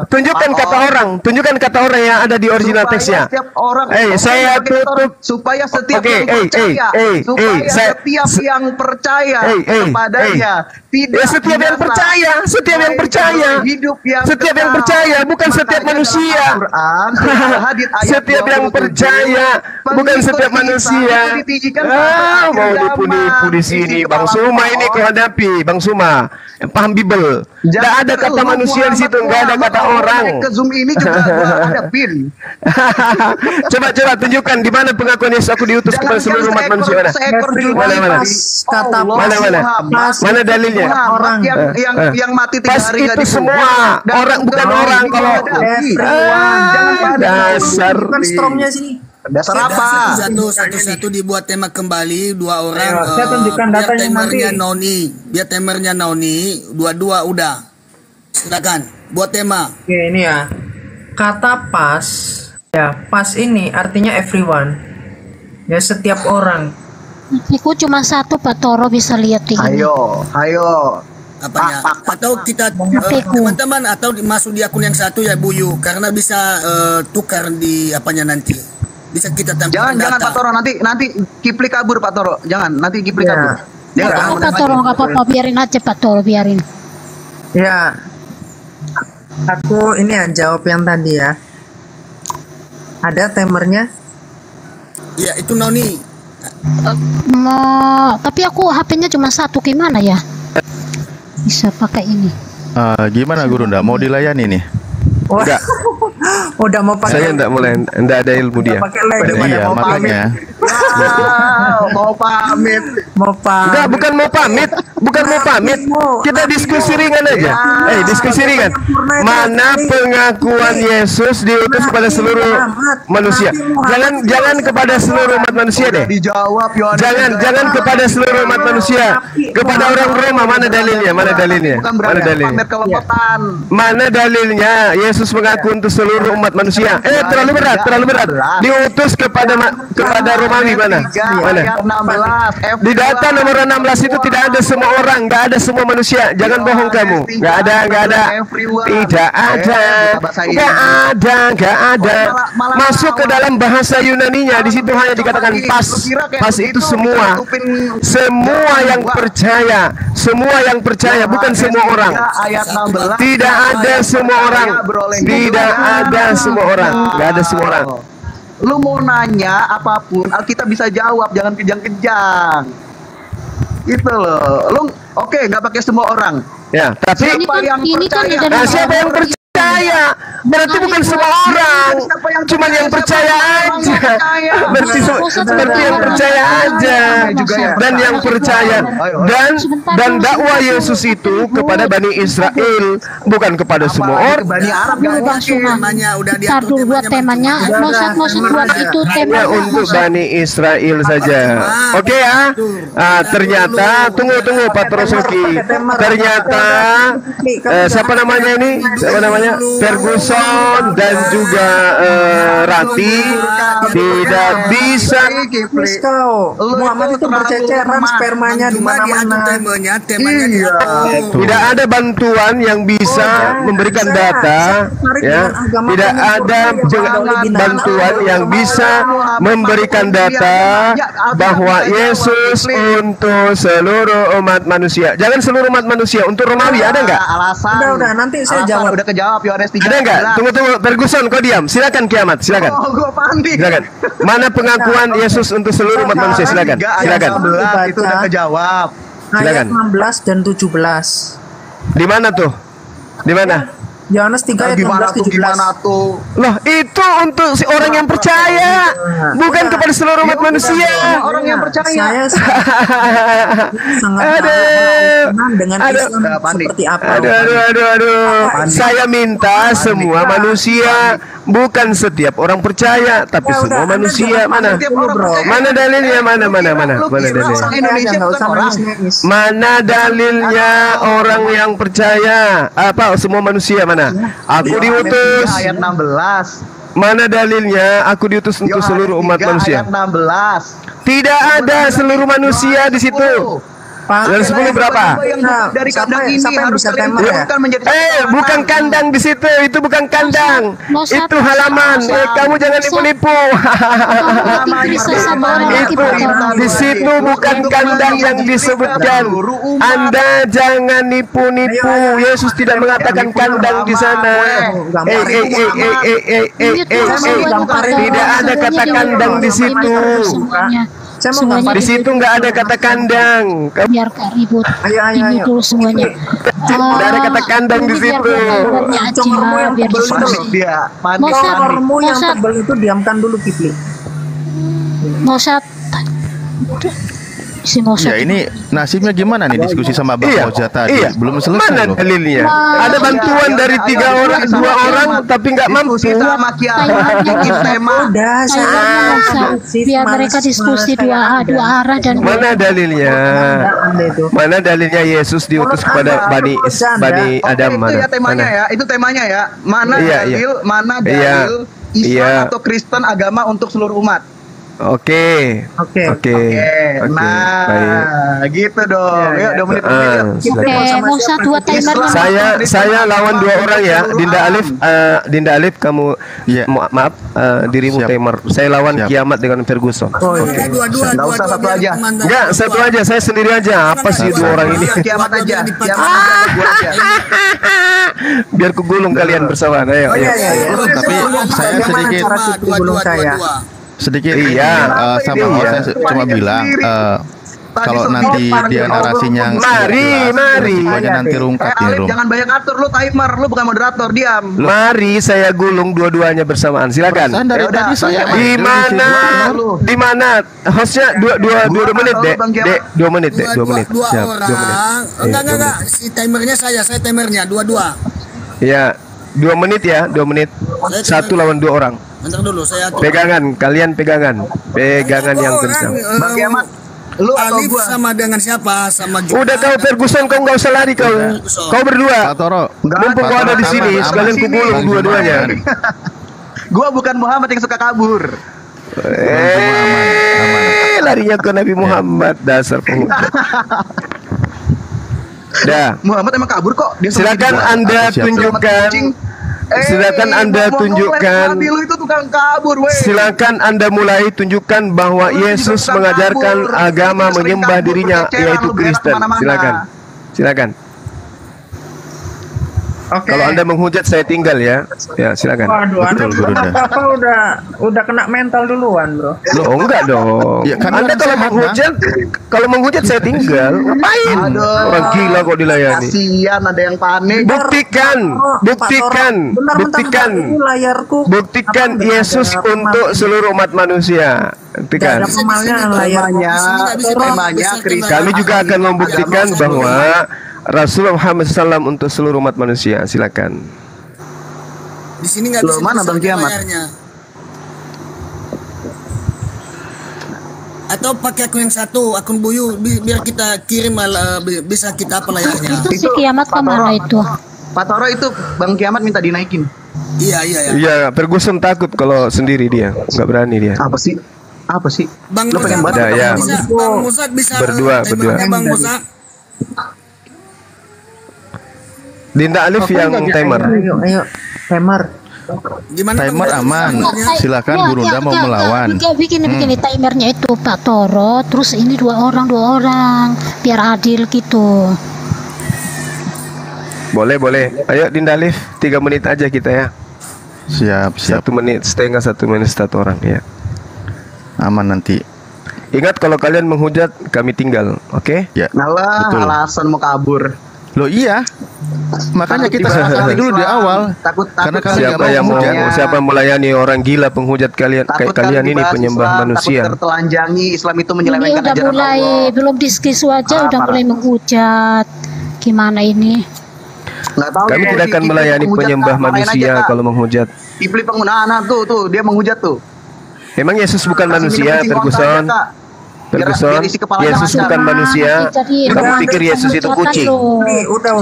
Tunjukkan kata orang yang ada di original teksnya. Saya tutup supaya setiap yang percaya kepadanya tidak setiap yang percaya bukan setiap manusia. Setiap yang percaya bukan setiap manusia. Mau nipu di sini, Bang Suma ini kau hadapi, Bang Suma. Paham Bible? Tidak ada kata manusia di situ, nggak ada kata orang. Ke Zoom ini juga hadapin. Coba tunjukkan di mana pengakuan Yesus aku diutus kepada seluruh umat manusia. Mana dalilnya? Orang yang mati 3 hari itu semua orang, bukan orang. Kalau dasar dasar apa? Satu dibuat tema kembali 2 orang. Saya tunjukkan datanya biar timernya Noni 2 udah. Silakan buat tema. Oke, ini ya. Kata pas, ya pas ini artinya everyone. Ya setiap orang. Aku cuma 1 Pak Toro bisa lihat ini. Ayo. Apanya? Atau kita teman-teman atau masuk di akun yang 1 ya Buyu, karena bisa tukar di apanya nanti. Bisa kita tampilkan jangan Pak Toro, nanti Kipli kabur Pak Toro. Jangan, nanti Kipli kabur. Pak Toro nggak apa-apa, biarin aja Pak Toro, biarin. Ya. Aku ini ya jawab yang tadi ya. Ada timernya? Ya, itu Noni. Tapi aku HP-nya cuma 1, gimana ya? Bisa pakai ini. Gimana Guru, ndak mau dilayani nih? Enggak. Udah mau pakai. Saya enggak ada ilmu dia. Iya, makanya. Mau pamit. Enggak, bukan mau pamit. Kita diskusi ringan aja. Diskusi ringan. Mana pengakuan Yesus diutus kepada seluruh manusia? Jangan kepada seluruh umat manusia deh. Dijawab Jangan kepada seluruh umat manusia. Kepada orang Roma, mana dalilnya? Mana dalilnya Yesus mengaku untuk seluruh umat manusia? Terlalu berat. Diutus kepada Romawi mana? Di data nomor 16 itu tidak ada semua orang, nggak ada semua manusia. Jangan bohong kamu. Nggak ada. Masuk ke dalam bahasa Yunaninya, di situ hanya dikatakan pas itu semua yang percaya, bukan semua orang. Tidak ada semua orang. Nggak ada semua orang. Lu mau nanya apapun, kita bisa jawab, jangan kejang-kejang. Gitu loh. Lu nggak pakai semua orang. Ya, tapi siapa yang percaya? Siapa yang percaya? Berarti bukan semua orang. Cuma yang percaya aja. Berarti yang percaya aja. Dan yang percaya dan dakwah Yesus itu kepada Bani Israel, bukan kepada semua orang. Bani Arab namanya udah diatur buat temanya. Maksud buat itu temanya untuk Bani Israel saja. Oke ya. Ternyata tunggu Pak Trosoki. Ternyata siapa namanya ini? Ferguson dan juga Rati tidak bisa. Muhammad itu berceceran spermanya di mana-mana. Tidak ada bantuan yang bisa memberikan data, ya. Tidak ada bantuan yang bisa memberikan data bahwa Yesus untuk seluruh umat manusia. Jangan seluruh umat manusia, untuk Romawi ada nggak? Udah nanti saya jawab. Udah kejawab Yohanes 3. Ada nggak? Tunggu Ferguson, kau diam. Silakan Kiamat, silakan. Gua panik. Silakan. Mana pengakuan Yesus untuk seluruh umat manusia? Silakan. Itu udah kejawab. Ayat 16 dan 17. Di mana tuh? Di mana? Yohanes 3 ayat 16 17. Loh, itu untuk si orang yang percaya, bukan kepada seluruh umat manusia. Orang yang percaya. Saya sangat dengan Islam seperti apa. Aduh. Saya minta semua manusia, bukan setiap orang percaya, tapi semua manusia. Mana dalilnya? Mana dalilnya? Mana dalilnya orang yang percaya? Apa semua manusia? Mana? Aku diutus. Ayat 16. Mana dalilnya aku diutus untuk seluruh umat manusia? Ayat 16. Tidak ada seluruh manusia di situ. Dan 10 berapa? Dari kandang ini harus kalian turunkan menjadi bukan kandang di situ, itu bukan kandang. Itu halaman. Kamu jangan nipu-nipu. Itu di situ bukan kandang yang disebutkan. Anda jangan nipu-nipu. Yesus tidak mengatakan kandang di sana. Tidak ada kata kandang di situ. Di situ nggak ada kata kandang. Biar gak ribut. Ini dulu semuanya. Nggak ada kata kandang di situ. Biar diskusi. Kormu yang tebal itu diamkan dulu, Kipli. Mosat. Ya ini nasibnya gimana nih diskusi sama Bang Oja tadi? Belum selesai Mana loh. dalilnya? Ada bantuan dari 2 orang tapi nggak mampu. Biar mereka diskusi dua arah dan mana dalilnya? Mana dalilnya Yesus diutus kepada Bani Adam? Itu ya temanya ya. Itu temanya ya. Mana dalil Islam atau Kristen agama untuk seluruh umat? Oke. Nah, gitu dong. Yuk, 2 menit. Oke, 2 timernya. Saya lawan 2 orang ya. Dinda Alif kamu maaf dirimu timer. Saya lawan Kiamat dengan Ferguson. Oke. Enggak usah satu aja. Enggak, satu aja. Saya sendiri aja. Apa sih 2 orang ini? Kiamat aja. Biar kugulung kalian bersama. Ayo. Tapi saya sedikit sama saya cuma bilang kalau nanti dia narasinya mari nanti rungkap Alif, jangan banyak atur, lu timer, lu bukan moderator, diam. Mari saya gulung dua-duanya bersamaan, silakan. Di mana hostnya 2 menit deh. 2 menit. Siap, 2 menit. Enggak, si timernya saya timernya 2. Ya, 2 menit ya, 2 menit. 1 lawan 2 orang. Bentar dulu, saya atur. Kalian pegangan yang kencang. Bang Kiamat, lu atau Alif gua? sama dengan siapa? Sama Juma. Udah kau Ferguson, kau nggak usah lari kau. Kau berdua. Pak Toro, mumpung kau ada di sini, sekalian kugulung dua-duanya. Gua bukan Muhammad yang suka kabur. Larinya ke Nabi Muhammad, dasar penghujat. Dah. Muhammad emang kabur kok. Silakan Anda tunjukkan. Silakan Anda tunjukkan. Silakan Anda mulai tunjukkan bahwa Yesus mengajarkan agama menyembah dirinya yaitu Kristen. Silakan. Kalau Anda menghujat saya tinggal ya. Ya, silakan. Waduh, udah kena mental duluan, Bro. Loh, enggak dong. Ya, kan Anda kalau menghujat saya tinggal. Ngapain? Orang gila kok dilayani. Kasihan ada yang panik. Buktikan Yesus untuk seluruh umat manusia. Buktikan. Kami juga akan membuktikan bahwa Rasulullah Muhammad SAW untuk seluruh umat manusia. Silakan. Di sini nggak bisa mana Bang Kiamat? Atau pakai akun yang satu, akun Buyu, biar kita kirim bisa kita apa layarnya. Si Kiamat kemana itu? Pak Toro itu Bang Kiamat minta dinaikin. Iya. Ferguson takut kalau sendiri dia, nggak berani dia. Apa sih? Bang Musa bisa berdua. Bang Musa. Dinda Alif yang timer. Ayo, timer. Gimana timer aman. Silakan Burunda mau melawan. Begini timernya itu Pak Toro, terus ini 2 orang, biar adil gitu. Boleh. Ayo Dinda Alif, 3 menit aja kita ya. Siap. 1 menit setengah, 1 menit 1 orang ya. Aman nanti. Ingat kalau kalian menghujat kami tinggal, oke? Ya. Betul. Alasan mau kabur. Loh iya. Makanya kita sepakati dulu di awal. Karena siapa melayani orang gila penghujat kalian kayak kalian ini penyembah manusia. Tertelanjangi Islam itu Ini udah mulai belum diskusi aja udah mulai menghujat. Gimana ini? Kami tidak akan melayani penyembah manusia kalau menghujat. Kipli penggunaan tuh dia menghujat tuh. Emang Yesus bukan manusia, Ferguson? Ferguson, isi kepalanya Yesus lancar. bukan manusia. Jadi Kamu pikir Yesus itu kucing? Udah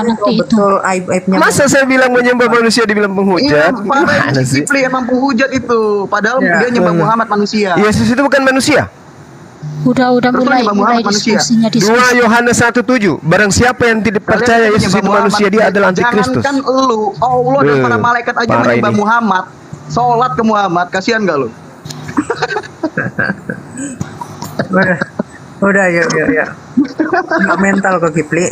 nanti itu. aib-aibnya. Masa saya bilang menyembah manusia dibilang Iya, penghujat? parah Gimana si sih? Kipli emang penghujat itu. Padahal dia nyembah Muhammad manusia. Yesus itu bukan manusia. Udah Terus mulai nyembah Muhammad manusia. diskusinya 2 Yohanes 1:7. Barang siapa yang tidak percaya Kalian Yesus menyembah itu Muhammad. manusia, dia adalah antikristus. Jangankan lu, Allah dan para malaikat aja parah menyembah ini. Muhammad. Sholat ke Muhammad, kasihan gak lu? Udah yuk. Nggak mental kok Kipli.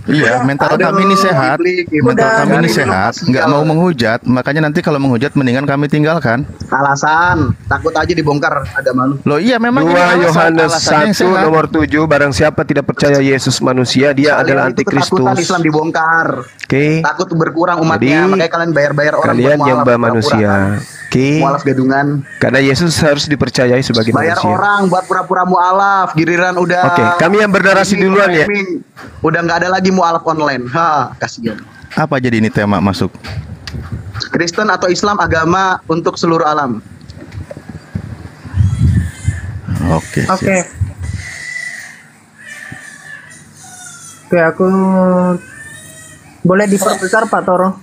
Iya, mental kami ini sehat. Mental kami ini sehat, nggak mau menghujat. Makanya nanti kalau menghujat mendingan kami tinggalkan. Alasan, takut aja dibongkar agama lu. Loh iya memang 2 ini alasan- Yohanes alasannya yang 1 sehat. nomor 7. Barang siapa tidak percaya Yesus manusia, dia adalah Kalian itu ketakutan antikristus. Islam dibongkar. Oke. Takut berkurang umatnya, Jadi, makanya kalian bayar-bayar orang Kalian buat mualaf nyembah pura-pura. manusia. Oke. Mualaf gadungan. Karena Yesus harus dipercayai sebagai Bayar manusia. orang buat pura-pura mualaf, giliran udah. Oke, kami yang bernarasi ini, duluan ya. Udah nggak ada lagi mualaf online. Ha, kasihan. Apa jadi ini tema masuk? Kristen atau Islam agama untuk seluruh alam. Oke. Oke, aku boleh diperbesar Pak Toro.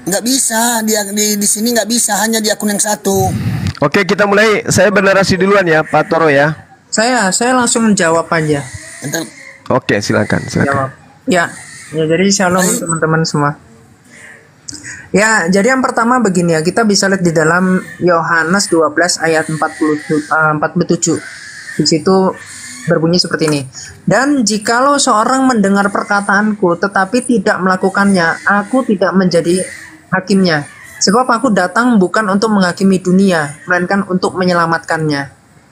Nggak bisa di sini nggak bisa, hanya di akun yang satu. Oke, kita mulai. Saya bernarasi duluan ya, Pak Toro ya. Saya langsung menjawab aja. Oke, silakan. Jawab. Ya, jadi shalom teman-teman semua. Ya, jadi yang pertama begini ya, kita bisa lihat di dalam Yohanes 12 ayat 47. Di situ berbunyi seperti ini. Dan jikalau seorang mendengar perkataanku tetapi tidak melakukannya, aku tidak menjadi hakimnya. Sebab aku datang bukan untuk menghakimi dunia, melainkan untuk menyelamatkannya.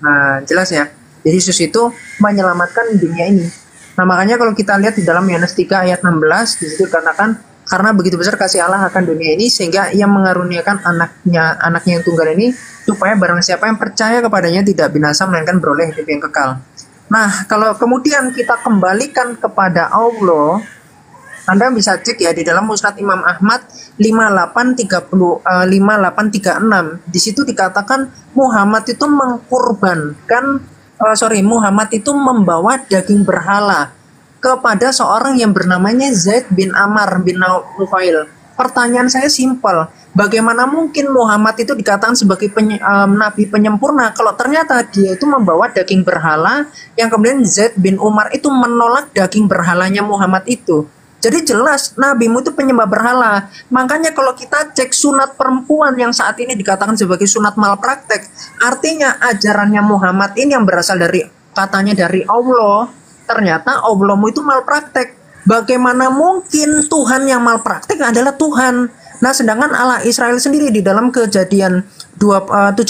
Nah, jelas ya. Jadi Yesus itu menyelamatkan dunia ini. Nah, makanya kalau kita lihat di dalam Yohanes 3 ayat 16, di situ dikatakan karena begitu besar kasih Allah akan dunia ini sehingga Ia mengaruniakan anaknya yang tunggal ini supaya barang siapa yang percaya kepadanya tidak binasa melainkan beroleh hidup yang kekal. Nah, kalau kemudian kita kembalikan kepada Allah, Anda bisa cek ya di dalam Musnad Imam Ahmad 5836. Di situ dikatakan Muhammad itu Muhammad itu membawa daging berhala kepada seorang yang bernamanya Zaid bin Amr bin Nufail. Pertanyaan saya simpel, bagaimana mungkin Muhammad itu dikatakan sebagai nabi penyempurna kalau ternyata dia itu membawa daging berhala yang kemudian Zaid bin Umar itu menolak daging berhalanya Muhammad itu. Jadi jelas nabimu itu penyembah berhala. Makanya kalau kita cek sunat perempuan yang saat ini dikatakan sebagai sunat malpraktek, artinya ajarannya Muhammad ini yang berasal dari katanya dari Allah, ternyata Allahmu itu malpraktek. Bagaimana mungkin Tuhan yang malpraktek adalah Tuhan? Nah, sedangkan Allah Israel sendiri di dalam Kejadian 17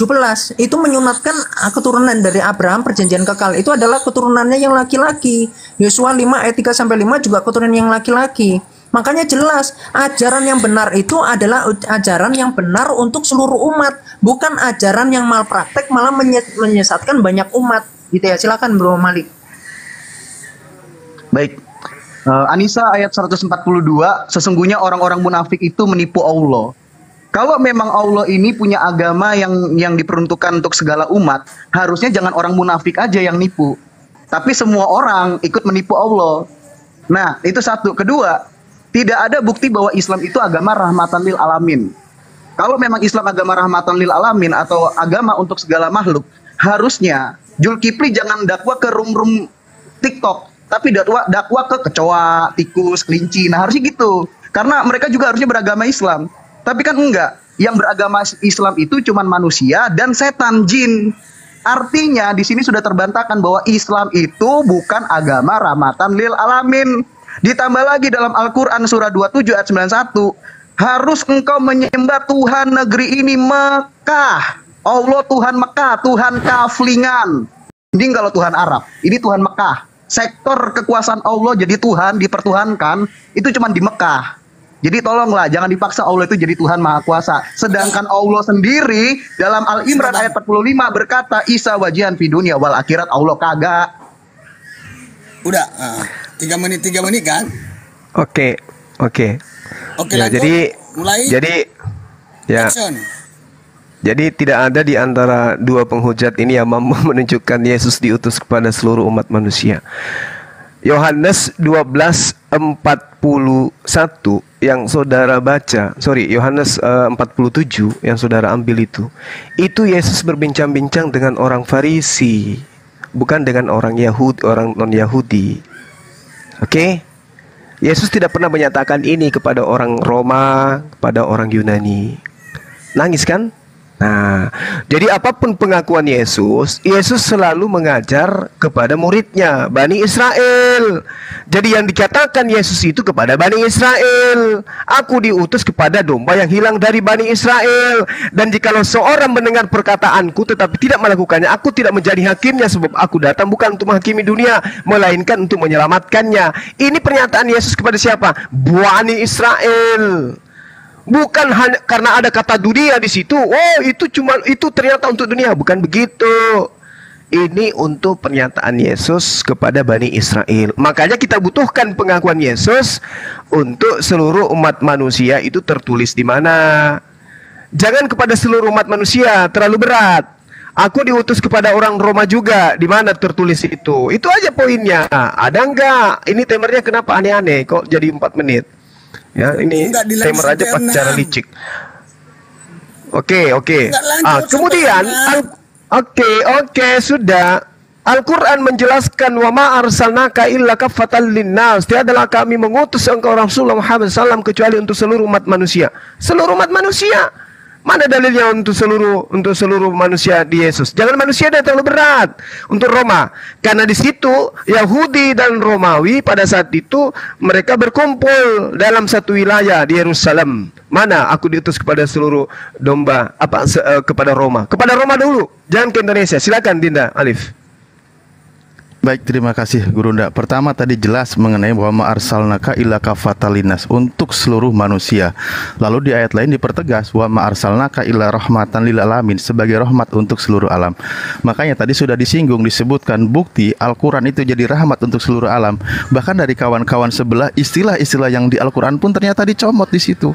itu menyunatkan keturunan dari Abraham perjanjian kekal itu adalah keturunannya yang laki-laki. Yosua 5 ayat 3 sampai 5 juga keturunan yang laki-laki. Makanya jelas ajaran yang benar itu adalah ajaran yang benar untuk seluruh umat, bukan ajaran yang malpraktek malah menyesatkan banyak umat. Gitu ya. Silakan Bro Malik. Baik. Anisa ayat 142, sesungguhnya orang-orang munafik itu menipu Allah. Kalau memang Allah ini punya agama yang diperuntukkan untuk segala umat, harusnya jangan orang munafik aja yang nipu, tapi semua orang ikut menipu Allah. Nah, itu satu. Kedua, tidak ada bukti bahwa Islam itu agama rahmatan lil alamin. Kalau memang Islam agama rahmatan lil alamin atau agama untuk segala makhluk, harusnya Zulkifli jangan dakwah ke room-room TikTok, tapi dakwah ke kecoa, tikus, kelinci. Nah, harusnya gitu. Karena mereka juga harusnya beragama Islam. Tapi kan enggak. Yang beragama Islam itu cuma manusia dan setan, jin. Artinya di sini sudah terbantahkan bahwa Islam itu bukan agama rahmatan lil alamin. Ditambah lagi dalam Al-Qur'an surah 27 ayat 91, harus engkau menyembah Tuhan negeri ini Mekah. Allah Tuhan Mekah, Tuhan Kaflingan. Ini kalau Tuhan Arab, ini Tuhan Mekah. Sektor kekuasaan Allah jadi Tuhan, dipertuhankan, itu cuma di Mekah. Jadi tolonglah, jangan dipaksa Allah itu jadi Tuhan Maha Kuasa. Sedangkan Allah sendiri dalam Al-Imran ayat 45 berkata, Isa wajihan fi dunia wal akhirat, Allah kagak. Udah, 3 menit kan? Oke, Oke, ya, lanjut. jadi Mulai. ya. Action. Jadi tidak ada di antara dua penghujat ini yang mampu menunjukkan Yesus diutus kepada seluruh umat manusia. Yohanes 12:41 yang saudara baca, Yohanes 47 yang saudara ambil itu Yesus berbincang-bincang dengan orang Farisi, bukan dengan orang Yahudi, orang non-Yahudi. Oke? Yesus tidak pernah menyatakan ini kepada orang Roma, kepada orang Yunani. Nangis kan? Nah, jadi apapun pengakuan Yesus, Yesus selalu mengajar kepada muridnya, Bani Israel. Jadi yang dikatakan Yesus itu kepada Bani Israel, aku diutus kepada domba yang hilang dari Bani Israel. Dan jikalau seorang mendengar perkataanku tetapi tidak melakukannya, aku tidak menjadi hakimnya, sebab aku datang bukan untuk menghakimi dunia, melainkan untuk menyelamatkannya. Ini pernyataan Yesus kepada siapa? Bani Israel. Bukan hanya karena ada kata dunia di situ. Oh, itu ternyata untuk dunia. Bukan begitu. Ini untuk pernyataan Yesus kepada Bani Israel. Makanya kita butuhkan pengakuan Yesus untuk seluruh umat manusia. Itu tertulis di mana? Jangan kepada seluruh umat manusia, terlalu berat. Aku diutus kepada orang Roma juga. Di mana tertulis itu? Itu aja poinnya. Ada enggak? Ini timernya kenapa aneh-aneh? Kok jadi 4 menit? Ya, ini timer aja pakai cara licik. Oke. Kemudian sudah. Al-Quran menjelaskan wa ma arsalnaka illa kaffatan linnas. Tiadalah kami mengutus engkau Rasulullah Muhammad SAW kecuali untuk seluruh umat manusia. Seluruh umat manusia. Mana dalilnya untuk seluruh manusia di Yesus? Jangan manusia dan terlalu berat untuk Roma. Karena di situ Yahudi dan Romawi pada saat itu mereka berkumpul dalam satu wilayah di Yerusalem. Mana aku diutus kepada seluruh domba kepada Roma. Kepada Roma dulu, jangan ke Indonesia. Silakan Dinda Alif. Baik, terima kasih Gurunda. Pertama tadi jelas mengenai bahwa ma'arsalnaka illa kafatal linnas, untuk seluruh manusia. Lalu di ayat lain dipertegas wa ma'arsalnaka illa rahmatan lil alamin, sebagai rahmat untuk seluruh alam. Makanya tadi sudah disinggung, disebutkan bukti Al-Quran itu jadi rahmat untuk seluruh alam. Bahkan dari kawan-kawan sebelah, istilah-istilah yang di Al-Quran pun ternyata dicomot di situ.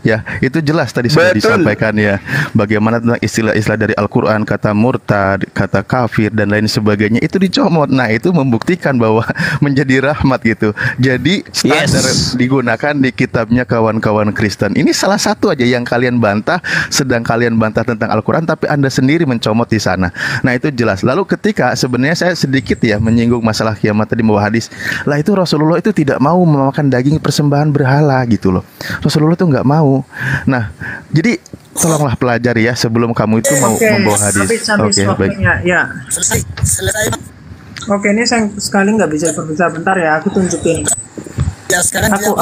Ya, itu jelas tadi sudah disampaikan ya. Bagaimana tentang istilah-istilah dari Al-Quran, kata murtad, kata kafir, dan lain sebagainya, itu dicomot. Nah, itu membuktikan bahwa menjadi rahmat gitu. Jadi, standar digunakan di kitabnya kawan-kawan Kristen. Ini salah satu aja yang kalian bantah, sedang kalian bantah tentang Al-Quran, tapi Anda sendiri mencomot di sana. Nah, itu jelas. Lalu ketika sebenarnya saya sedikit ya menyinggung masalah kiamat tadi, bahwa hadis, lah itu Rasulullah itu tidak mau memakan daging persembahan berhala gitu loh. Rasulullah itu nggak mau. Nah, jadi tolonglah pelajari ya sebelum kamu itu mau membawa hadis. Oke, baik. Ya. Oke, ini saya sekali nggak bisa bentar ya, aku tunjukin. Ya, sekarang aku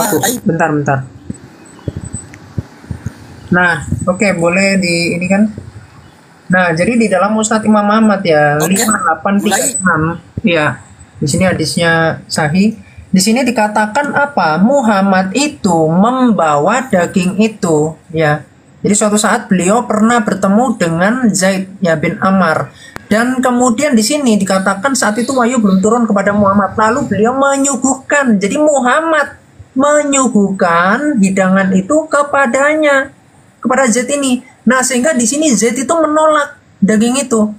bentar. Nah, oke, boleh di ini kan. Nah, jadi di dalam Musnad Imam Ahmad ya, 5836. Ya. Di sini hadisnya sahih. Di sini dikatakan apa? Muhammad itu membawa daging itu, ya. Jadi suatu saat beliau pernah bertemu dengan Zaid ya bin Ammar, dan kemudian di sini dikatakan saat itu wahyu belum turun kepada Muhammad, lalu beliau menyuguhkan. Jadi Muhammad menyuguhkan hidangan itu kepadanya, kepada Zaid ini. Nah, sehingga di sini Zaid itu menolak daging itu.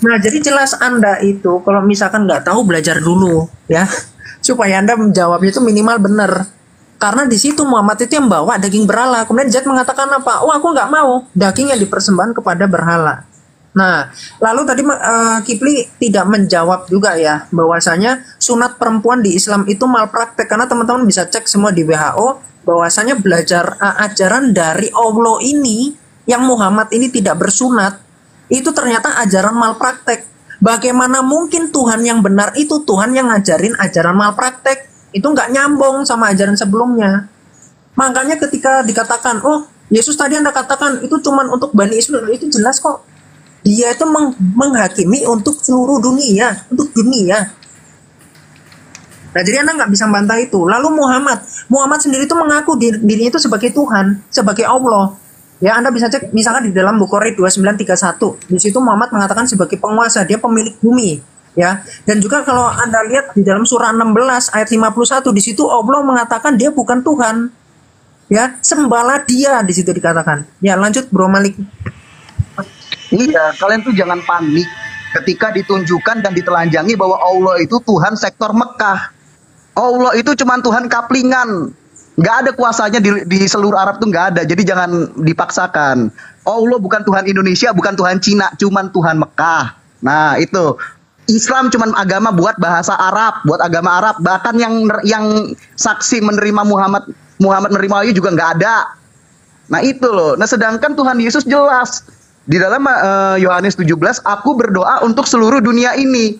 Nah, jadi jelas Anda itu kalau misalkan nggak tahu, belajar dulu ya, supaya Anda menjawabnya itu minimal benar. Karena di situ Muhammad itu yang bawa daging berhala. Kemudian Zaid mengatakan apa? Oh, aku nggak mau daging yang dipersembahkan kepada berhala. Nah, lalu tadi Kipli tidak menjawab juga ya, bahwasanya sunat perempuan di Islam itu malpraktek. Karena teman-teman bisa cek semua di WHO, bahwasanya belajar ajaran dari Allah ini, yang Muhammad ini tidak bersunat, itu ternyata ajaran malpraktek. Bagaimana mungkin Tuhan yang benar itu Tuhan yang ngajarin ajaran malpraktek? Itu nggak nyambung sama ajaran sebelumnya. Makanya ketika dikatakan, oh Yesus tadi Anda katakan itu cuma untuk Bani Israel, itu jelas kok. Dia itu menghakimi untuk seluruh dunia, untuk dunia. Nah, jadi Anda nggak bisa bantah itu. Lalu Muhammad sendiri itu mengaku dirinya itu sebagai Tuhan, sebagai Allah. Ya, Anda bisa cek misalkan di dalam Bukhari 2931. Di situ Muhammad mengatakan sebagai penguasa, dia pemilik bumi, ya. Dan juga kalau Anda lihat di dalam surah 16 ayat 51, di situ Allah mengatakan dia bukan Tuhan. Ya, sembahlah dia, di situ dikatakan. Ya, lanjut Bro Malik. Iya, kalian tuh jangan panik ketika ditunjukkan dan ditelanjangi bahwa Allah itu Tuhan sektor Mekah. Allah itu cuma Tuhan kaplingan. Nggak ada kuasanya di seluruh Arab tuh nggak ada. Jadi jangan dipaksakan. Allah bukan Tuhan Indonesia, bukan Tuhan Cina, cuma Tuhan Mekah. Nah itu. Islam cuma agama buat bahasa Arab, buat agama Arab. Bahkan yang saksi menerima Muhammad menerima wahyu juga nggak ada. Nah itu loh. Nah sedangkan Tuhan Yesus jelas di dalam Yohanes 17, aku berdoa untuk seluruh dunia ini.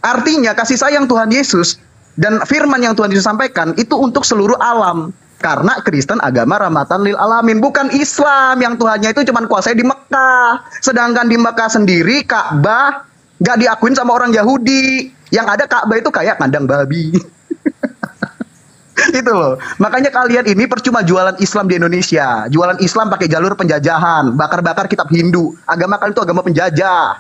Artinya kasih sayang Tuhan Yesus dan firman yang Tuhan Yesus sampaikan itu untuk seluruh alam. Karena Kristen agama rahmatan lil alamin, bukan Islam yang Tuhannya itu cuma kuasai di Mekah. Sedangkan di Mekah sendiri Ka'bah nggak diakuin sama orang Yahudi. Yang ada Ka'bah itu kayak kandang babi. Itu loh. Makanya kalian ini percuma jualan Islam di Indonesia. Jualan Islam pakai jalur penjajahan, bakar-bakar kitab Hindu. Agama kalian itu agama penjajah.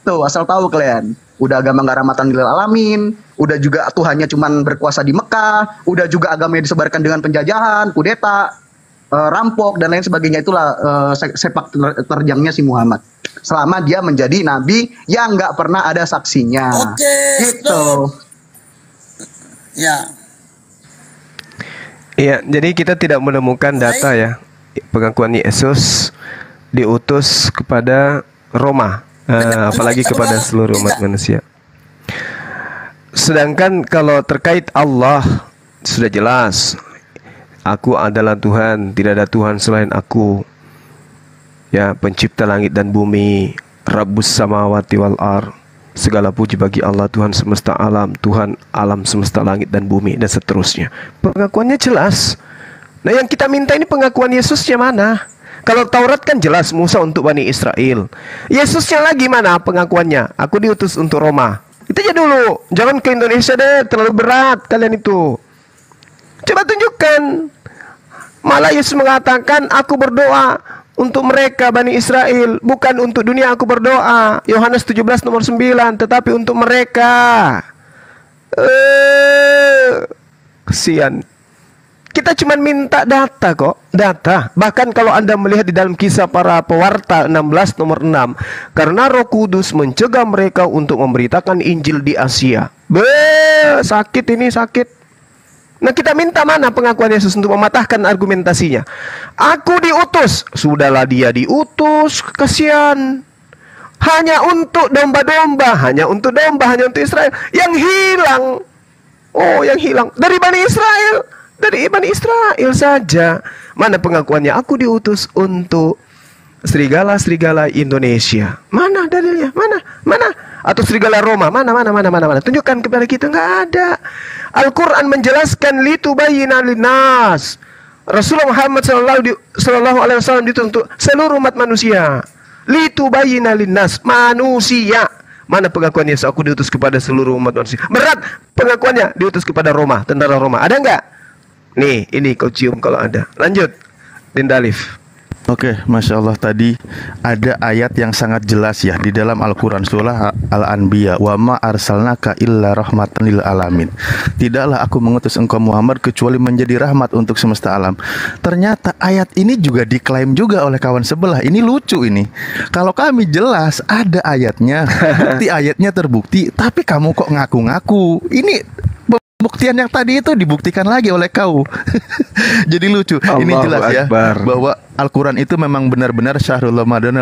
Tuh, asal tahu kalian. Udah agama nggak rahmatan lil alamin, udah juga Tuhannya cuman berkuasa di Mekah, udah juga agama yang disebarkan dengan penjajahan, kudeta, rampok dan lain sebagainya. Itulah sepak terjangnya si Muhammad. Selama dia menjadi nabi yang nggak pernah ada saksinya. Oke, gitu. Ya. Iya, jadi kita tidak menemukan data ya pengakuan Yesus diutus kepada Roma, apalagi kepada seluruh umat manusia. Sedangkan kalau terkait Allah sudah jelas, aku adalah Tuhan, tidak ada Tuhan selain aku. Ya, pencipta langit dan bumi, Rabbus samawati wal ar. Segala puji bagi Allah, Tuhan semesta alam, Tuhan alam semesta langit dan bumi, dan seterusnya. Pengakuannya jelas. Nah yang kita minta ini pengakuan Yesusnya mana? Kalau Taurat kan jelas Musa untuk Bani Israel. Yesusnya lagi mana pengakuannya? Aku diutus untuk Roma. Itu aja dulu. Jangan ke Indonesia deh, terlalu berat kalian itu. Coba tunjukkan. Malah Yesus mengatakan, aku berdoa untuk mereka Bani Israel, bukan untuk dunia aku berdoa. Yohanes 17 nomor 9, tetapi untuk mereka. Kesian. Kita cuma minta data kok, data. Bahkan kalau Anda melihat di dalam kisah para pewarta 16 nomor 6, karena Roh Kudus mencegah mereka untuk memberitakan Injil di Asia. Sakit ini, sakit. Nah kita minta mana pengakuan Yesus untuk mematahkan argumentasinya? Aku diutus. Sudahlah dia diutus, kasihan. Hanya untuk domba-domba, hanya untuk domba, hanya untuk Israel. Yang hilang. Oh, yang hilang dari Bani Israel. Dari Bani Israel saja. Mana pengakuannya? Aku diutus untuk serigala-serigala Indonesia. Mana dalilnya? Mana? Atau serigala Roma? Mana? Tunjukkan kepada kita. Nggak ada. Al-Quran menjelaskan litubayyina linnas. Rasulullah Muhammad sallallahu alaihi wasallam itu untuk seluruh umat manusia. Litubayyina linnas, manusia. Mana pengakuan Yesus? Aku diutus kepada seluruh umat manusia. Berat pengakuannya, diutus kepada Roma, tentara Roma. Ada nggak? Nih, ini kau cium kalau ada. Lanjut, Dindalif. Oke, Masya Allah, tadi ada ayat yang sangat jelas ya di dalam Al-Quran surah Al-Anbiya, wa ma arsalnaka illa rahmatan lil alamin. Tidaklah aku mengutus engkau Muhammad kecuali menjadi rahmat untuk semesta alam. Ternyata ayat ini juga diklaim juga oleh kawan sebelah. Ini lucu ini. Kalau kami jelas ada ayatnya, bukti ayatnya terbukti, tapi kamu kok ngaku-ngaku. Ini buktian yang tadi itu dibuktikan lagi oleh kau. Jadi lucu. Ini jelas ya bahwa Al-Quran itu memang benar-benar syahrul Ramadan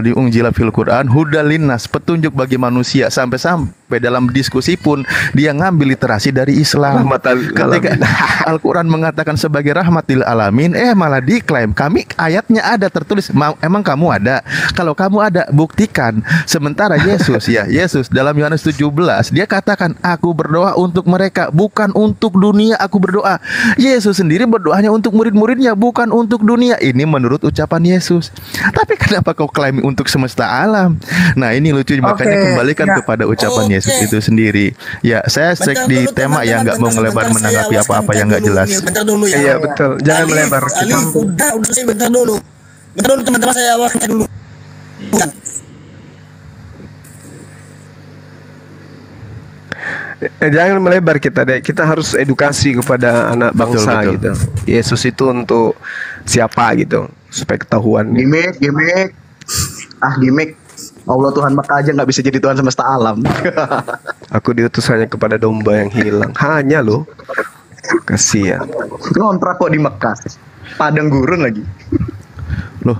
diunjila fil Quran hudal linnas, petunjuk bagi manusia. Sampai dalam diskusi pun dia ngambil literasi dari Islam. Ketika Al-Quran mengatakan sebagai rahmatil alamin, malah diklaim kami ayatnya ada tertulis. Emang kamu ada? Kalau kamu ada, buktikan. Sementara Yesus Yesus dalam Yohanes 17 dia katakan, aku berdoa untuk mereka, bukan untuk dunia aku berdoa. Yesus sendiri berdoanya untuk murid-muridnya, bukan untuk dunia. Ini menurut ucapan Yesus. Tapi kenapa kau klaim untuk semesta alam? Nah ini lucu, makanya kembalikan kepada ucapan Yesus itu sendiri. Ya, saya cek di tema yang nggak mau ngelebar menanggapi apa-apa yang nggak jelas. Iya betul, jangan melebar. Udah sih, bentar dulu teman-teman, saya awalnya dulu. Jangan melebar kita deh. Kita harus edukasi kepada anak bangsa, betul. Gitu. Yesus itu untuk siapa gitu, supaya ketahuan. Gimik. Gimik. Allah Tuhan Mekah aja nggak bisa jadi Tuhan semesta alam. Aku diutus hanya kepada domba yang hilang. Hanya loh. Kasihan. Ngontrak kok di Mekah. Padang gurun lagi. Loh,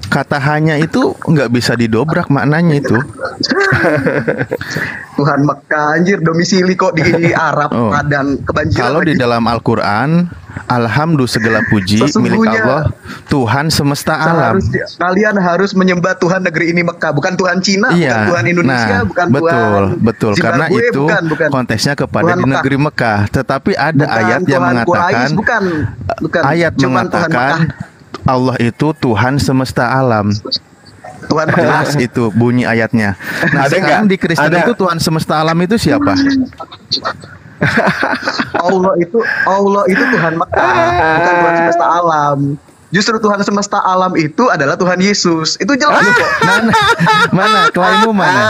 kata hanya itu nggak bisa didobrak maknanya itu. Tuhan Mekah anjir domisili kok di Arab, Padang, kebanjiran. Kalau di dalam Al-Quran, alhamdulillah segala puji milik Allah, Tuhan semesta alam. Kalian harus menyembah Tuhan negeri ini Mekah, bukan Tuhan Cina, bukan Tuhan Indonesia, bukan betul, Tuhan karena Zimbabwe, itu bukan. konteksnya kepada Tuhan di negeri Mekah. Tetapi ada Bukan ayat yang Tuhan mengatakan, Quraisy, bukan. ayat Cuman mengatakan Allah itu Tuhan semesta alam. Tuhan jelas itu bunyi ayatnya. Nah, Ada sekarang nggak? di Kristen Ada. itu Tuhan semesta alam itu siapa? Allah itu Tuhan Mekah, bukan Tuhan semesta alam. Justru Tuhan semesta alam itu adalah Tuhan Yesus. Itu jelas kok. Mana? Klaimmu mana?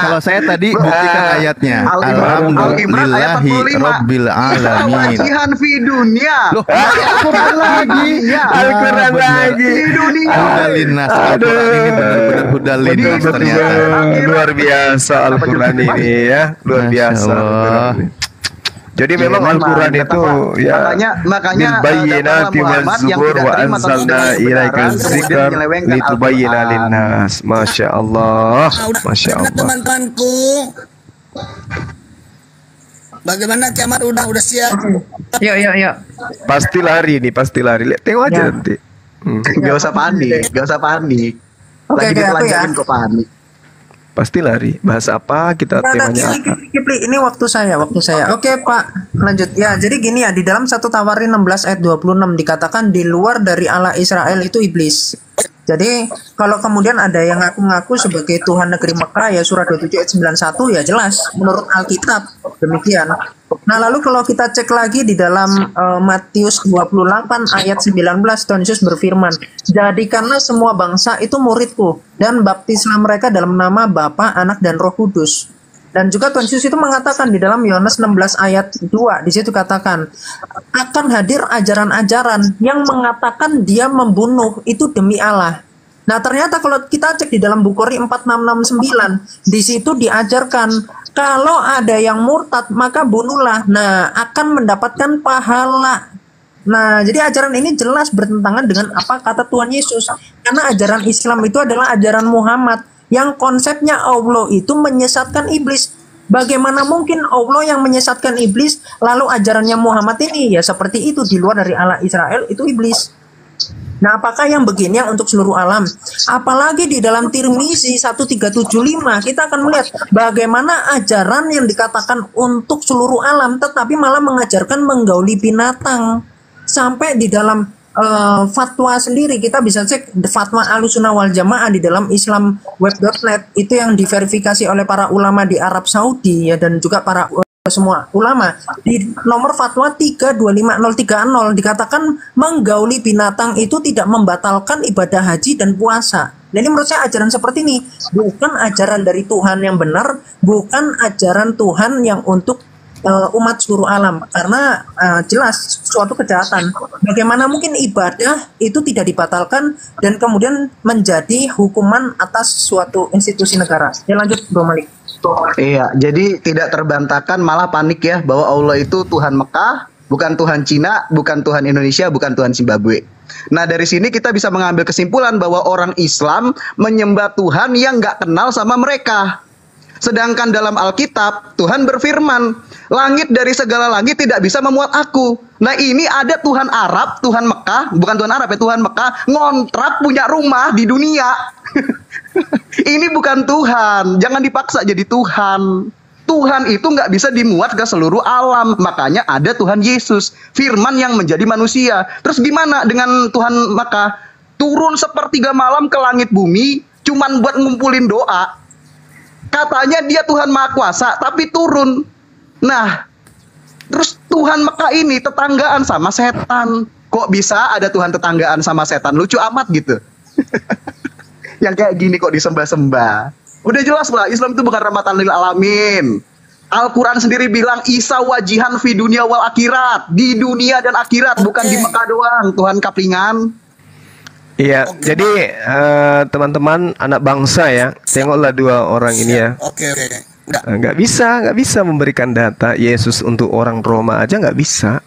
Kalau saya tadi buktikan ayatnya. Alhamdulillahi Rabbil Alamin. Wajihan fi dunia. Loh, Al-Quran lagi. Al-Quran lagi. Di dunia. Hudalinas. Al-Quran ini benar-benar hudalinas ternyata. Luar biasa Al-Quran ini ya. Luar biasa Al-Quran ini. Jadi memang Al-Quran itu ya makanya bayyinati wal zubur wa anzalna ilaika dzikra litubayyana linnas. Masya Allah. Masya Allah. Teman-temanku, bagaimana kiamat udah siap? Yuk. Pasti lari nih, pasti lari. Lihat tengok aja nanti. Gak usah panik, gak usah panik. Lagi dipelajarin kok panik. Pasti lari. Bahas apa kita temanya? Kipli, ini waktu saya. Oke, Pak. Lanjut. Ya, jadi gini ya, di dalam 1 Tawarin 16 ayat 26 dikatakan di luar dari Allah Israel itu iblis. Jadi, kalau kemudian ada yang ngaku-ngaku sebagai Tuhan negeri Mekah ya surah 27 ayat 91 ya jelas menurut Alkitab demikian. Nah, lalu kalau kita cek lagi di dalam Matius 28 ayat 19 Tuhan Yesus berfirman, "Jadikanlah semua bangsa itu muridku dan baptislah mereka dalam nama Bapa, Anak dan Roh Kudus." Dan juga Tuhan Yesus itu mengatakan di dalam Yohanes 16 ayat 2 di situ katakan akan hadir ajaran-ajaran yang mengatakan dia membunuh itu demi Allah. Nah, ternyata kalau kita cek di dalam Bukhari 4669 di situ diajarkan kalau ada yang murtad maka bunuhlah. Nah, akan mendapatkan pahala. Nah, jadi ajaran ini jelas bertentangan dengan apa kata Tuhan Yesus. Karena ajaran Islam itu adalah ajaran Muhammad yang konsepnya Allah itu menyesatkan iblis. Bagaimana mungkin Allah yang menyesatkan iblis lalu ajarannya Muhammad ini ya seperti itu di luar dari Allah Israel itu iblis. Nah, apakah yang begini yang untuk seluruh alam? Apalagi di dalam Tirmizi 1375 kita akan melihat bagaimana ajaran yang dikatakan untuk seluruh alam tetapi malah mengajarkan menggauli binatang. Sampai di dalam fatwa sendiri kita bisa cek fatwa Ahlussunnah wal Jamaah di dalam islamweb.net itu yang diverifikasi oleh para ulama di Arab Saudi ya dan juga para semua ulama di nomor fatwa 325030 dikatakan menggauli binatang itu tidak membatalkan ibadah haji dan puasa. Jadi menurut saya ajaran seperti ini bukan ajaran dari Tuhan yang benar, bukan ajaran Tuhan yang untuk umat seluruh alam karena jelas suatu kejahatan. Bagaimana mungkin ibadah itu tidak dibatalkan dan kemudian menjadi hukuman atas suatu institusi negara. Ya lanjut Bro Malik. Iya, jadi tidak terbantahkan malah panik ya bahwa Allah itu Tuhan Mekah, bukan Tuhan Cina, bukan Tuhan Indonesia, bukan Tuhan Zimbabwe. Nah, dari sini kita bisa mengambil kesimpulan bahwa orang Islam menyembah Tuhan yang nggak kenal sama mereka. Sedangkan dalam Alkitab, Tuhan berfirman, langit dari segala langit tidak bisa memuat aku. Nah, ini ada Tuhan Arab, Tuhan Mekah, bukan Tuhan Arab ya, Tuhan Mekah, ngontrak punya rumah di dunia. Ini bukan Tuhan, jangan dipaksa jadi Tuhan. Tuhan itu nggak bisa dimuat ke seluruh alam, makanya ada Tuhan Yesus, firman yang menjadi manusia. Terus gimana dengan Tuhan Mekah? Turun sepertiga malam ke langit bumi, cuman buat ngumpulin doa. Katanya dia Tuhan Maha Kuasa, tapi turun. Nah, terus Tuhan Mekah ini tetanggaan sama setan. Kok bisa ada Tuhan tetanggaan sama setan? Lucu amat gitu. Yang kayak gini kok disembah-sembah. Udah jelas lah, Islam itu bukan rahmatan lil alamin. Al-Quran sendiri bilang Isa wajihan fi dunia wal akhirat. Di dunia dan akhirat, bukan di Mekah doang. Tuhan kaplingan. Iya, jadi teman-teman anak bangsa ya, tengoklah dua orang ini ya. Oke. Nggak bisa memberikan data Yesus untuk orang Roma aja nggak bisa.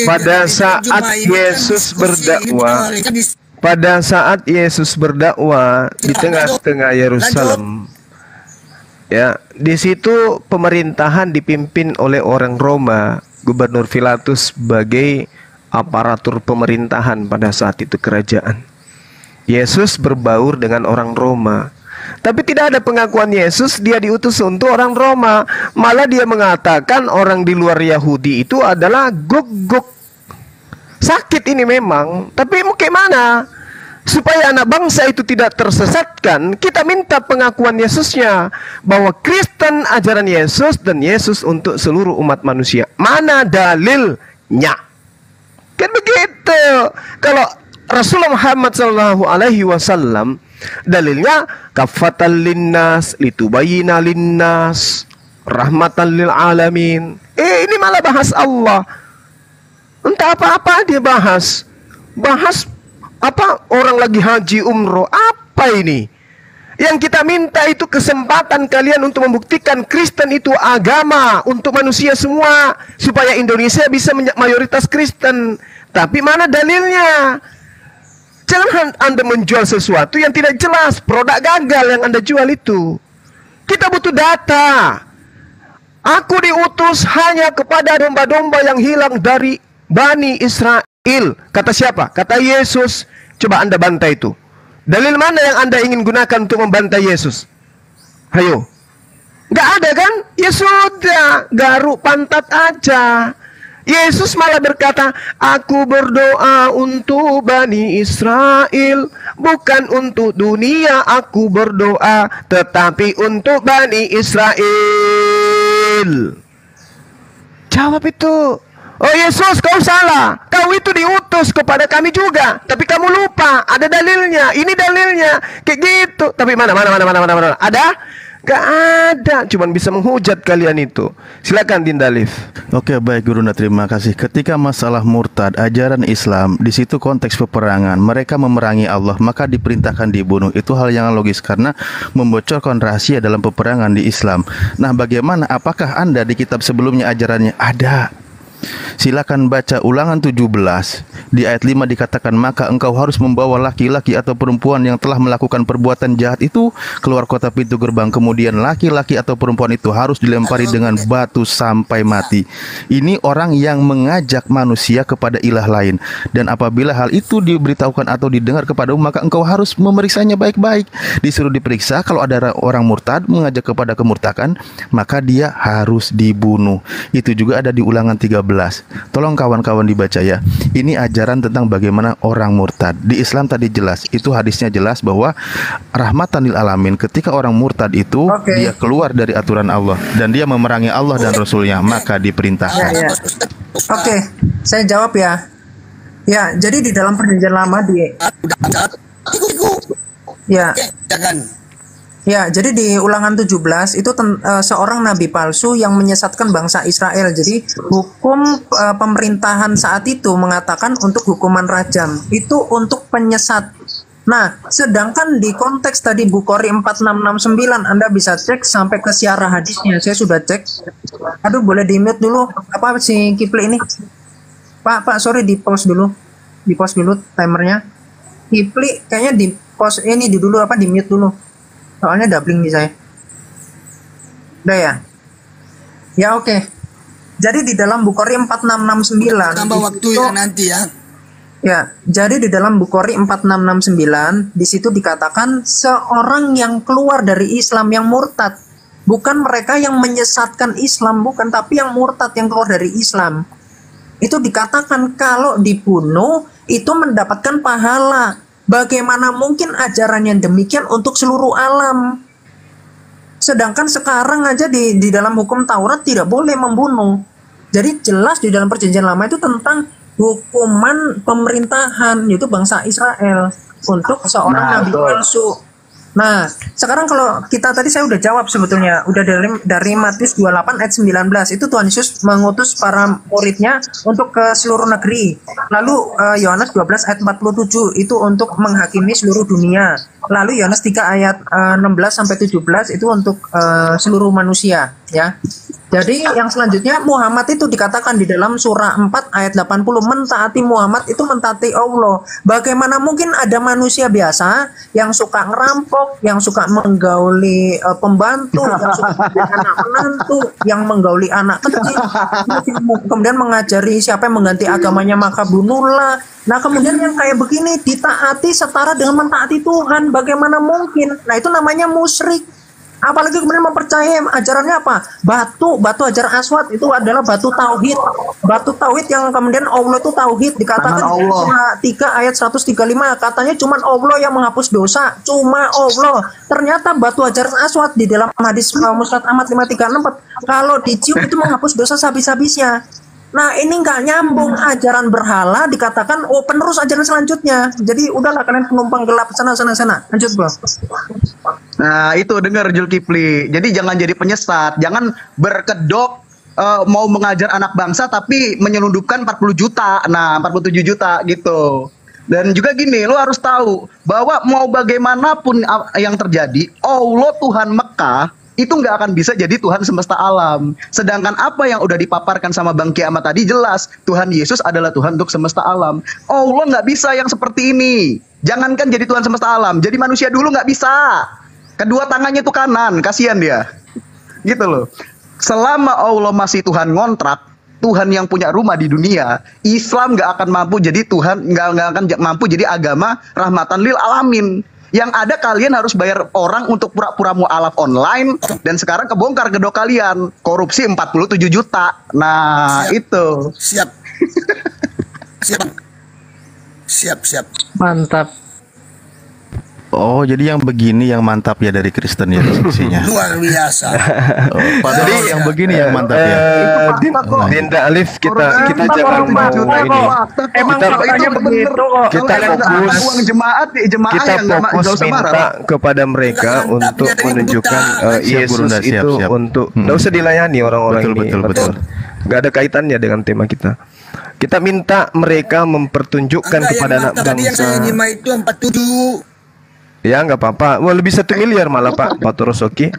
Pada saat Yesus berdakwah, di tengah-tengah Yerusalem, ya, di situ pemerintahan dipimpin oleh orang Roma. Gubernur Pilatus sebagai aparatur pemerintahan pada saat itu kerajaan. Yesus berbaur dengan orang Roma. Tapi tidak ada pengakuan Yesus dia diutus untuk orang Roma. Malah dia mengatakan orang di luar Yahudi itu adalah gog-gog. Sakit ini memang. Tapi mau gimana? Supaya anak bangsa itu tidak tersesatkan, kita minta pengakuan Yesusnya. Bahwa Kristen ajaran Yesus dan Yesus untuk seluruh umat manusia. Mana dalilnya? Kan begitu. Kalau Rasulullah Muhammad SAW dalilnya kafatan linnas, litubayina linnas, rahmatan lil alamin. Ini malah bahas Allah. Entah apa-apa dia bahas. Bahas apa orang lagi haji umroh. Apa ini? Yang kita minta itu kesempatan kalian untuk membuktikan Kristen itu agama untuk manusia semua, supaya Indonesia bisa mayoritas Kristen. Tapi mana dalilnya? Jangan Anda menjual sesuatu yang tidak jelas. Produk gagal yang Anda jual itu. Kita butuh data. Aku diutus hanya kepada domba-domba yang hilang dari Bani Israel. Kata siapa? Kata Yesus. Coba Anda bantai itu. Dalil mana yang Anda ingin gunakan untuk membantai Yesus? Ayo. Nggak ada kan? Ya sudah, garuk pantat aja. Yesus malah berkata, aku berdoa untuk Bani Israel, bukan untuk dunia aku berdoa, tetapi untuk Bani Israel. Jawab itu. Oh Yesus, kau salah. Kau itu diutus kepada kami juga, tapi kamu lupa. Ada dalilnya. Ini dalilnya. Kayak gitu. Tapi mana? Ada? Gak ada, cuman bisa menghujat kalian itu. Silakan Dinda Alif. Oke, baik Gurunda, terima kasih. Ketika masalah murtad, ajaran Islam, di situ konteks peperangan, mereka memerangi Allah, maka diperintahkan dibunuh. Itu hal yang logis karena membocorkan rahasia dalam peperangan di Islam. Nah, bagaimana? Apakah Anda di kitab sebelumnya ajarannya ada? Silakan baca Ulangan 17. Di ayat 5 dikatakan, maka engkau harus membawa laki-laki atau perempuan yang telah melakukan perbuatan jahat itu keluar kota pintu gerbang. Kemudian laki-laki atau perempuan itu harus dilempari dengan batu sampai mati. Ini orang yang mengajak manusia kepada ilah lain. Dan apabila hal itu diberitahukan atau didengar kepada maka engkau harus memeriksanya baik-baik. Disuruh diperiksa. Kalau ada orang murtad mengajak kepada kemurtakan, maka dia harus dibunuh. Itu juga ada di Ulangan 13. Tolong kawan-kawan dibaca ya. Ini ajaran tentang bagaimana orang murtad. Di Islam tadi jelas, itu hadisnya jelas bahwa rahmatan lil alamin. Ketika orang murtad itu dia keluar dari aturan Allah dan dia memerangi Allah dan Rasulnya, maka diperintahkan. Oke, saya jawab ya. Ya, jadi di dalam perjanjian lama Ya, jadi di Ulangan 17 itu seorang nabi palsu yang menyesatkan bangsa Israel. Jadi hukum pemerintahan saat itu mengatakan untuk hukuman rajam. Itu untuk penyesat. Nah, sedangkan di konteks tadi Bukhari 4669 Anda bisa cek sampai ke syarah hadisnya. Saya sudah cek. Aduh, boleh di-mute dulu. Apa si Kipli ini? Pak, sorry, di-pause dulu. Di-pause dulu timernya. Kipli kayaknya di-pause ini dulu apa di-mute dulu. Soalnya doubling di saya. Udah ya? Ya oke. Jadi di dalam Bukhari 4669 tambah waktu ya nanti ya. Ya, jadi di dalam Bukhari 4669 di situ dikatakan seorang yang keluar dari Islam yang murtad. Bukan mereka yang menyesatkan Islam, bukan, tapi yang murtad yang keluar dari Islam. Itu dikatakan kalau dibunuh itu mendapatkan pahala. Bagaimana mungkin ajaran yang demikian untuk seluruh alam? Sedangkan sekarang aja di dalam hukum Taurat tidak boleh membunuh. Jadi jelas di dalam perjanjian lama itu tentang hukuman pemerintahan, yaitu bangsa Israel untuk seorang nabi palsu. Nah, sekarang kalau kita tadi saya udah jawab sebetulnya, udah dari Matius 28 ayat 19 itu Tuhan Yesus mengutus para muridnya untuk ke seluruh negeri. Lalu Yohanes 12 ayat 47 itu untuk menghakimi seluruh dunia. Lalu Yohanes 3 ayat 16 sampai 17 itu untuk seluruh manusia, ya. Jadi yang selanjutnya Muhammad itu dikatakan di dalam surah 4 ayat 80, mentaati Muhammad itu mentaati Allah. Bagaimana mungkin ada manusia biasa yang suka ngerampok, yang suka menggauli pembantu, yang suka menggauli anak menantu, yang menggauli anak kecil, kemudian mengajari siapa yang mengganti agamanya maka bunuhlah. Nah kemudian yang kayak begini ditaati setara dengan mentaati Tuhan. Bagaimana mungkin? Nah itu namanya musyrik. Apalagi kemudian mempercayai ajarannya apa? Batu hajar aswad itu adalah batu tauhid. Batu tauhid yang kemudian Allah itu tauhid, dikatakan di surah 3 ayat 135 katanya cuman Allah yang menghapus dosa, cuma Allah. Ternyata batu hajar aswad di dalam hadis Musnad Ahmad 5364 kalau dicium itu menghapus dosa habis-habisnya. Nah ini nggak nyambung, ajaran berhala dikatakan penerus ajaran selanjutnya. Jadi udahlah kalian penumpang gelap sana. Lanjut bro. Nah itu dengar Zulkifli. Jadi jangan jadi penyesat, jangan berkedok mau mengajar anak bangsa tapi menyelundupkan 40 juta, nah 47 juta gitu. Dan juga gini, lo harus tahu bahwa mau bagaimanapun yang terjadi, Allah Tuhan Mekah itu nggak akan bisa jadi Tuhan semesta alam. Sedangkan apa yang udah dipaparkan sama Bang Kiamat tadi jelas, Tuhan Yesus adalah Tuhan untuk semesta alam. Allah nggak bisa yang seperti ini. Jangankan jadi Tuhan semesta alam, jadi manusia dulu nggak bisa. Kedua tangannya itu kanan, kasihan dia. Gitu loh. Selama Allah masih Tuhan ngontrak, Tuhan yang punya rumah di dunia, Islam nggak akan mampu jadi Tuhan, nggak akan mampu jadi agama rahmatan lil alamin. Yang ada kalian harus bayar orang untuk pura-pura mu'alaf online, dan sekarang kebongkar kedok kalian, korupsi 47 juta. Nah, siap. itu. Siap. Mantap. Oh, jadi yang begini yang mantap ya dari Kristen ya diskusinya. Luar biasa. Jadi yang begini yang mantap ya. Dinda Alif, kita jangan mau ini. Kita fokus minta kepada mereka untuk menunjukkan Yesus itu untuk nggak usah dilayani orang-orang ini. Betul. Nggak ada kaitannya dengan tema kita. Kita minta mereka mempertunjukkan kepada anak bangsa. Tadi yang saya nyimak itu 47. Ya nggak apa-apa. Wah lebih 1 miliar malah Pak Torosoki.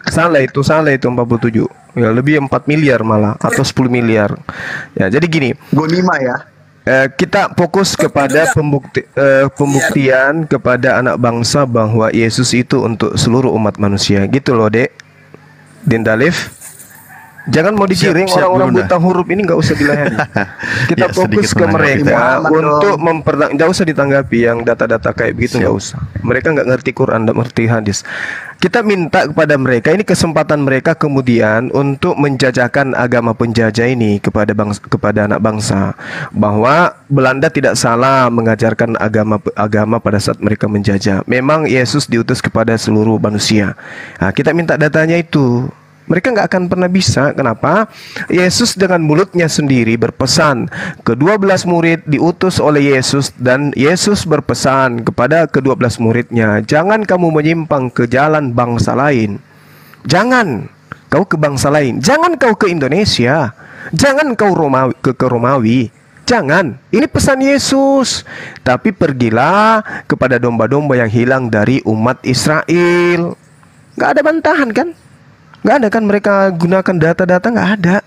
Salah itu 47. Ya lebih 4 miliar malah atau 10 miliar. Ya jadi gini. Gonima ya. Kita fokus kepada pembuktian kepada anak bangsa bahwa Yesus itu untuk seluruh umat manusia. Gitu loh Dek. Dindalif. Jangan mau digiring orang-orang buta huruf ini nggak usah dilayani. Kita fokus ke mereka untuk nggak usah ditanggapi yang data-data kayak begitu, nggak usah. Mereka nggak ngerti Quran, nggak ngerti hadis. Kita minta kepada mereka, ini kesempatan mereka kemudian untuk menjajahkan agama penjajah ini kepada anak bangsa, bahwa Belanda tidak salah mengajarkan agama pada saat mereka menjajah. Memang Yesus diutus kepada seluruh manusia. Nah, kita minta datanya itu. Mereka nggak akan pernah bisa. Kenapa? Yesus dengan mulutnya sendiri berpesan. Ke-12 murid diutus oleh Yesus, dan Yesus berpesan kepada ke-12 muridnya, jangan kamu menyimpang ke jalan bangsa lain. Jangan kau ke bangsa lain. Jangan kau ke Indonesia. Jangan kau ke Romawi. Jangan. Ini pesan Yesus. Tapi pergilah kepada domba-domba yang hilang dari umat Israel. Nggak ada bantahan kan? Nggak ada kan mereka gunakan data-data, nggak ada.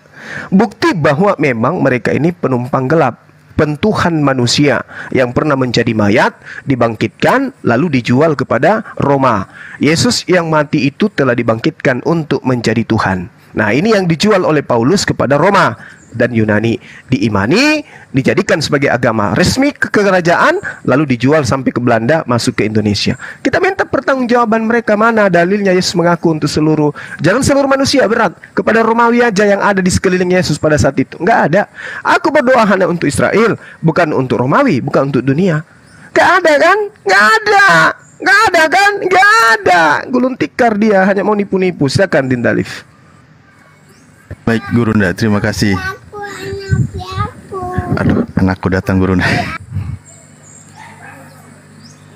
Bukti bahwa memang mereka ini penumpang gelap, pentuhan manusia yang pernah menjadi mayat, dibangkitkan lalu dijual kepada Roma. Yesus yang mati itu telah dibangkitkan untuk menjadi Tuhan. Nah ini yang dijual oleh Paulus kepada Roma dan Yunani, diimani, dijadikan sebagai agama resmi kekerajaan, lalu dijual sampai ke Belanda, masuk ke Indonesia. Kita minta pertanggungjawaban mereka, mana dalilnya Yesus mengaku untuk seluruh, jangan seluruh manusia, berat kepada Romawi aja yang ada di sekeliling Yesus pada saat itu. Nggak ada. Aku berdoa hanya untuk Israel, bukan untuk Romawi, bukan untuk dunia. Nggak ada kan? Nggak ada. Nggak ada kan? Nggak ada. Gulung tikar dia, hanya mau nipu-nipu. Silakan Dindalif. Baik Gurunda, terima kasih. Aduh, anakku datang Gurunda.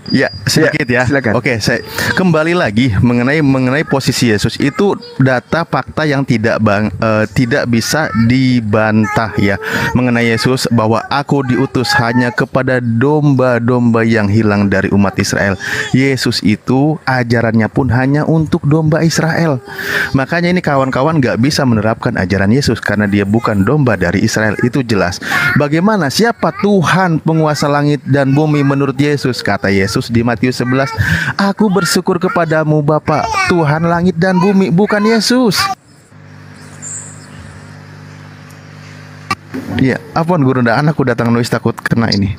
Ya, sedikit ya. Silakan. Oke, saya kembali lagi mengenai posisi Yesus itu data fakta yang tidak bisa dibantah ya. Mengenai Yesus bahwa aku diutus hanya kepada domba-domba yang hilang dari umat Israel. Yesus itu ajarannya pun hanya untuk domba Israel. Makanya ini kawan-kawan nggak bisa menerapkan ajaran Yesus karena dia bukan domba dari Israel, itu jelas. Bagaimana siapa Tuhan penguasa langit dan bumi menurut Yesus? Kata Yesus di Matius 11, aku bersyukur kepadamu Bapa, Tuhan langit dan bumi, bukan Yesus. Iya, apaan guru anakku datang nulis takut kena ini.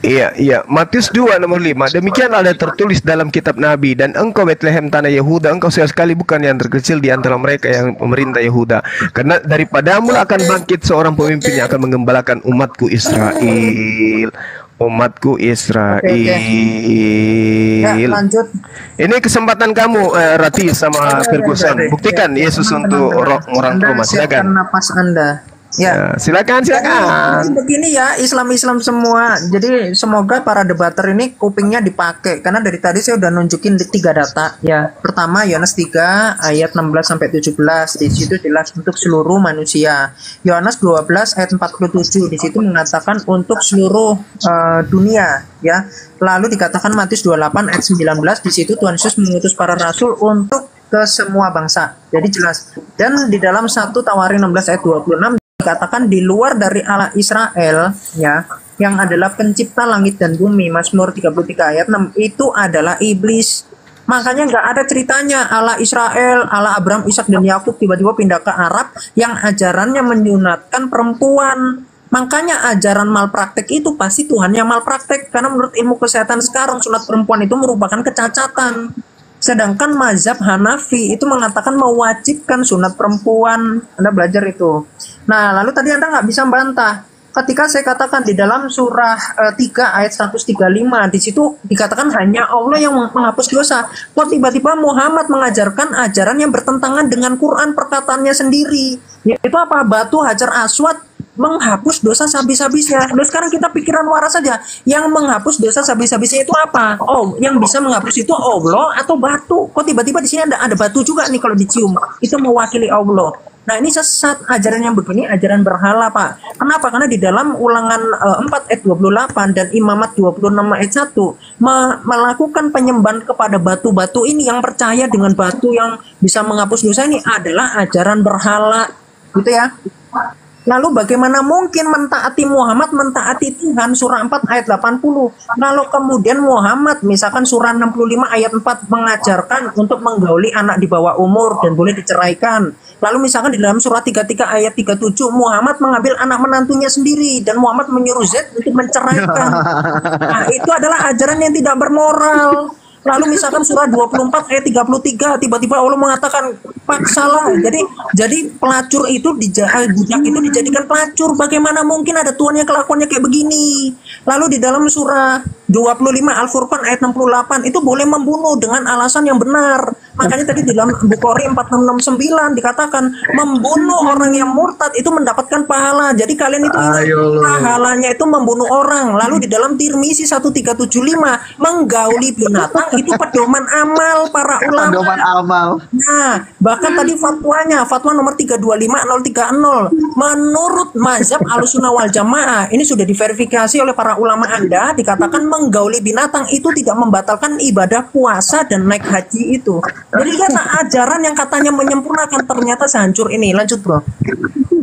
Iya, Matius 2 nomor 5. Demikian ada tertulis dalam kitab Nabi, dan engkau Betlehem tanah Yehuda, engkau sekali bukan yang terkecil di antara mereka yang pemerintah Yehuda, karena daripadamu akan bangkit seorang pemimpin yang akan menggembalakan umatku Israel. Umatku Israel. Ya, lanjut. Ini kesempatan kamu, Rati sama Ferguson. Buktikan Yesus untuk orang Roma. Silakan. Napas Anda. Ya, silakan. Jadi begini ya, Islam semua. Jadi semoga para debater ini kupingnya dipakai, karena dari tadi saya udah nunjukin 3 data. Ya, pertama Yohanes 3 ayat 16 sampai 17. Di situ jelas untuk seluruh manusia. Yohanes 12 ayat 47 di situ mengatakan untuk seluruh dunia, ya. Lalu dikatakan Matius 28 ayat 19 di situ Tuhan Yesus mengutus para rasul untuk ke semua bangsa. Jadi jelas. Dan di dalam 1 Tawarin 16 ayat 26 dikatakan di luar dari Allah Israel, ya, yang adalah pencipta langit dan bumi, Mazmur 33 ayat 6, itu adalah iblis. Makanya nggak ada ceritanya Allah Israel, Allah Abraham, Ishak dan Yakub tiba-tiba pindah ke Arab yang ajarannya menyunatkan perempuan. Makanya ajaran malpraktek itu pasti Tuhan yang malpraktek, karena menurut ilmu kesehatan sekarang sunat perempuan itu merupakan kecacatan. Sedangkan mazhab Hanafi itu mengatakan mewajibkan sunat perempuan. Anda belajar itu. Nah, lalu tadi Anda nggak bisa bantah. Ketika saya katakan di dalam surah 3 ayat 135, di situ dikatakan hanya Allah yang menghapus dosa. Kok tiba-tiba Muhammad mengajarkan ajaran yang bertentangan dengan Quran perkataannya sendiri? Yaitu apa? Batu Hajar Aswad menghapus dosa habis-habisnya. Lalu sekarang kita pikiran waras saja. Yang menghapus dosa habis-habisnya itu apa? Oh, yang bisa menghapus itu Allah atau batu? Kok tiba-tiba di sini ada batu juga nih kalau dicium? Itu mewakili Allah. Nah, ini sesat. Ajaran yang begini ajaran berhala, Pak. Kenapa? Karena di dalam Ulangan 4 ayat 28 dan Imamat 26 ayat 1 melakukan penyembahan kepada batu-batu ini, yang percaya dengan batu yang bisa menghapus dosa ini adalah ajaran berhala. Gitu ya. Lalu bagaimana mungkin mentaati Muhammad, mentaati Tuhan, surah 4 ayat 80. Lalu kemudian Muhammad, misalkan surah 65 ayat 4 mengajarkan untuk menggauli anak di bawah umur dan boleh diceraikan. Lalu misalkan di dalam surah 33 ayat 37 Muhammad mengambil anak menantunya sendiri dan Muhammad menyuruh Zaid untuk menceraikan. Nah, itu adalah ajaran yang tidak bermoral. Lalu misalkan surah 24 ayat 33 tiba-tiba Allah mengatakan paksalah. Jadi pelacur itu budak itu dijadikan pelacur. Bagaimana mungkin ada Tuhan yang kelakuannya kayak begini? Lalu di dalam surah 25 Al-Furqan ayat 68 itu boleh membunuh dengan alasan yang benar. Makanya tadi di dalam Bukhari 4669 dikatakan membunuh orang yang murtad itu mendapatkan pahala. Jadi kalian itu pahalanya itu membunuh orang. Lalu di dalam Tirmizi 1375 menggauli binatang itu pedoman amal para ulama. Pedoman amal. Nah, bahkan tadi fatwanya, fatwa nomor 325030 menurut mazhab Ahlussunnah wal Jamaah, ini sudah diverifikasi oleh para ulama Anda, dikatakan menggauli binatang itu tidak membatalkan ibadah puasa dan naik haji itu. Jadi kan ajaran yang katanya menyempurnakan ternyata sehancur ini. Lanjut, Bro.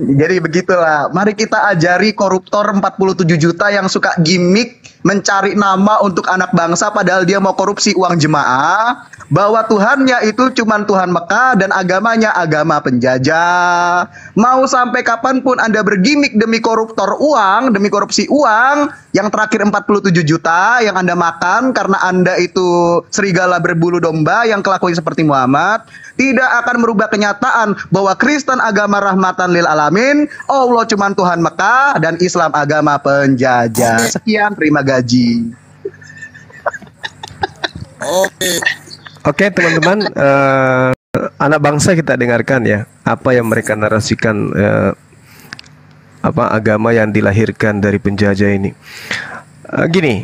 Jadi begitulah. Mari kita ajari koruptor 47 juta yang suka gimmick mencari nama untuk anak bangsa padahal dia mau korupsi uang jemaah, bahwa Tuhannya itu cuman Tuhan Mekah dan agamanya agama penjajah. Mau sampai kapanpun Anda bergimmick demi koruptor uang, demi korupsi uang, yang terakhir 47 juta yang Anda makan karena Anda itu serigala berbulu domba yang kelakuan seperti Muhammad, tidak akan merubah kenyataan bahwa Kristen agama rahmatan lil alamin, Allah cuman Tuhan Mekah, dan Islam agama penjajah. Sekian, terima gaji. Oke, teman-teman, anak bangsa kita dengarkan ya apa yang mereka narasikan, apa agama yang dilahirkan dari penjajah ini. Gini,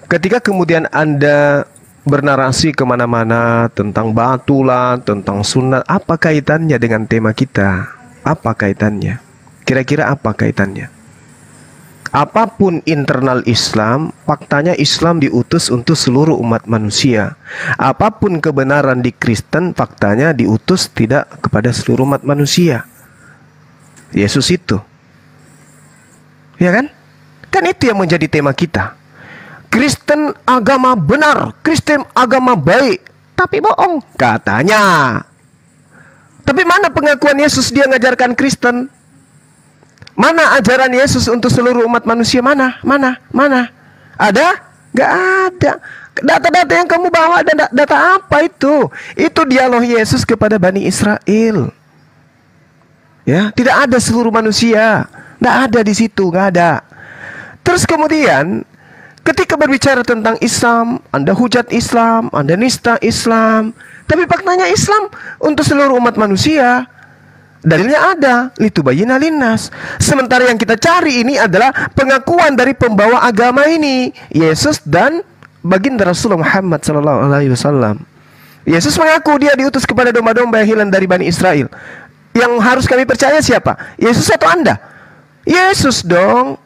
Ketika kemudian Anda bernarasi kemana-mana tentang batu lah, tentang sunat, apa kaitannya dengan tema kita? Apa kaitannya? Kira-kira apa kaitannya? Apapun internal Islam, faktanya Islam diutus untuk seluruh umat manusia. Apapun kebenaran di Kristen, faktanya diutus tidak kepada seluruh umat manusia. Yesus itu, ya kan? Kan itu yang menjadi tema kita. Kristen agama benar, Kristen agama baik, tapi bohong katanya. Tapi mana pengakuan Yesus dia ngajarkan Kristen? Mana ajaran Yesus untuk seluruh umat manusia? Mana? Ada? Gak ada. Data-data yang kamu bawa, data apa itu? Itu dialog Yesus kepada Bani Israel. Ya, tidak ada seluruh manusia. Gak ada di situ, gak ada. Terus kemudian ketika berbicara tentang Islam, Anda hujat Islam, Anda nista Islam. Tapi faktanya Islam untuk seluruh umat manusia. Dalilnya ada, litubayyina linnas. Sementara yang kita cari ini adalah pengakuan dari pembawa agama ini, Yesus dan baginda Rasulullah Muhammad SAW. Yesus mengaku dia diutus kepada domba-domba yang hilang dari Bani Israel. Yang harus kami percaya siapa? Yesus atau Anda? Yesus dong.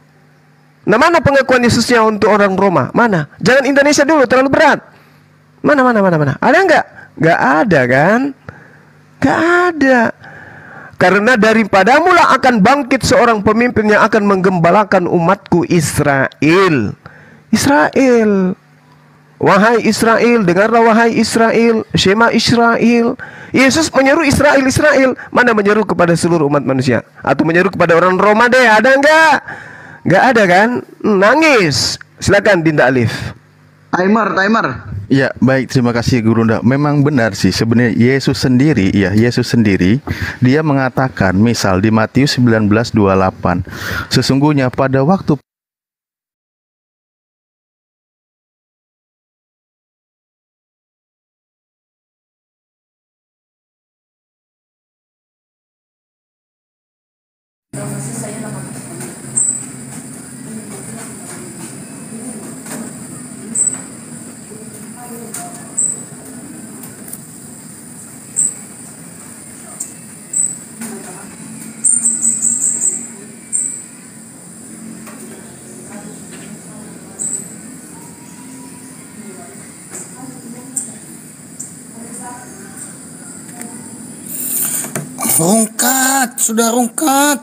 Nah, mana pengakuan Yesusnya untuk orang Roma? Mana? Jangan Indonesia dulu, terlalu berat. Mana? Ada nggak? Nggak ada kan? Nggak ada. Karena daripadamu lah akan bangkit seorang pemimpin yang akan menggembalakan umatku Israel. Israel. Wahai Israel, dengarlah wahai Israel, Shema Israel. Yesus menyeru Israel. Mana menyeru kepada seluruh umat manusia? Atau menyeru kepada orang Roma deh, ada nggak? Nggak ada kan? Nangis. Silakan Dinda Alif. Timer. Ya, baik, terima kasih Gurunda. Memang benar sih sebenarnya Yesus sendiri, dia mengatakan misal di Matius 19:28, sesungguhnya pada waktu sudah rungkat.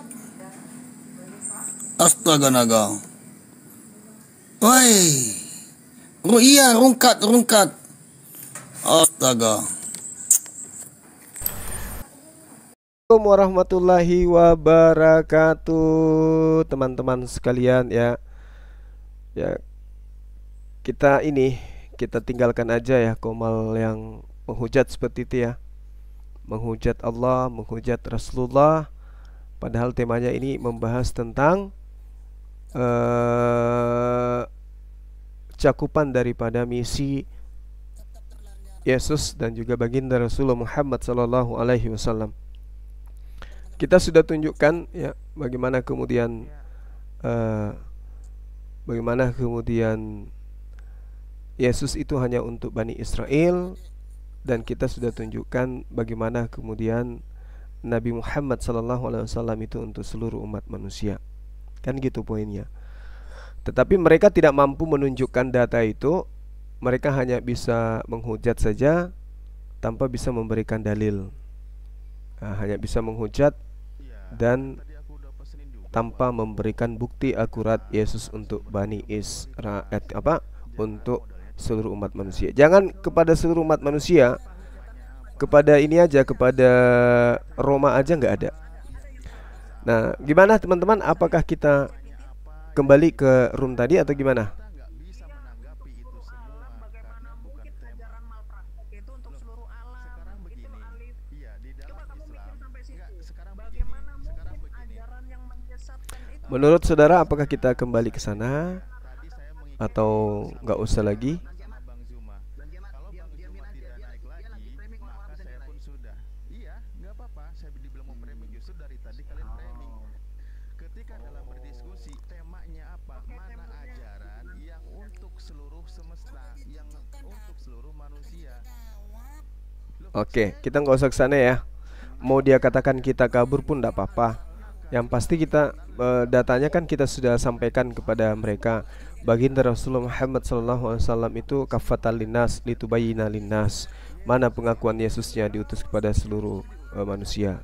Astaga naga. Woi. Iya, rungkat. Astaga. Assalamualaikum warahmatullahi wabarakatuh, teman-teman sekalian ya. Kita tinggalkan aja ya komal yang menghujat seperti itu ya. Menghujat Allah, menghujat Rasulullah. Padahal temanya ini membahas tentang cakupan daripada misi Yesus dan juga baginda Rasulullah Muhammad SAW. Kita sudah tunjukkan ya bagaimana kemudian Yesus itu hanya untuk Bani Israel. Dan kita sudah tunjukkan bagaimana kemudian Nabi Muhammad SAW itu untuk seluruh umat manusia. Kan gitu poinnya. Tetapi mereka tidak mampu menunjukkan data itu. Mereka hanya bisa menghujat saja tanpa bisa memberikan dalil. Hanya bisa menghujat dan tanpa memberikan bukti akurat Yesus untuk Bani Israel, untuk seluruh umat manusia. Jangan kepada seluruh umat manusia, kepada ini aja, kepada Roma aja nggak ada. Nah, gimana teman-teman? Apakah kita kembali ke room tadi atau gimana? Menurut saudara, apakah kita kembali ke sana atau nggak usah lagi? Oke, kita nggak usah ke sana ya. Mau dia katakan kita kabur pun tidak apa-apa. Yang pasti kita datanya kan kita sudah sampaikan kepada mereka. Baginda Rasulullah Muhammad SAW itu kafatan linnas litubayyina linnas. Mana pengakuan Yesusnya diutus kepada seluruh manusia?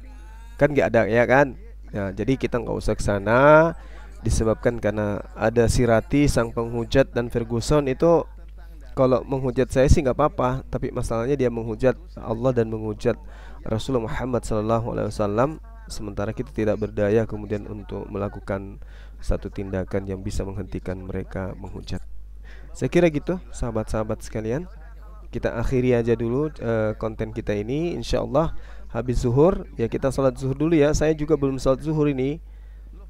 Kan nggak ada ya kan? Ya, jadi kita nggak usah ke sana. Disebabkan karena ada Sirati sang penghujat dan Ferguson itu. Kalau menghujat saya sih nggak apa-apa, tapi masalahnya dia menghujat Allah dan menghujat Rasulullah Muhammad SAW, sementara kita tidak berdaya kemudian untuk melakukan satu tindakan yang bisa menghentikan mereka menghujat. Saya kira gitu, sahabat-sahabat sekalian. Kita akhiri aja dulu konten kita ini. Insya Allah habis zuhur ya kita sholat zuhur dulu ya. Saya juga belum sholat zuhur ini.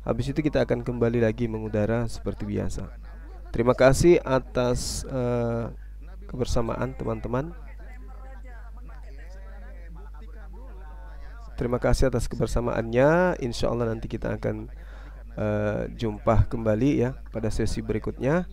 Habis itu kita akan kembali lagi mengudara seperti biasa. Terima kasih atas kebersamaan teman-teman. Terima kasih atas kebersamaannya. Insya Allah nanti kita akan jumpa kembali ya pada sesi berikutnya.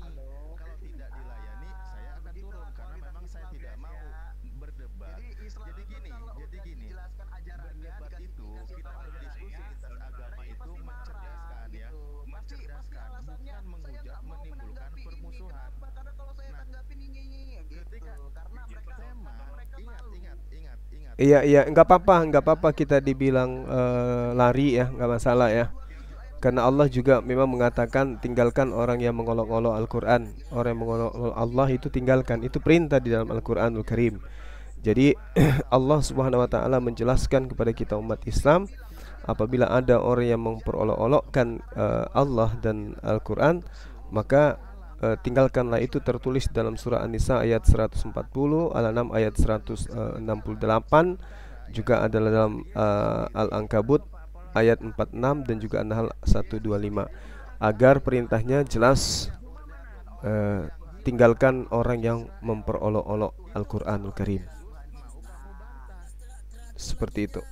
Iya, nggak apa-apa kita dibilang lari ya, nggak masalah ya. Karena Allah juga memang mengatakan tinggalkan orang yang mengolok-olok Al-Quran. Orang yang mengolok-olok Allah itu tinggalkan. Itu perintah di dalam Al-Quranul Karim. Jadi Allah Subhanahu Wa Taala menjelaskan kepada kita umat Islam, apabila ada orang yang memperolok-olokkan Allah dan Al-Quran, maka tinggalkanlah. Itu tertulis dalam surah An-Nisa ayat 140, Al-An'am ayat 168, juga ada dalam Al-Ankabut ayat 46 dan juga An-Nahl 125. Agar perintahnya jelas, tinggalkan orang yang memperolok-olok Al-Quranul Karim. Seperti itu.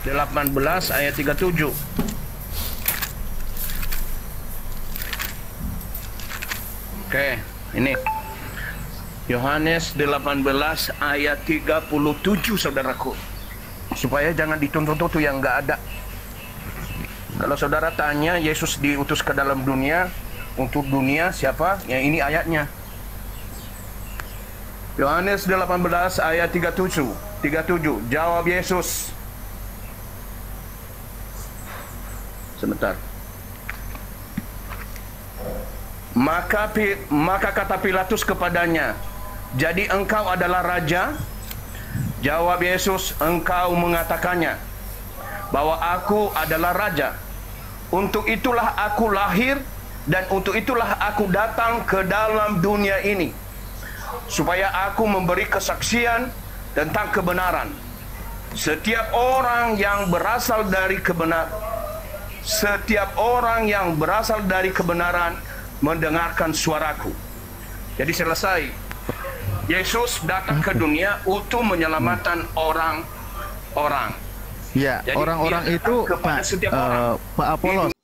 Delapan belas ayat 37. Oke, ini Yohanes 18 ayat 37, saudaraku. Supaya jangan dituntut-tuntut yang nggak ada. Kalau saudara tanya Yesus diutus ke dalam dunia, untuk dunia siapa? Ya ini ayatnya. Yohanes 18 ayat 37. Jawab Yesus. Sebentar. Maka kata Pilatus kepadanya, "Jadi engkau adalah raja?" Jawab Yesus, "Engkau mengatakannya." bahwa aku adalah raja. Untuk itulah aku lahir dan untuk itulah aku datang ke dalam dunia ini, supaya aku memberi kesaksian tentang kebenaran. Setiap orang yang berasal dari kebenaran mendengarkan suaraku. Jadi selesai. Yesus datang ke dunia untuk menyelamatkan orang-orang. Ya, Jadi orang-orang dia itu datang kepada setiap orang. Pak Apolos,